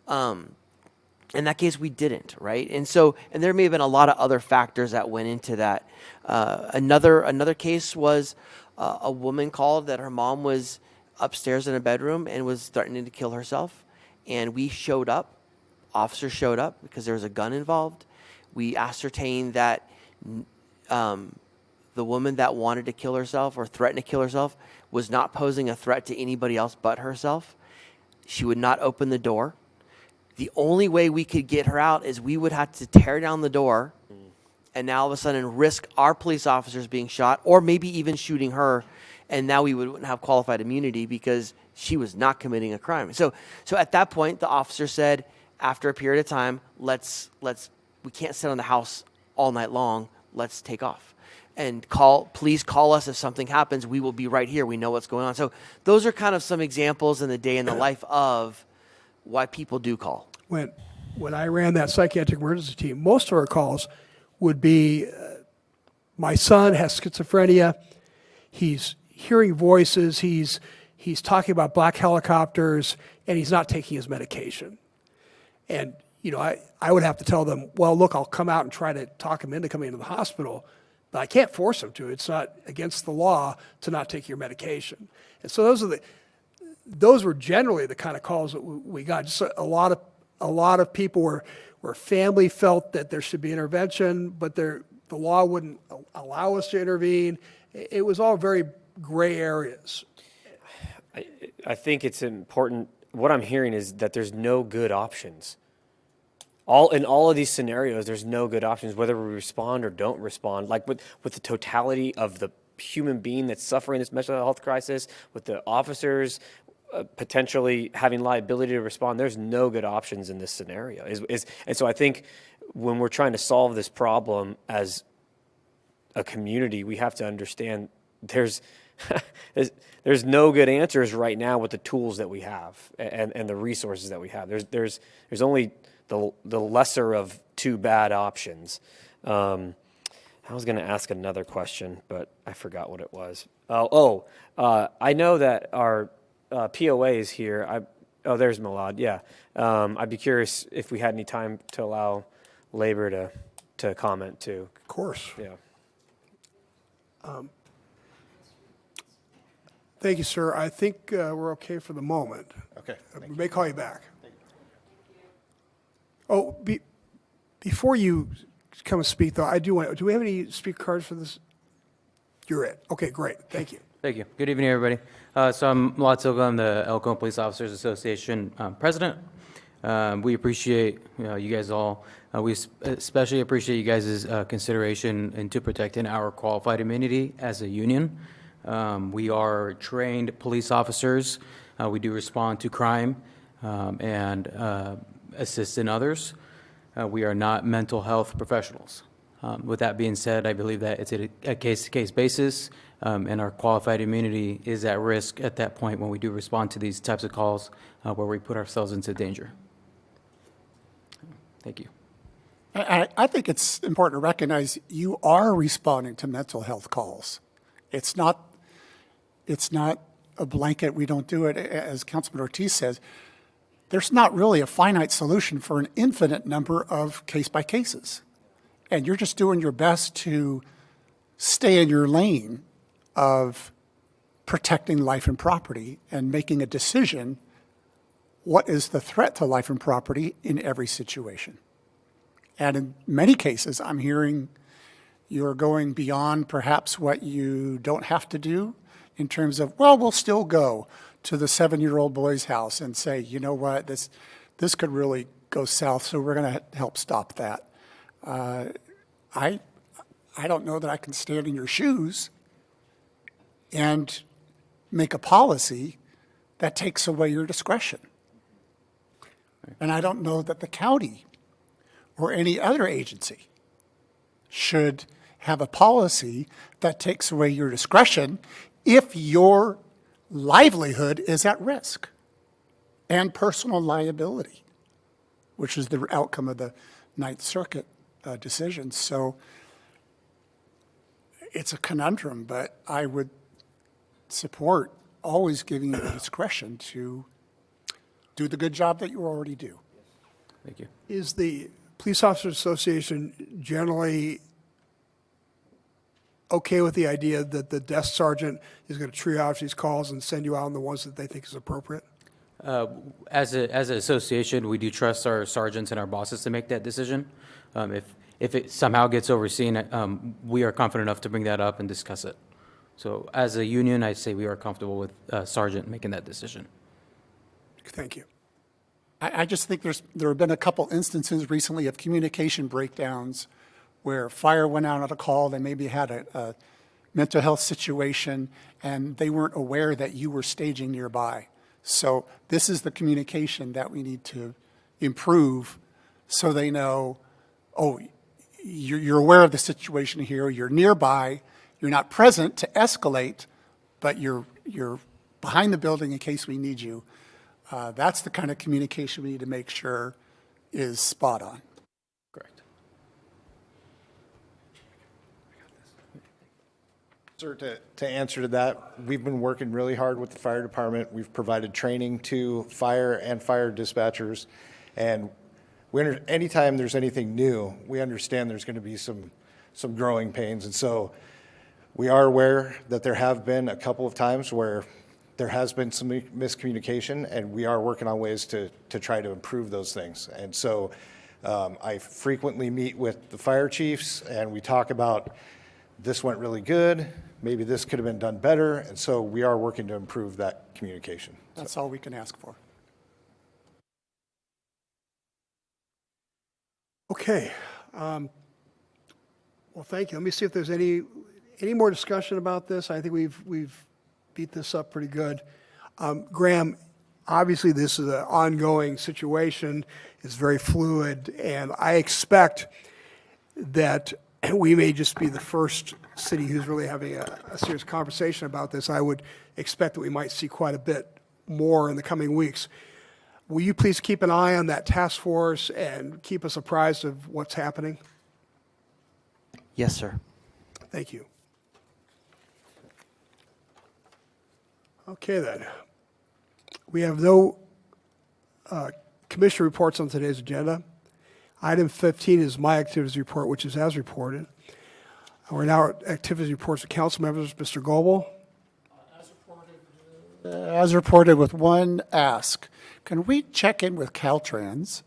In that case, we didn't, right? And there may have been a lot of other factors that went into that. Another case was a woman called that her mom was upstairs in a bedroom and was threatening to kill herself. And we showed up. Officers showed up because there was a gun involved. We ascertained that the woman that wanted to kill herself or threatened to kill herself was not posing a threat to anybody else but herself. She would not open the door. The only way we could get her out is we would have to tear down the door and now all of a sudden risk our police officers being shot or maybe even shooting her. And now we wouldn't have qualified immunity because she was not committing a crime. So at that point, the officer said, after a period of time, we can't sit on the house all night long. Let's take off. And please call us if something happens. We will be right here. We know what's going on. So those are kind of some examples in the day in the life of why people do call. When I ran that psychiatric emergency team, most of our calls would be, my son has schizophrenia. He's hearing voices. He's talking about black helicopters, and he's not taking his medication. And I would have to tell them, well, look, I'll come out and try to talk him into coming into the hospital, but I can't force him to. It's not against the law to not take your medication. And so those were generally the kind of calls that we got. Just a lot of people where family felt that there should be intervention, but the law wouldn't allow us to intervene. It was all very gray areas. I think it's important. What I'm hearing is that there's no good options. in all of these scenarios, there's no good options, whether we respond or don't respond. Like with the totality of the human being that's suffering this mental health crisis, with the officers potentially having liability to respond, there's no good options in this scenario. And so I think when we're trying to solve this problem as a community, we have to understand there's no good answers right now with the tools that we have and the resources that we have. There's only the lesser of two bad options. I was going to ask another question, but I forgot what it was. I know that our POA is here. There's Milad. Yeah. I'd be curious if we had any time to allow Labor to comment too. Of course. Yeah. Thank you, sir. I think we're okay for the moment. Okay. We may call you back. Oh, before you come and speak, though, do we have any speaker cards for this? You're it. Okay, great. Thank you. Thank you. Good evening, everybody. So I'm Milad Silva. I'm the El Cajon Police Officers Association president. We appreciate you guys all. We especially appreciate you guys' consideration into protecting our qualified immunity as a union. We are trained police officers. We do respond to crime and assist in others. We are not mental health professionals. With that being said, I believe that it's a case-to-case basis, and our qualified immunity is at risk at that point when we do respond to these types of calls where we put ourselves into danger. Thank you. I think it's important to recognize you are responding to mental health calls. It's not a blanket, we don't do it. As Councilman Ortiz says, there's not really a finite solution for an infinite number of case-by-cases. And you're just doing your best to stay in your lane of protecting life and property and making a decision what is the threat to life and property in every situation. And in many cases, I'm hearing you're going beyond perhaps what you don't have to do in terms of, well, we'll still go to the 7-year-old boy's house and say, you know what, this could really go south, so we're going to help stop that. I don't know that I can stand in your shoes and make a policy that takes away your discretion. And I don't know that the county or any other agency should have a policy that takes away your discretion if your livelihood is at risk and personal liability, which is the outcome of the Ninth Circuit decision. So it's a conundrum, but I would support always giving you the discretion to do the good job that you already do. Thank you. Is the Police Officers Association generally okay with the idea that the desk sergeant is going to triage these calls and send you out on the ones that they think is appropriate? As an association, we do trust our sergeants and our bosses to make that decision. If it somehow gets overseen, we are confident enough to bring that up and discuss it. So as a union, I'd say we are comfortable with sergeant making that decision. Thank you. I just think there have been a couple instances recently of communication breakdowns where fire went out on a call, they maybe had a mental health situation, and they weren't aware that you were staging nearby. So this is the communication that we need to improve so they know, oh, you're aware of the situation here, you're nearby, you're not present to escalate, but you're behind the building in case we need you. That's the kind of communication we need to make sure is spot on. Correct. Sir, to answer to that, we've been working really hard with the fire department. We've provided training to fire and fire dispatchers, and anytime there's anything new, we understand there's going to be some growing pains, and so we are aware that there have been a couple of times where there has been some miscommunication, and we are working on ways to try to improve those things. And so I frequently meet with the fire chiefs, and we talk about this went really good, maybe this could have been done better, and so we are working to improve that communication. That's all we can ask for. Okay. Well, thank you. Let me see if there's any more discussion about this. I think we've beat this up pretty good. Graham, obviously this is an ongoing situation. It's very fluid, and I expect that we may just be the first city who's really having a serious conversation about this. I would expect that we might see quite a bit more in the coming weeks. Will you please keep an eye on that task force and keep us apprised of what's happening? Yes, sir. Thank you. Okay, then. We have no commission reports on today's agenda. Item 15 is my activities report, which is as reported. We're now at activities reports of council members. Mr. Goebel. As reported, with one ask, can we check in with Caltrans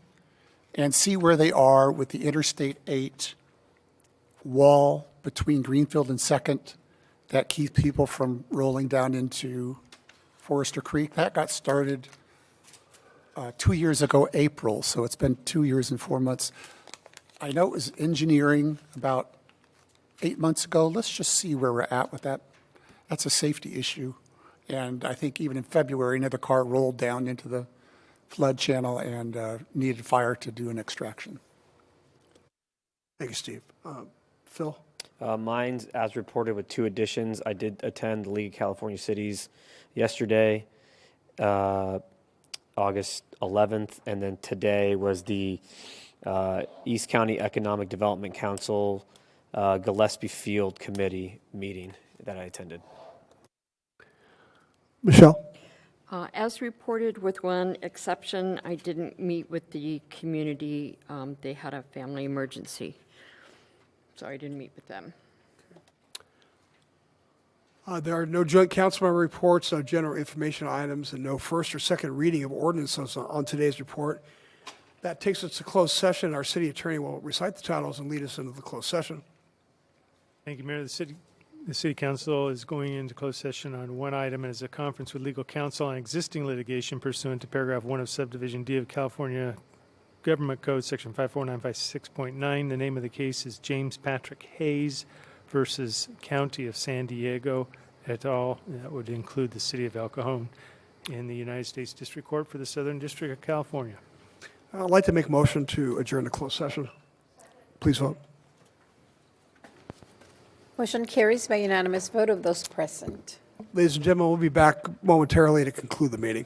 and see where they are with the Interstate 8 wall between Greenfield and 2nd that keeps people from rolling down into Forester Creek? That got started 2 years ago, April, so it's been 2 years and 4 months. I know it was engineering about 8 months ago. Let's just see where we're at with that. That's a safety issue. And I think even in February, another car rolled down into the flood channel and needed fire to do an extraction. Thank you, Steve. Phil? Mine's as reported with 2 additions. I did attend the League of California Cities yesterday, August 11th, and then today was the East County Economic Development Council Gillespie Field Committee meeting that I attended. Michelle? As reported, with one exception, I didn't meet with the community. They had a family emergency, so I didn't meet with them. There are no joint council member reports, no general information items, and no first or second reading of ordinances on today's report. That takes us to closed session. Our city attorney will recite the titles and lead us into the closed session. Thank you, Mayor. The City Council is going into closed session on one item and is a conference with legal counsel on existing litigation pursuant to paragraph 1 of subdivision D of California Government Code, section 54956.9. The name of the case is James Patrick Hayes versus County of San Diego et al. That would include the city of El Cajon in the United States District Court for the Southern District of California. I'd like to make a motion to adjourn the closed session. Please vote. Motion carries by unanimous vote of those present. Ladies and gentlemen, we'll be back momentarily to conclude the meeting.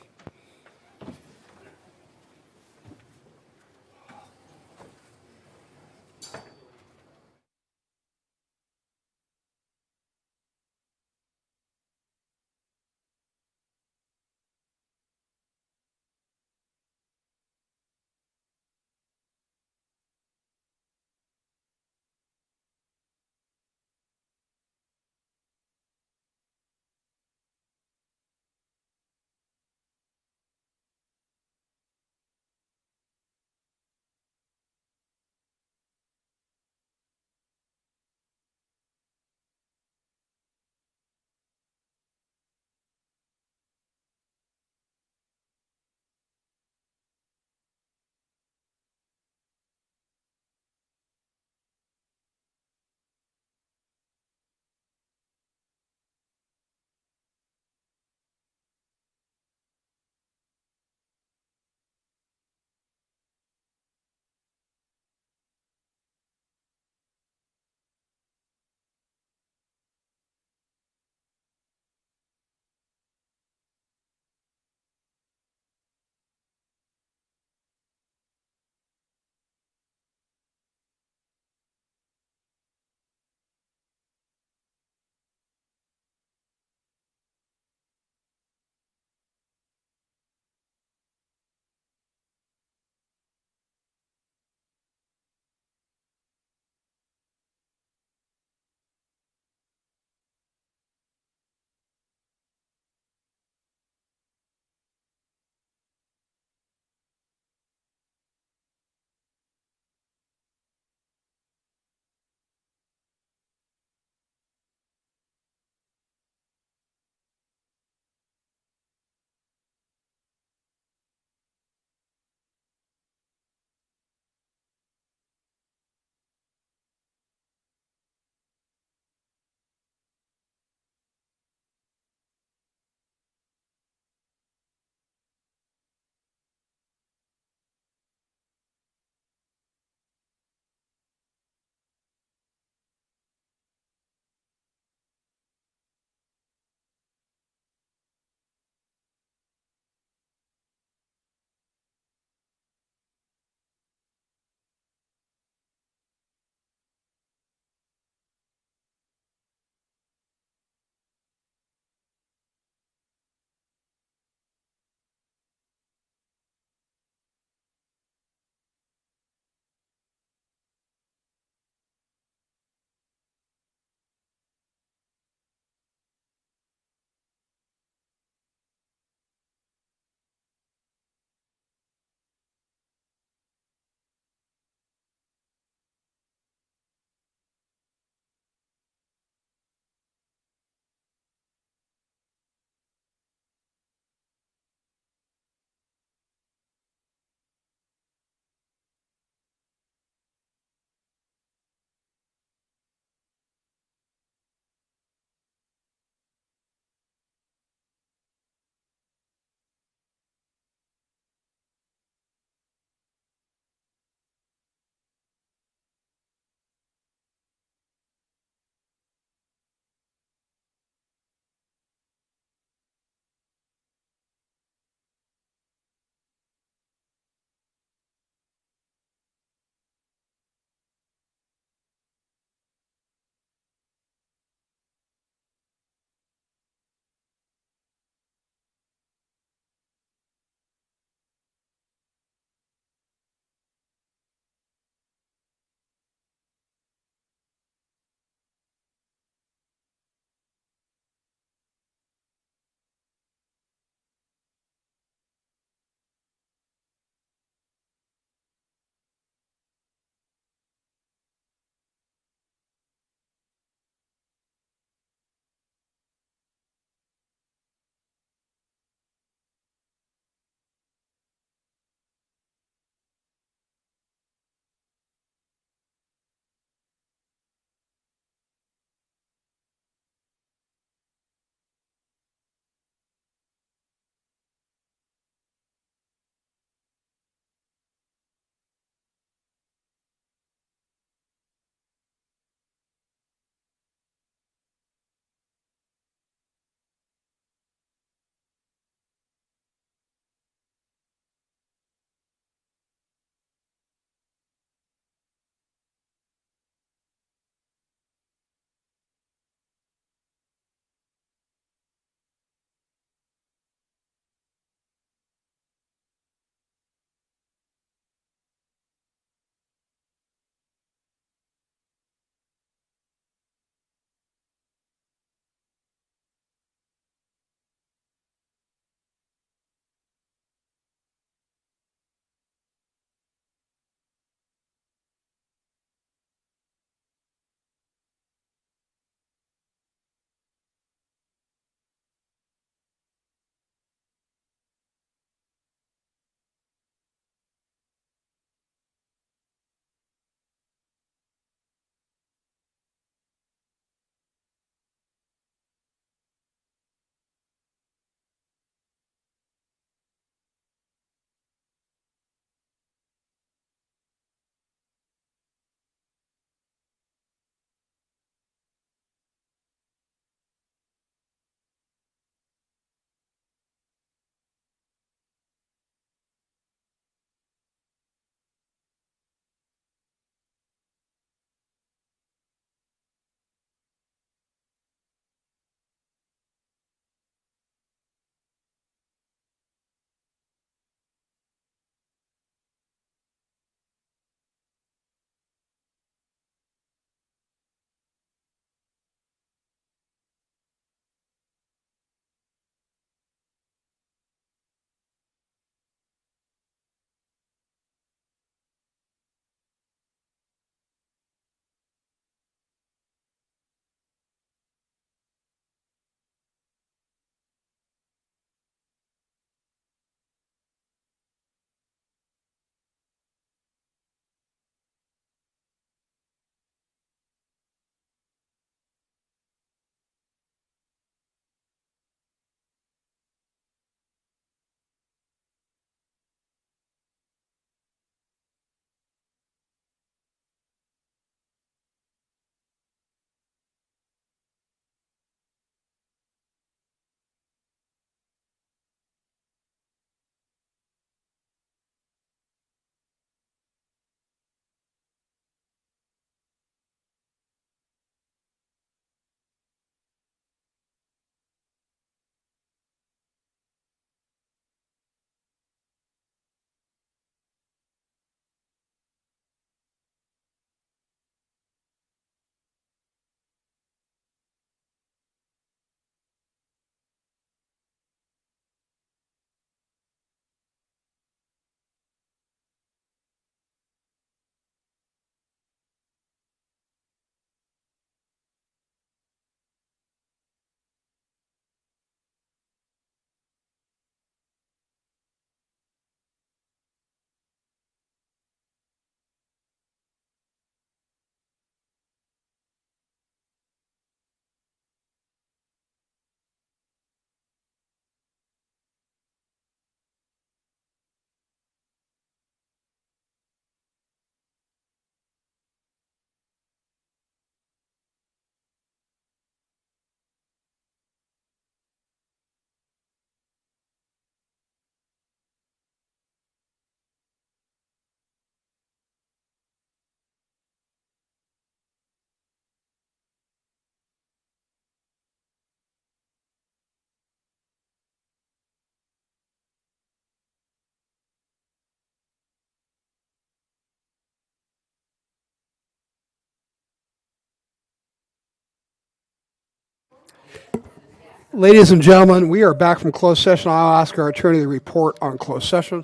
Ladies and gentlemen, we are back from closed session. I'll ask our attorney to report on closed session.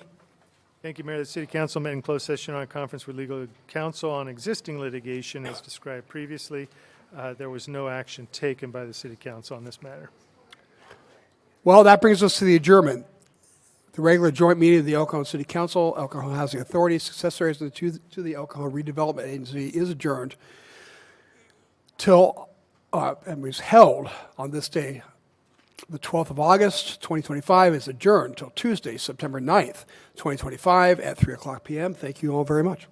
Thank you, Mayor. The City Council met in closed session on a conference with legal counsel on existing litigation as described previously. There was no action taken by the City Council on this matter. Well, that brings us to the adjournment. The regular joint meeting of the El Cajon City Council, El Cajon Housing Authority, successor agency to the El Cajon Redevelopment Agency, is adjourned till, and was held on this day, the 12th of August, 2025, is adjourned till Tuesday, September 9th, 2025, at 3 o'clock p.m. Thank you all very much.